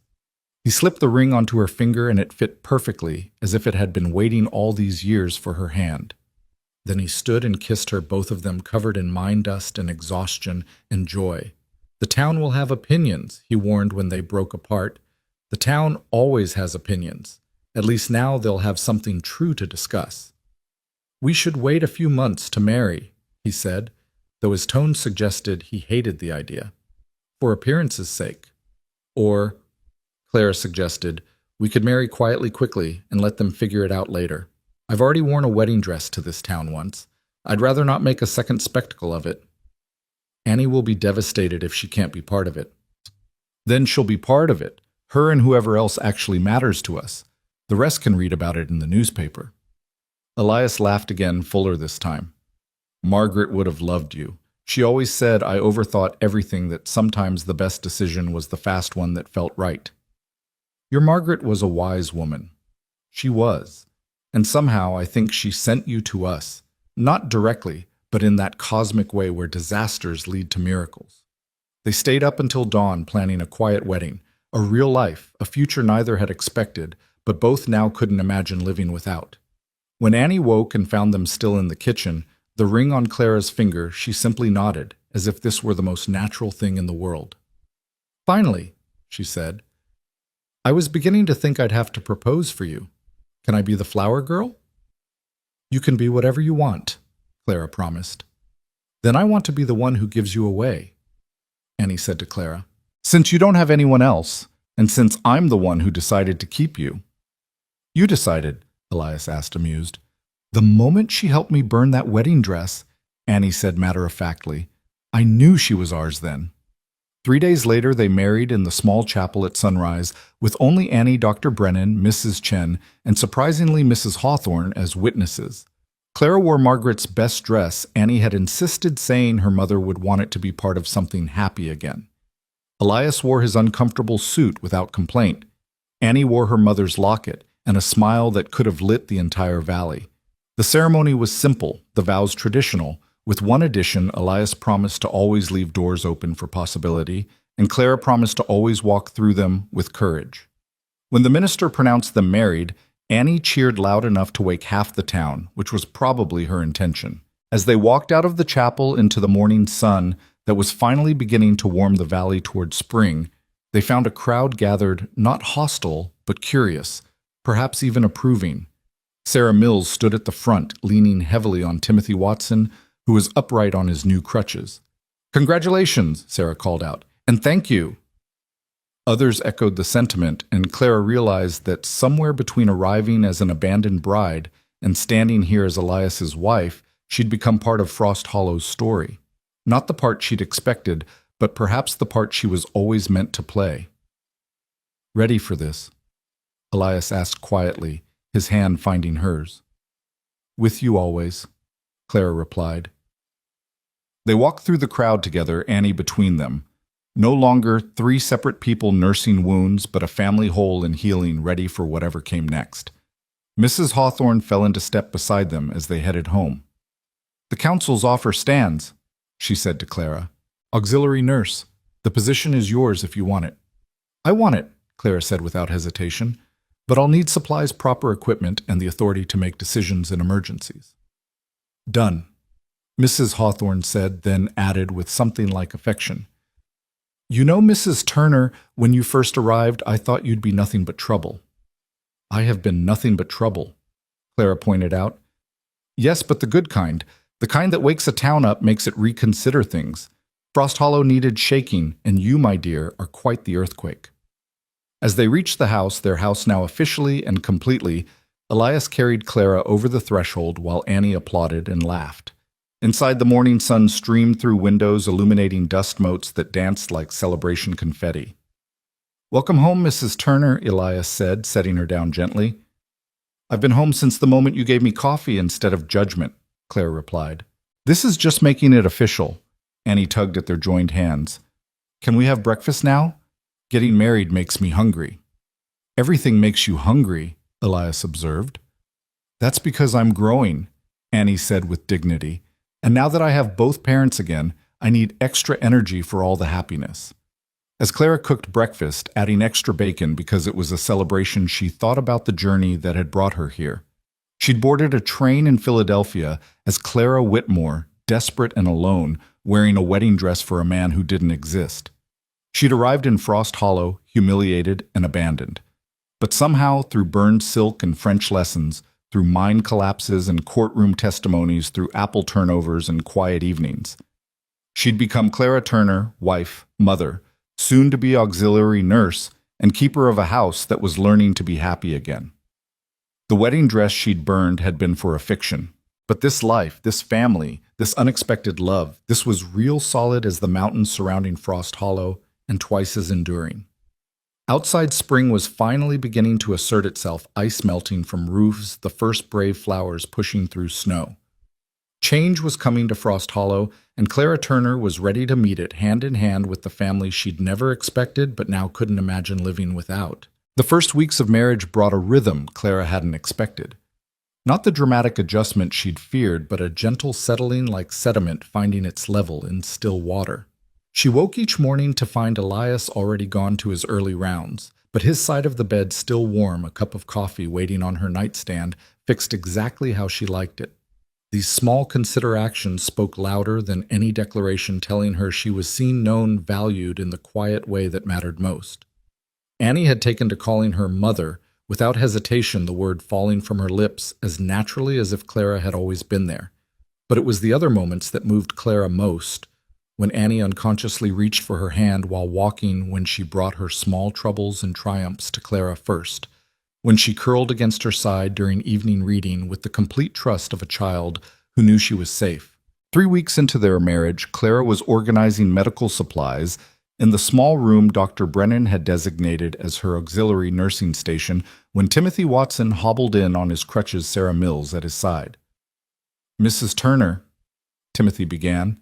He slipped the ring onto her finger and it fit perfectly, as if it had been waiting all these years for her hand. Then he stood and kissed her, both of them covered in mine dust and exhaustion and joy. The town will have opinions, he warned when they broke apart. The town always has opinions. At least now they'll have something true to discuss. We should wait a few months to marry, he said, though his tone suggested he hated the idea. For appearance's sake. Or, Clara suggested, we could marry quietly quickly and let them figure it out later. I've already worn a wedding dress to this town once. I'd rather not make a second spectacle of it. Annie will be devastated if she can't be part of it. Then she'll be part of it. Her and whoever else actually matters to us. The rest can read about it in the newspaper. Elias laughed again, fuller this time. Margaret would have loved you. She always said I overthought everything, that sometimes the best decision was the fast one that felt right. Your Margaret was a wise woman. She was. And somehow I think she sent you to us, not directly, but in that cosmic way where disasters lead to miracles. They stayed up until dawn planning a quiet wedding, a real life, a future neither had expected, but both now couldn't imagine living without. When Annie woke and found them still in the kitchen, the ring on Clara's finger, she simply nodded, as if this were the most natural thing in the world. "Finally," she said. "I was beginning to think I'd have to propose for you. Can I be the flower girl?" "You can be whatever you want," Clara promised. "Then I want to be the one who gives you away," Annie said to Clara. "Since you don't have anyone else, and since I'm the one who decided to keep you." "You decided?" Elias asked, amused. "The moment she helped me burn that wedding dress," Annie said matter-of-factly, "I knew she was ours then." 3 days later, they married in the small chapel at sunrise, with only Annie, Dr. Brennan, Mrs. Chen, and surprisingly Mrs. Hawthorne as witnesses. Clara wore Margaret's best dress. Annie had insisted, saying her mother would want it to be part of something happy again. Elias wore his uncomfortable suit without complaint. Annie wore her mother's locket and a smile that could have lit the entire valley. The ceremony was simple, the vows traditional. With one addition, Elias promised to always leave doors open for possibility, and Clara promised to always walk through them with courage. When the minister pronounced them married, Annie cheered loud enough to wake half the town, which was probably her intention. As they walked out of the chapel into the morning sun that was finally beginning to warm the valley toward spring, they found a crowd gathered, not hostile, but curious, perhaps even approving. Sarah Mills stood at the front, leaning heavily on Timothy Watson, who was upright on his new crutches. "Congratulations," Sarah called out, "and thank you." Others echoed the sentiment, and Clara realized that somewhere between arriving as an abandoned bride and standing here as Elias's wife, she'd become part of Frost Hollow's story. Not the part she'd expected, but perhaps the part she was always meant to play. "Ready for this?" Elias asked quietly, his hand finding hers. "With you always," Clara replied. They walked through the crowd together, Annie between them. No longer 3 separate people nursing wounds, but a family whole and healing, ready for whatever came next. Mrs. Hawthorne fell into step beside them as they headed home. "The council's offer stands," she said to Clara. "Auxiliary nurse. The position is yours if you want it." "I want it," Clara said without hesitation, "but I'll need supplies, proper equipment, and the authority to make decisions in emergencies." "Done," Mrs. Hawthorne said, then added with something like affection. "You know, Mrs. Turner, when you first arrived, I thought you'd be nothing but trouble." "I have been nothing but trouble," Clara pointed out. "Yes, but the good kind. The kind that wakes a town up, makes it reconsider things. Frost Hollow needed shaking, and you, my dear, are quite the earthquake." As they reached the house, their house now officially and completely, Elias carried Clara over the threshold while Annie applauded and laughed. Inside, the morning sun streamed through windows, illuminating dust motes that danced like celebration confetti. "Welcome home, Mrs. Turner," Elias said, setting her down gently. "I've been home since the moment you gave me coffee instead of judgment," Clara replied. "This is just making it official." Annie tugged at their joined hands. "Can we have breakfast now? Getting married makes me hungry." "Everything makes you hungry," Elias observed. "That's because I'm growing," Annie said with dignity. "And now that I have both parents again, I need extra energy for all the happiness." As Clara cooked breakfast, adding extra bacon because it was a celebration, she thought about the journey that had brought her here. She'd boarded a train in Philadelphia as Clara Whitmore, desperate and alone, wearing a wedding dress for a man who didn't exist. She'd arrived in Frost Hollow, humiliated and abandoned. But somehow, through burned silk and French lessons, through mine collapses and courtroom testimonies, through apple turnovers and quiet evenings, she'd become Clara Turner, wife, mother, soon to be auxiliary nurse, and keeper of a house that was learning to be happy again. The wedding dress she'd burned had been for a fiction. But this life, this family, this unexpected love, this was real solid as the mountains surrounding Frost Hollow and twice as enduring. Outside, spring was finally beginning to assert itself, ice melting from roofs, the first brave flowers pushing through snow. Change was coming to Frost Hollow, and Clara Turner was ready to meet it hand in hand with the family she'd never expected but now couldn't imagine living without. The first weeks of marriage brought a rhythm Clara hadn't expected. Not the dramatic adjustment she'd feared, but a gentle settling like sediment finding its level in still water. She woke each morning to find Elias already gone to his early rounds. but his side of the bed still warm, a cup of coffee waiting on her nightstand, fixed exactly how she liked it. These small considerations spoke louder than any declaration telling her she was seen, known, valued in the quiet way that mattered most. Annie had taken to calling her mother, without hesitation, the word falling from her lips as naturally as if Clara had always been there. But it was the other moments that moved Clara most, when Annie unconsciously reached for her hand while walking, when she brought her small troubles and triumphs to Clara first, when she curled against her side during evening reading with the complete trust of a child who knew she was safe. 3 weeks into their marriage, Clara was organizing medical supplies in the small room Dr. Brennan had designated as her auxiliary nursing station when Timothy Watson hobbled in on his crutches, Sarah Mills at his side. "Mrs. Turner," Timothy began,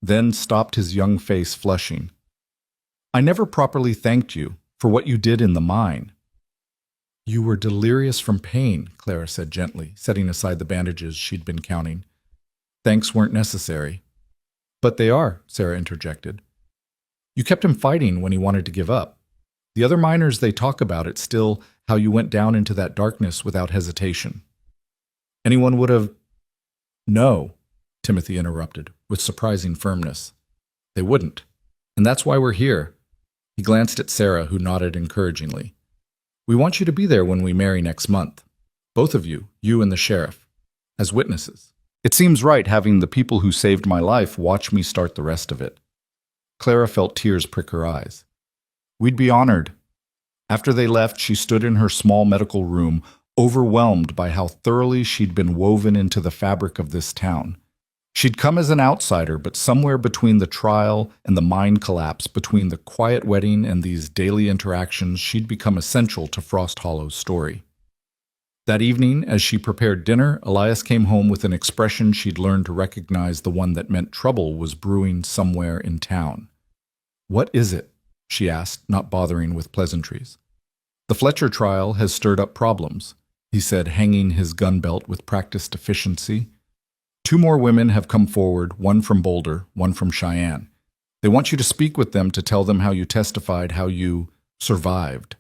then stopped, his young face flushing. "I never properly thanked you for what you did in the mine." "You were delirious from pain," Clara said gently, setting aside the bandages she'd been counting. "Thanks weren't necessary." "But they are," Sarah interjected. "You kept him fighting when he wanted to give up. The other miners, they talk about it still, how you went down into that darkness without hesitation." "Anyone would have—" "No," Timothy interrupted, with surprising firmness. "They wouldn't. And that's why we're here." He glanced at Sarah, who nodded encouragingly. "We want you to be there when we marry next month. Both of you, you and the sheriff, as witnesses. It seems right having the people who saved my life watch me start the rest of it." Clara felt tears prick her eyes. "We'd be honored." After they left, she stood in her small medical room, overwhelmed by how thoroughly she'd been woven into the fabric of this town. She'd come as an outsider, but somewhere between the trial and the mine collapse, between the quiet wedding and these daily interactions, she'd become essential to Frost Hollow's story. That evening, as she prepared dinner, Elias came home with an expression she'd learned to recognize, the one that meant trouble was brewing somewhere in town. "What is it?" she asked, not bothering with pleasantries. "The Fletcher trial has stirred up problems," he said, hanging his gun belt with practiced efficiency. "2 more women have come forward, one from Boulder, one from Cheyenne. They want you to speak with them to tell them how you testified, how you survived."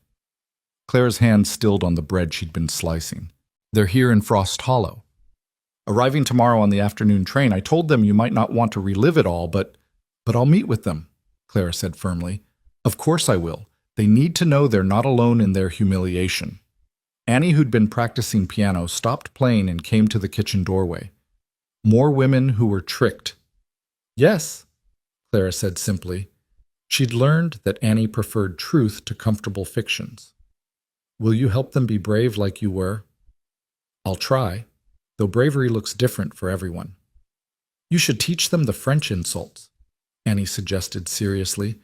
Clara's hand stilled on the bread she'd been slicing. "They're here in Frost Hollow. Arriving tomorrow on the afternoon train. I told them you might not want to relive it all, but I'll meet with them," Clara said firmly. "Of course I will. They need to know they're not alone in their humiliation." Annie, who'd been practicing piano, stopped playing and came to the kitchen doorway. "More women who were tricked." "Yes," Clara said simply. She'd learned that Annie preferred truth to comfortable fictions. "Will you help them be brave like you were?" "I'll try, though bravery looks different for everyone." "You should teach them the French insults," Annie suggested seriously.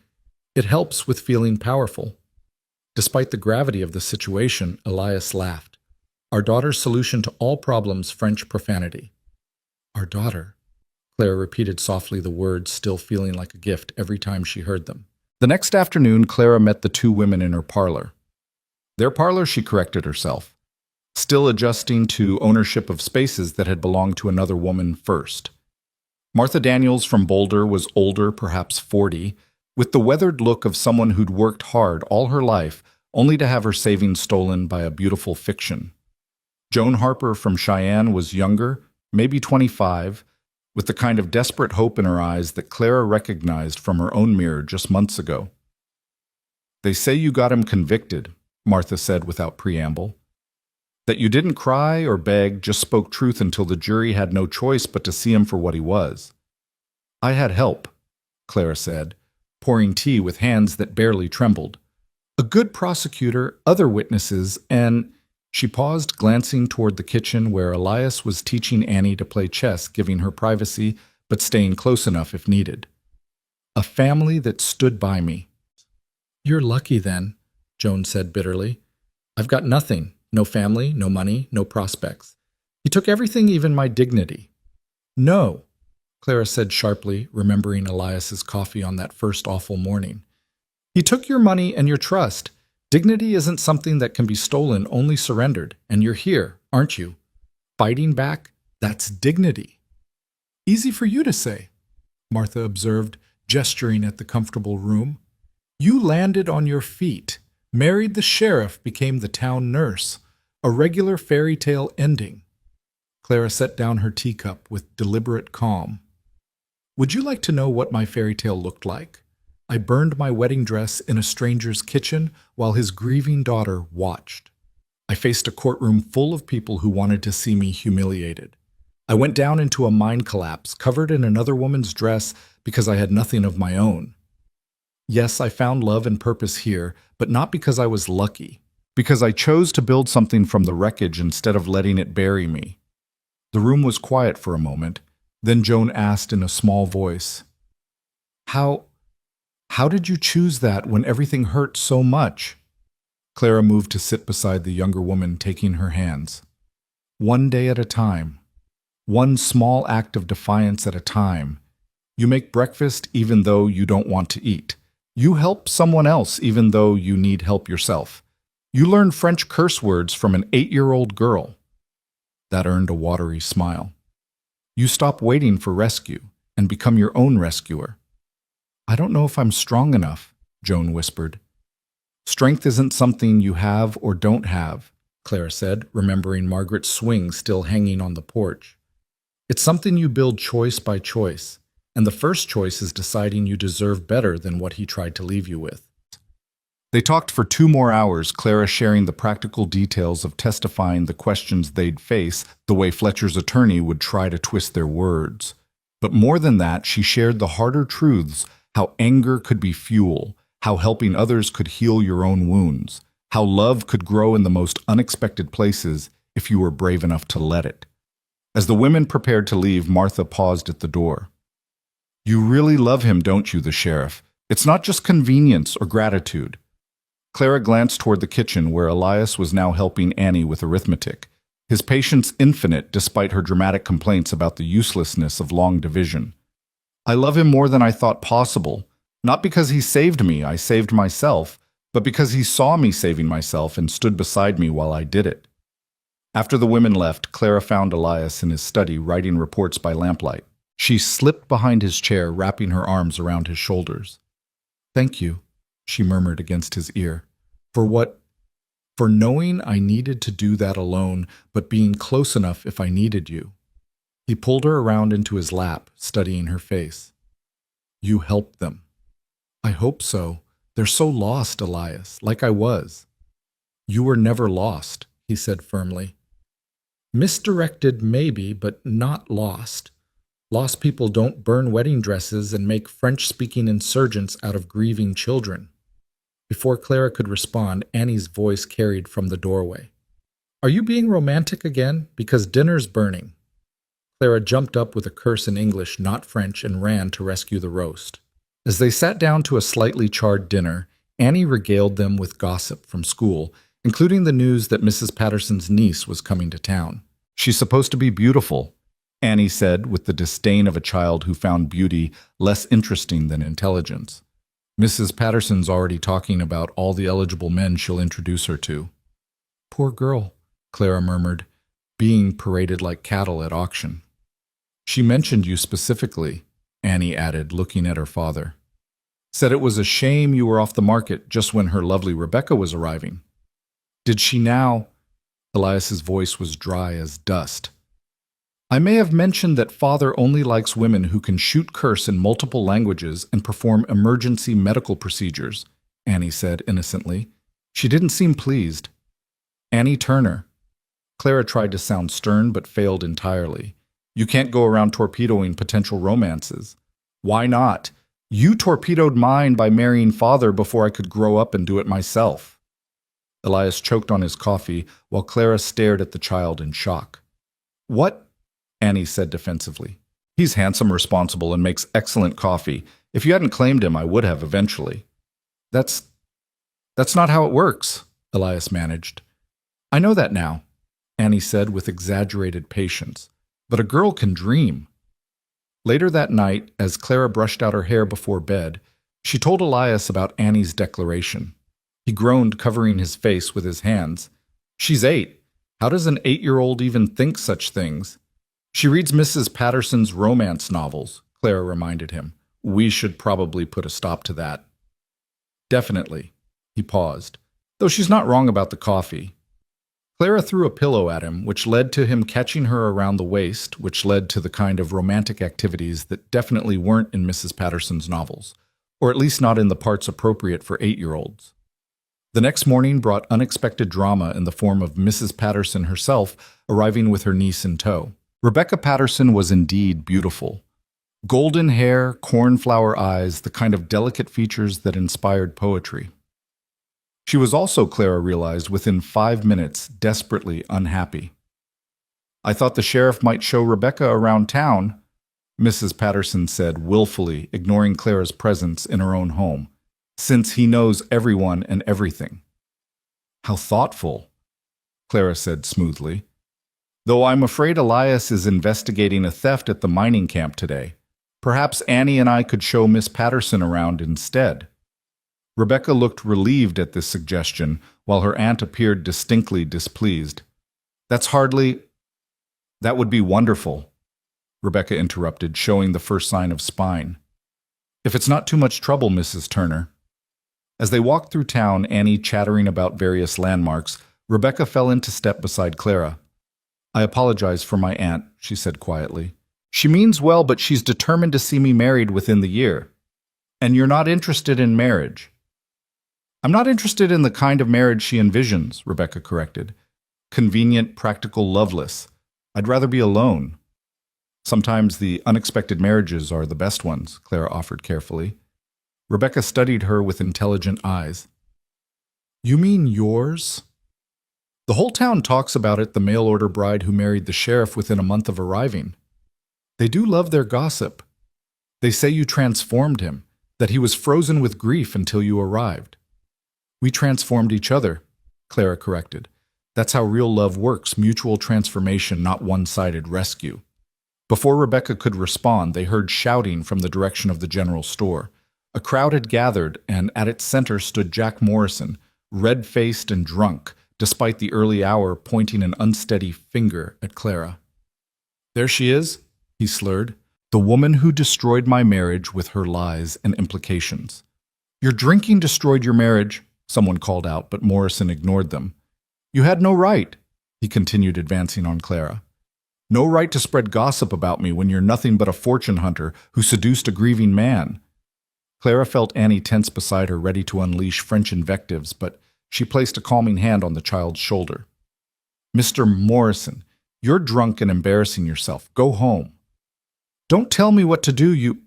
"It helps with feeling powerful." Despite the gravity of the situation, Elias laughed. "Our daughter's solution to all problems, French profanity." "Our daughter," Clara repeated softly, the words still feeling like a gift every time she heard them. The next afternoon, Clara met the 2 women in her parlor. Their parlor, she corrected herself, still adjusting to ownership of spaces that had belonged to another woman first. Martha Daniels from Boulder was older, perhaps 40, with the weathered look of someone who'd worked hard all her life, only to have her savings stolen by a beautiful fiction. Joan Harper from Cheyenne was younger, maybe 25, with the kind of desperate hope in her eyes that Clara recognized from her own mirror just months ago. "They say you got him convicted," Martha said without preamble. "That you didn't cry or beg, just spoke truth until the jury had no choice but to see him for what he was." "I had help," Clara said, pouring tea with hands that barely trembled. "A good prosecutor, other witnesses, and—" She paused, glancing toward the kitchen where Elias was teaching Annie to play chess, giving her privacy, but staying close enough if needed. "A family that stood by me." "You're lucky then," Joan said bitterly. "I've got nothing. No family, no money, no prospects. He took everything, even my dignity." "No," Clara said sharply, remembering Elias's coffee on that first awful morning. "He took your money and your trust. Dignity isn't something that can be stolen, only surrendered. And you're here, aren't you? Fighting back, that's dignity." "Easy for you to say," Martha observed, gesturing at the comfortable room. "You landed on your feet, Married the sheriff became the town nurse, a regular fairy tale ending. Clara set down her teacup with deliberate calm. Would you like to know what my fairy tale looked like? I burned my wedding dress in a stranger's kitchen while his grieving daughter watched. I faced a courtroom full of people who wanted to see me humiliated. I went down into a mind collapse, covered in another woman's dress because I had nothing of my own. Yes, I found love and purpose here, but not because I was lucky, because I chose to build something from the wreckage instead of letting it bury me. The room was quiet for a moment. Then Joan asked in a small voice, How did you choose that when everything hurt so much? Clara moved to sit beside the younger woman, taking her hands. One day at a time. One small act of defiance at a time. You make breakfast even though you don't want to eat. You help someone else even though you need help yourself. You learn French curse words from an 8-year-old girl. That earned a watery smile. You stop waiting for rescue and become your own rescuer. I don't know if I'm strong enough, Joan whispered. Strength isn't something you have or don't have, Clara said, remembering Margaret's swing still hanging on the porch. It's something you build choice by choice, and the first choice is deciding you deserve better than what he tried to leave you with. They talked for 2 more hours, Clara sharing the practical details of testifying, the questions they'd face, the way Fletcher's attorney would try to twist their words. But more than that, she shared the harder truths, how anger could be fuel, how helping others could heal your own wounds, how love could grow in the most unexpected places if you were brave enough to let it. As the women prepared to leave, Martha paused at the door. You really love him, don't you, the sheriff? It's not just convenience or gratitude. Clara glanced toward the kitchen where Elias was now helping Annie with arithmetic, his patience infinite despite her dramatic complaints about the uselessness of long division. I love him more than I thought possible, not because he saved me, I saved myself, but because he saw me saving myself and stood beside me while I did it. After the women left, Clara found Elias in his study writing reports by lamplight. She slipped behind his chair, wrapping her arms around his shoulders. Thank you, she murmured against his ear. For what? For knowing I needed to do that alone, but being close enough if I needed you. He pulled her around into his lap, studying her face. You helped them. I hope so. They're so lost, Elias, like I was. You were never lost, he said firmly. Misdirected maybe, but not lost. Lost people don't burn wedding dresses and make French-speaking insurgents out of grieving children. Before Clara could respond, Annie's voice carried from the doorway. Are you being romantic again? Because dinner's burning. Clara jumped up with a curse in English, not French, and ran to rescue the roast. As they sat down to a slightly charred dinner, Annie regaled them with gossip from school, including the news that Mrs. Patterson's niece was coming to town. She's supposed to be beautiful, Annie said with the disdain of a child who found beauty less interesting than intelligence. Mrs. Patterson's already talking about all the eligible men she'll introduce her to. Poor girl, Clara murmured, being paraded like cattle at auction. She mentioned you specifically, Annie added, looking at her father. Said it was a shame you were off the market just when her lovely Rebecca was arriving. Did she now? Elias's voice was dry as dust. I may have mentioned that father only likes women who can shoot curse in multiple languages and perform emergency medical procedures, Annie said innocently. She didn't seem pleased. Annie Turner. Clara tried to sound stern but failed entirely. You can't go around torpedoing potential romances. Why not? You torpedoed mine by marrying father before I could grow up and do it myself. Elias choked on his coffee while Clara stared at the child in shock. What? Annie said defensively. He's handsome, responsible, and makes excellent coffee. If you hadn't claimed him, I would have eventually. That's not how it works, Elias managed. I know that now, Annie said with exaggerated patience. But a girl can dream. Later that night, as Clara brushed out her hair before bed, she told Elias about Annie's declaration. He groaned, covering his face with his hands. She's 8. How does an 8-year-old even think such things? She reads Mrs. Patterson's romance novels, Clara reminded him. We should probably put a stop to that. Definitely. He paused. Though she's not wrong about the coffee. Clara threw a pillow at him, which led to him catching her around the waist, which led to the kind of romantic activities that definitely weren't in Mrs. Patterson's novels, or at least not in the parts appropriate for 8-year-olds. The next morning brought unexpected drama in the form of Mrs. Patterson herself arriving with her niece in tow. Rebecca Patterson was indeed beautiful. Golden hair, cornflower eyes, the kind of delicate features that inspired poetry. She was also, Clara realized, within 5 minutes, desperately unhappy. "I thought the sheriff might show Rebecca around town," Mrs. Patterson said, willfully ignoring Clara's presence in her own home, "since he knows everyone and everything." "How thoughtful," Clara said smoothly. "Though I'm afraid Elias is investigating a theft at the mining camp today. Perhaps Annie and I could show Miss Patterson around instead." Rebecca looked relieved at this suggestion, while her aunt appeared distinctly displeased. "That would be wonderful," Rebecca interrupted, showing the first sign of spine. "If it's not too much trouble, Mrs. Turner." As they walked through town, Annie chattering about various landmarks, Rebecca fell into step beside Clara. "I apologize for my aunt," she said quietly. "She means well, but she's determined to see me married within the year. And you're not interested in marriage." "I'm not interested in the kind of marriage she envisions," Rebecca corrected. "Convenient, practical, loveless. I'd rather be alone." "Sometimes the unexpected marriages are the best ones," Clara offered carefully. Rebecca studied her with intelligent eyes. "You mean yours?" "The whole town talks about it, the mail-order bride who married the sheriff within a month of arriving. They do love their gossip. They say you transformed him, that he was frozen with grief until you arrived." "We transformed each other," Clara corrected. "That's how real love works, mutual transformation, not one-sided rescue." Before Rebecca could respond, they heard shouting from the direction of the general store. A crowd had gathered, and at its center stood Jack Morrison, red-faced and drunk, despite the early hour, pointing an unsteady finger at Clara. "There she is," he slurred, "the woman who destroyed my marriage with her lies and implications." "Your drinking destroyed your marriage," someone called out, but Morrison ignored them. "You had no right," he continued, advancing on Clara. "No right to spread gossip about me when you're nothing but a fortune hunter who seduced a grieving man." Clara felt Annie tense beside her, ready to unleash French invectives, but she placed a calming hand on the child's shoulder. "Mr. Morrison, you're drunk and embarrassing yourself. Go home." "Don't tell me what to do, you—"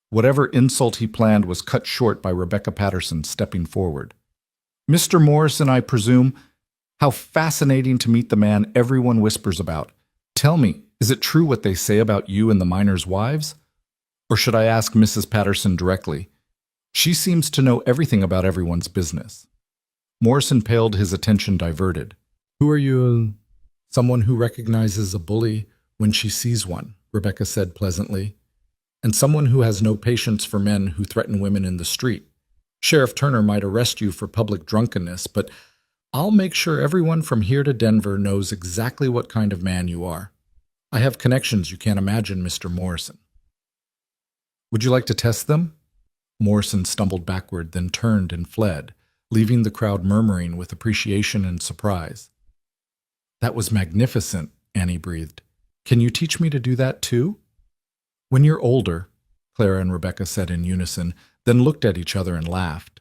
Whatever insult he planned was cut short by Rebecca Patterson stepping forward. "Mr. Morrison, I presume. How fascinating to meet the man everyone whispers about. Tell me, is it true what they say about you and the miners' wives? Or should I ask Mrs. Patterson directly? She seems to know everything about everyone's business." Morrison paled, his attention diverted. "Who are you?" "Someone who recognizes a bully when she sees one," Rebecca said pleasantly. "And someone who has no patience for men who threaten women in the street. Sheriff Turner might arrest you for public drunkenness, but I'll make sure everyone from here to Denver knows exactly what kind of man you are. I have connections you can't imagine, Mr. Morrison." "Would you like to test them?" Morrison stumbled backward, then turned and fled, leaving the crowd murmuring with appreciation and surprise. "That was magnificent," Annie breathed. "Can you teach me to do that too?" "When you're older," Clara and Rebecca said in unison, then looked at each other and laughed.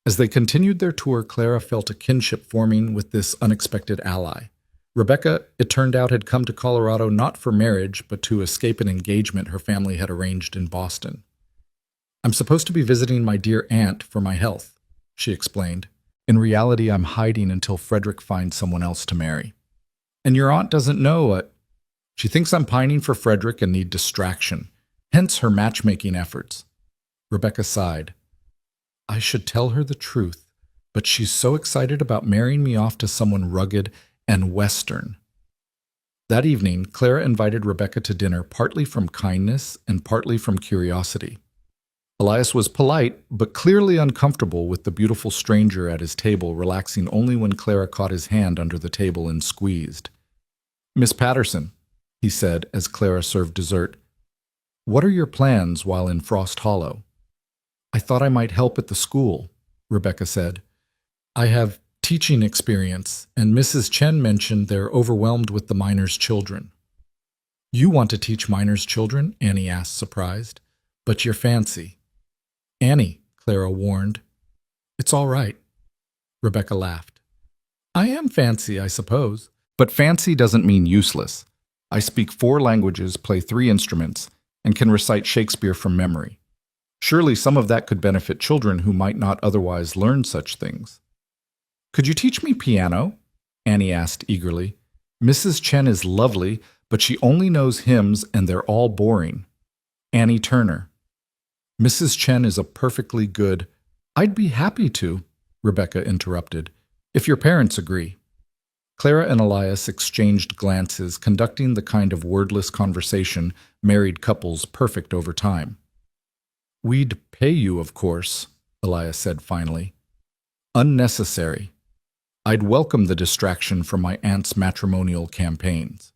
As they continued their tour, Clara felt a kinship forming with this unexpected ally. Rebecca, it turned out, had come to Colorado not for marriage, but to escape an engagement her family had arranged in Boston. "I'm supposed to be visiting my dear aunt for my health," she explained. "In reality, I'm hiding until Frederick finds someone else to marry." "And your aunt doesn't know it. She thinks I'm pining for Frederick and need distraction, hence her matchmaking efforts." Rebecca sighed. "I should tell her the truth, but she's so excited about marrying me off to someone rugged and Western." That evening, Clara invited Rebecca to dinner partly from kindness and partly from curiosity. Elias was polite, but clearly uncomfortable with the beautiful stranger at his table, relaxing only when Clara caught his hand under the table and squeezed. "Miss Patterson," he said as Clara served dessert, "what are your plans while in Frost Hollow?" "I thought I might help at the school," Rebecca said. I have teaching experience, and Mrs. Chen mentioned they're overwhelmed with the miners' children. You want to teach miners' children? Annie asked, surprised. But you're fancy. Annie, Clara warned. It's all right. Rebecca laughed. I am fancy, I suppose. But fancy doesn't mean useless. I speak 4 languages, play 3 instruments, and can recite Shakespeare from memory. Surely some of that could benefit children who might not otherwise learn such things. Could you teach me piano? Annie asked eagerly. Mrs. Chen is lovely, but she only knows hymns and they're all boring. Annie Turner. Mrs. Chen is a perfectly good— I'd be happy to, Rebecca interrupted, if your parents agree. Clara and Elias exchanged glances, conducting the kind of wordless conversation married couples perfect over time. We'd pay you, of course, Elias said finally. Unnecessary. I'd welcome the distraction from my aunt's matrimonial campaigns.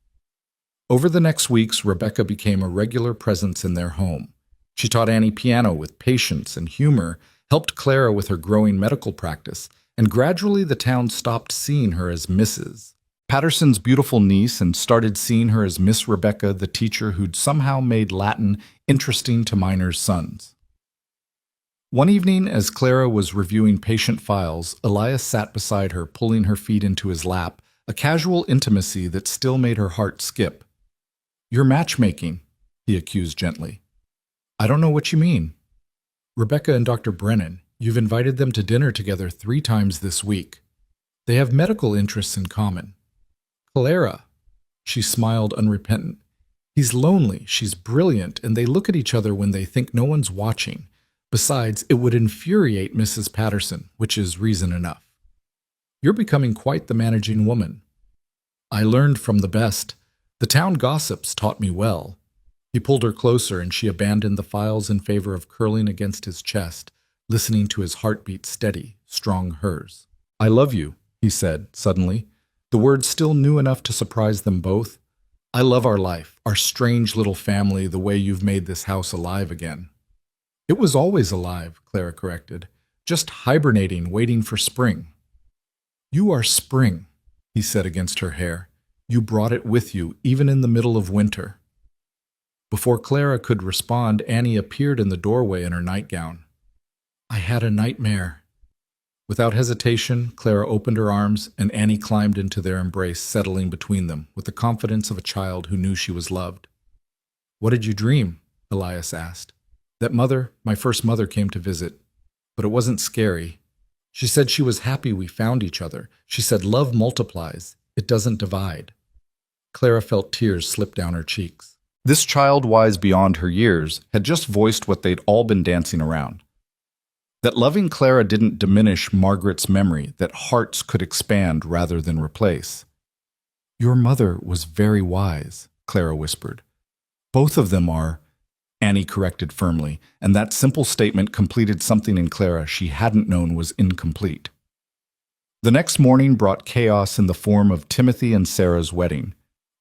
Over the next weeks, Rebecca became a regular presence in their home. She taught Annie piano with patience and humor, helped Clara with her growing medical practice, and gradually the town stopped seeing her as Mrs. Patterson's beautiful niece and started seeing her as Miss Rebecca, the teacher who'd somehow made Latin interesting to miners' sons. One evening, as Clara was reviewing patient files, Elias sat beside her, pulling her feet into his lap, a casual intimacy that still made her heart skip. You're matchmaking, he accused gently. I don't know what you mean. Rebecca and Dr. Brennan, you've invited them to dinner together 3 times this week. They have medical interests in common. Clara, she smiled unrepentant. He's lonely, she's brilliant, and they look at each other when they think no one's watching. Besides, it would infuriate Mrs. Patterson, which is reason enough. You're becoming quite the managing woman. I learned from the best. The town gossips taught me well. He pulled her closer, and she abandoned the files in favor of curling against his chest, listening to his heartbeat steady, strong hers. I love you, he said, suddenly, the words still new enough to surprise them both. I love our life, our strange little family, the way you've made this house alive again. It was always alive, Clara corrected, just hibernating, waiting for spring. You are spring, he said against her hair. You brought it with you, even in the middle of winter. Before Clara could respond, Annie appeared in the doorway in her nightgown. I had a nightmare. Without hesitation, Clara opened her arms, and Annie climbed into their embrace, settling between them, with the confidence of a child who knew she was loved. What did you dream? Elias asked. That mother, my first mother, came to visit. But it wasn't scary. She said she was happy we found each other. She said love multiplies. It doesn't divide. Clara felt tears slip down her cheeks. This child, wise beyond her years, had just voiced what they'd all been dancing around. That loving Clara didn't diminish Margaret's memory, that hearts could expand rather than replace. Your mother was very wise, Clara whispered. Both of them are, Annie corrected firmly, and that simple statement completed something in Clara she hadn't known was incomplete. The next morning brought chaos in the form of Timothy and Sarah's wedding.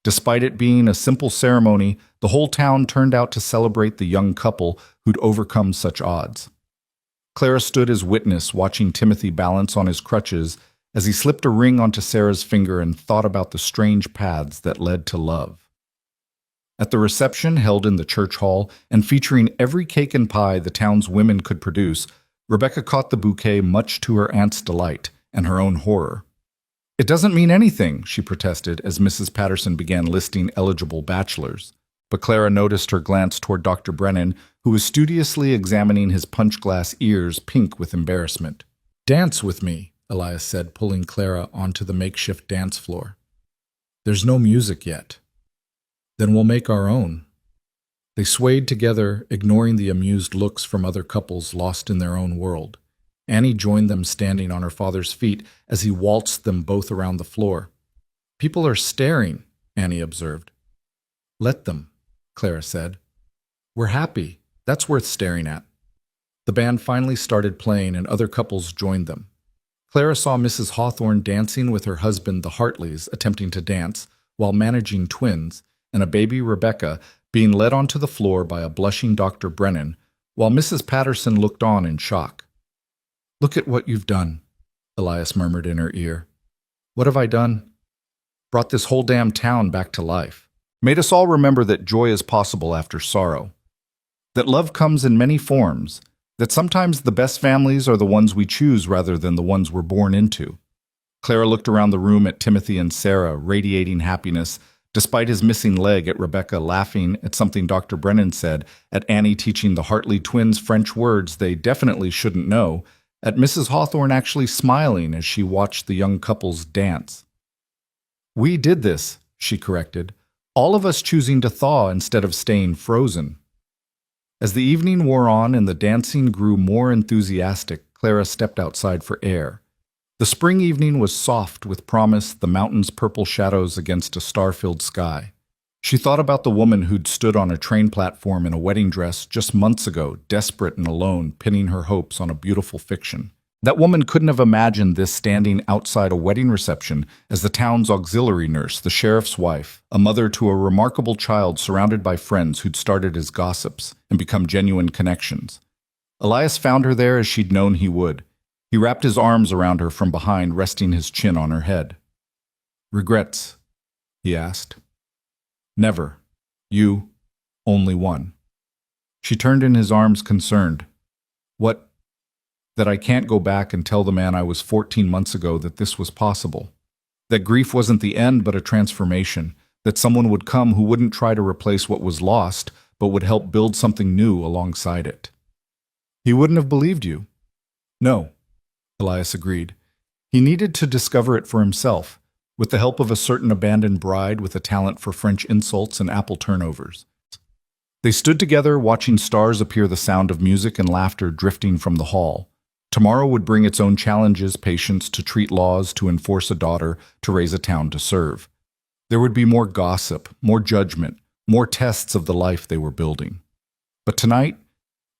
Despite it being a simple ceremony, the whole town turned out to celebrate the young couple who'd overcome such odds. Clara stood as witness, watching Timothy balance on his crutches as he slipped a ring onto Sarah's finger and thought about the strange paths that led to love. At the reception held in the church hall and featuring every cake and pie the town's women could produce, Rebecca caught the bouquet much to her aunt's delight and her own horror. It doesn't mean anything, she protested as Mrs. Patterson began listing eligible bachelors. But Clara noticed her glance toward Dr. Brennan, who was studiously examining his punch-glass ears pink with embarrassment. Dance with me, Elias said, pulling Clara onto the makeshift dance floor. There's no music yet. Then we'll make our own. They swayed together, ignoring the amused looks from other couples lost in their own world. Annie joined them standing on her father's feet as he waltzed them both around the floor. People are staring, Annie observed. Let them, Clara said. We're happy. That's worth staring at. The band finally started playing and other couples joined them. Clara saw Mrs. Hawthorne dancing with her husband, the Hartleys, attempting to dance while managing twins, and a baby Rebecca being led onto the floor by a blushing Dr. Brennan, while Mrs. Patterson looked on in shock. Look at what you've done. Elias murmured in her ear. What have I done? Brought this whole damn town back to life. Made us all remember that joy is possible after sorrow. That love comes in many forms. That sometimes the best families are the ones we choose rather than the ones we're born into. Clara looked around the room at Timothy and Sarah, radiating happiness, despite his missing leg, at Rebecca laughing at something Dr. Brennan said, at Annie teaching the Hartley twins French words they definitely shouldn't know, at Mrs. Hawthorne actually smiling as she watched the young couples dance. We did this, she corrected, all of us choosing to thaw instead of staying frozen. As the evening wore on and the dancing grew more enthusiastic, Clara stepped outside for air. The spring evening was soft with promise, the mountains' purple shadows against a star-filled sky. She thought about the woman who'd stood on a train platform in a wedding dress just months ago, desperate and alone, pinning her hopes on a beautiful fiction. That woman couldn't have imagined this standing outside a wedding reception as the town's auxiliary nurse, the sheriff's wife, a mother to a remarkable child surrounded by friends who'd started as gossips and become genuine connections. Elias found her there as she'd known he would. He wrapped his arms around her from behind, resting his chin on her head. Regrets? He asked. Never. You, only one. She turned in his arms, concerned. What? That I can't go back and tell the man I was 14 months ago that this was possible. That grief wasn't the end but a transformation. That someone would come who wouldn't try to replace what was lost, but would help build something new alongside it. He wouldn't have believed you. No, Elias agreed. He needed to discover it for himself, with the help of a certain abandoned bride with a talent for French insults and apple turnovers. They stood together, watching stars appear, the sound of music and laughter drifting from the hall. Tomorrow would bring its own challenges, patience to treat laws, to enforce a daughter, to raise a town to serve. There would be more gossip, more judgment, more tests of the life they were building. But tonight,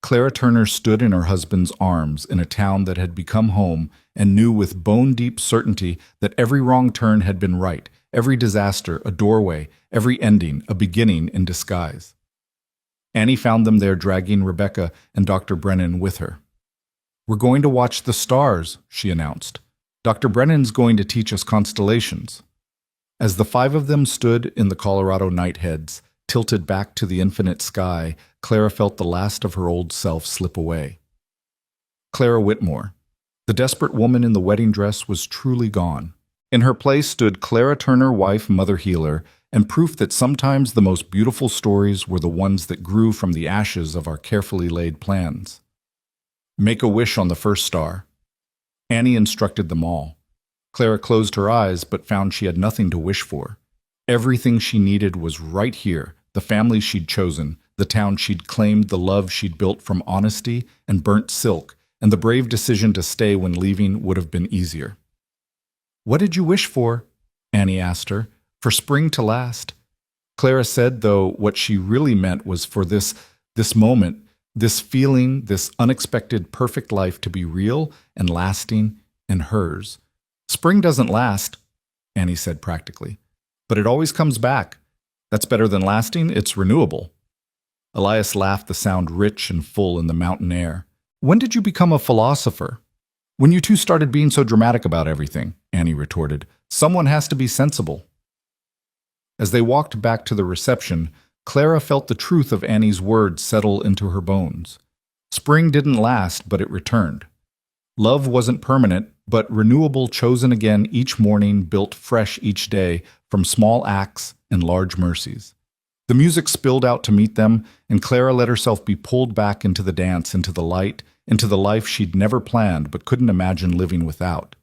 Clara Turner stood in her husband's arms in a town that had become home and knew with bone-deep certainty that every wrong turn had been right, every disaster a doorway, every ending a beginning in disguise. Annie found them there, dragging Rebecca and Dr. Brennan with her. We're going to watch the stars, she announced. Dr. Brennan's going to teach us constellations. As the five of them stood in the Colorado nightheads, tilted back to the infinite sky, Clara felt the last of her old self slip away. Clara Whitmore, the desperate woman in the wedding dress, was truly gone. In her place stood Clara Turner, wife, mother, healer, and proof that sometimes the most beautiful stories were the ones that grew from the ashes of our carefully laid plans. Make a wish on the first star. Annie instructed them all. Clara closed her eyes but found she had nothing to wish for. Everything she needed was right here, the family she'd chosen, the town she'd claimed, the love she'd built from honesty and burnt silk, and the brave decision to stay when leaving would have been easier. What did you wish for? Annie asked her. For spring to last. Clara said, though, what she really meant was for this moment, this feeling, this unexpected perfect life to be real and lasting and hers. Spring doesn't last, Annie said practically, but it always comes back. That's better than lasting, it's renewable. Elias laughed, the sound rich and full in the mountain air. When did you become a philosopher? When you two started being so dramatic about everything, Annie retorted. Someone has to be sensible. As they walked back to the reception, Clara felt the truth of Annie's words settle into her bones. Spring didn't last, but it returned. Love wasn't permanent, but renewable, chosen again each morning, built fresh each day from small acts and large mercies. The music spilled out to meet them, and Clara let herself be pulled back into the dance, into the light, into the life she'd never planned but couldn't imagine living without.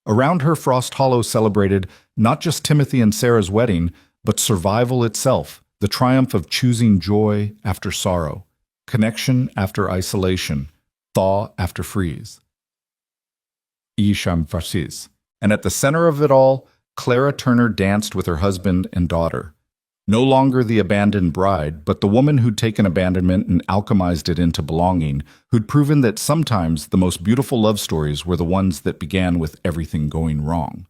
Around her, Frost Hollow celebrated not just Timothy and Sarah's wedding, but survival itself, the triumph of choosing joy after sorrow, connection after isolation, thaw after freeze. Isham Farsis. And at the center of it all, Clara Turner danced with her husband and daughter. No longer the abandoned bride, but the woman who'd taken abandonment and alchemized it into belonging, who'd proven that sometimes the most beautiful love stories were the ones that began with everything going wrong.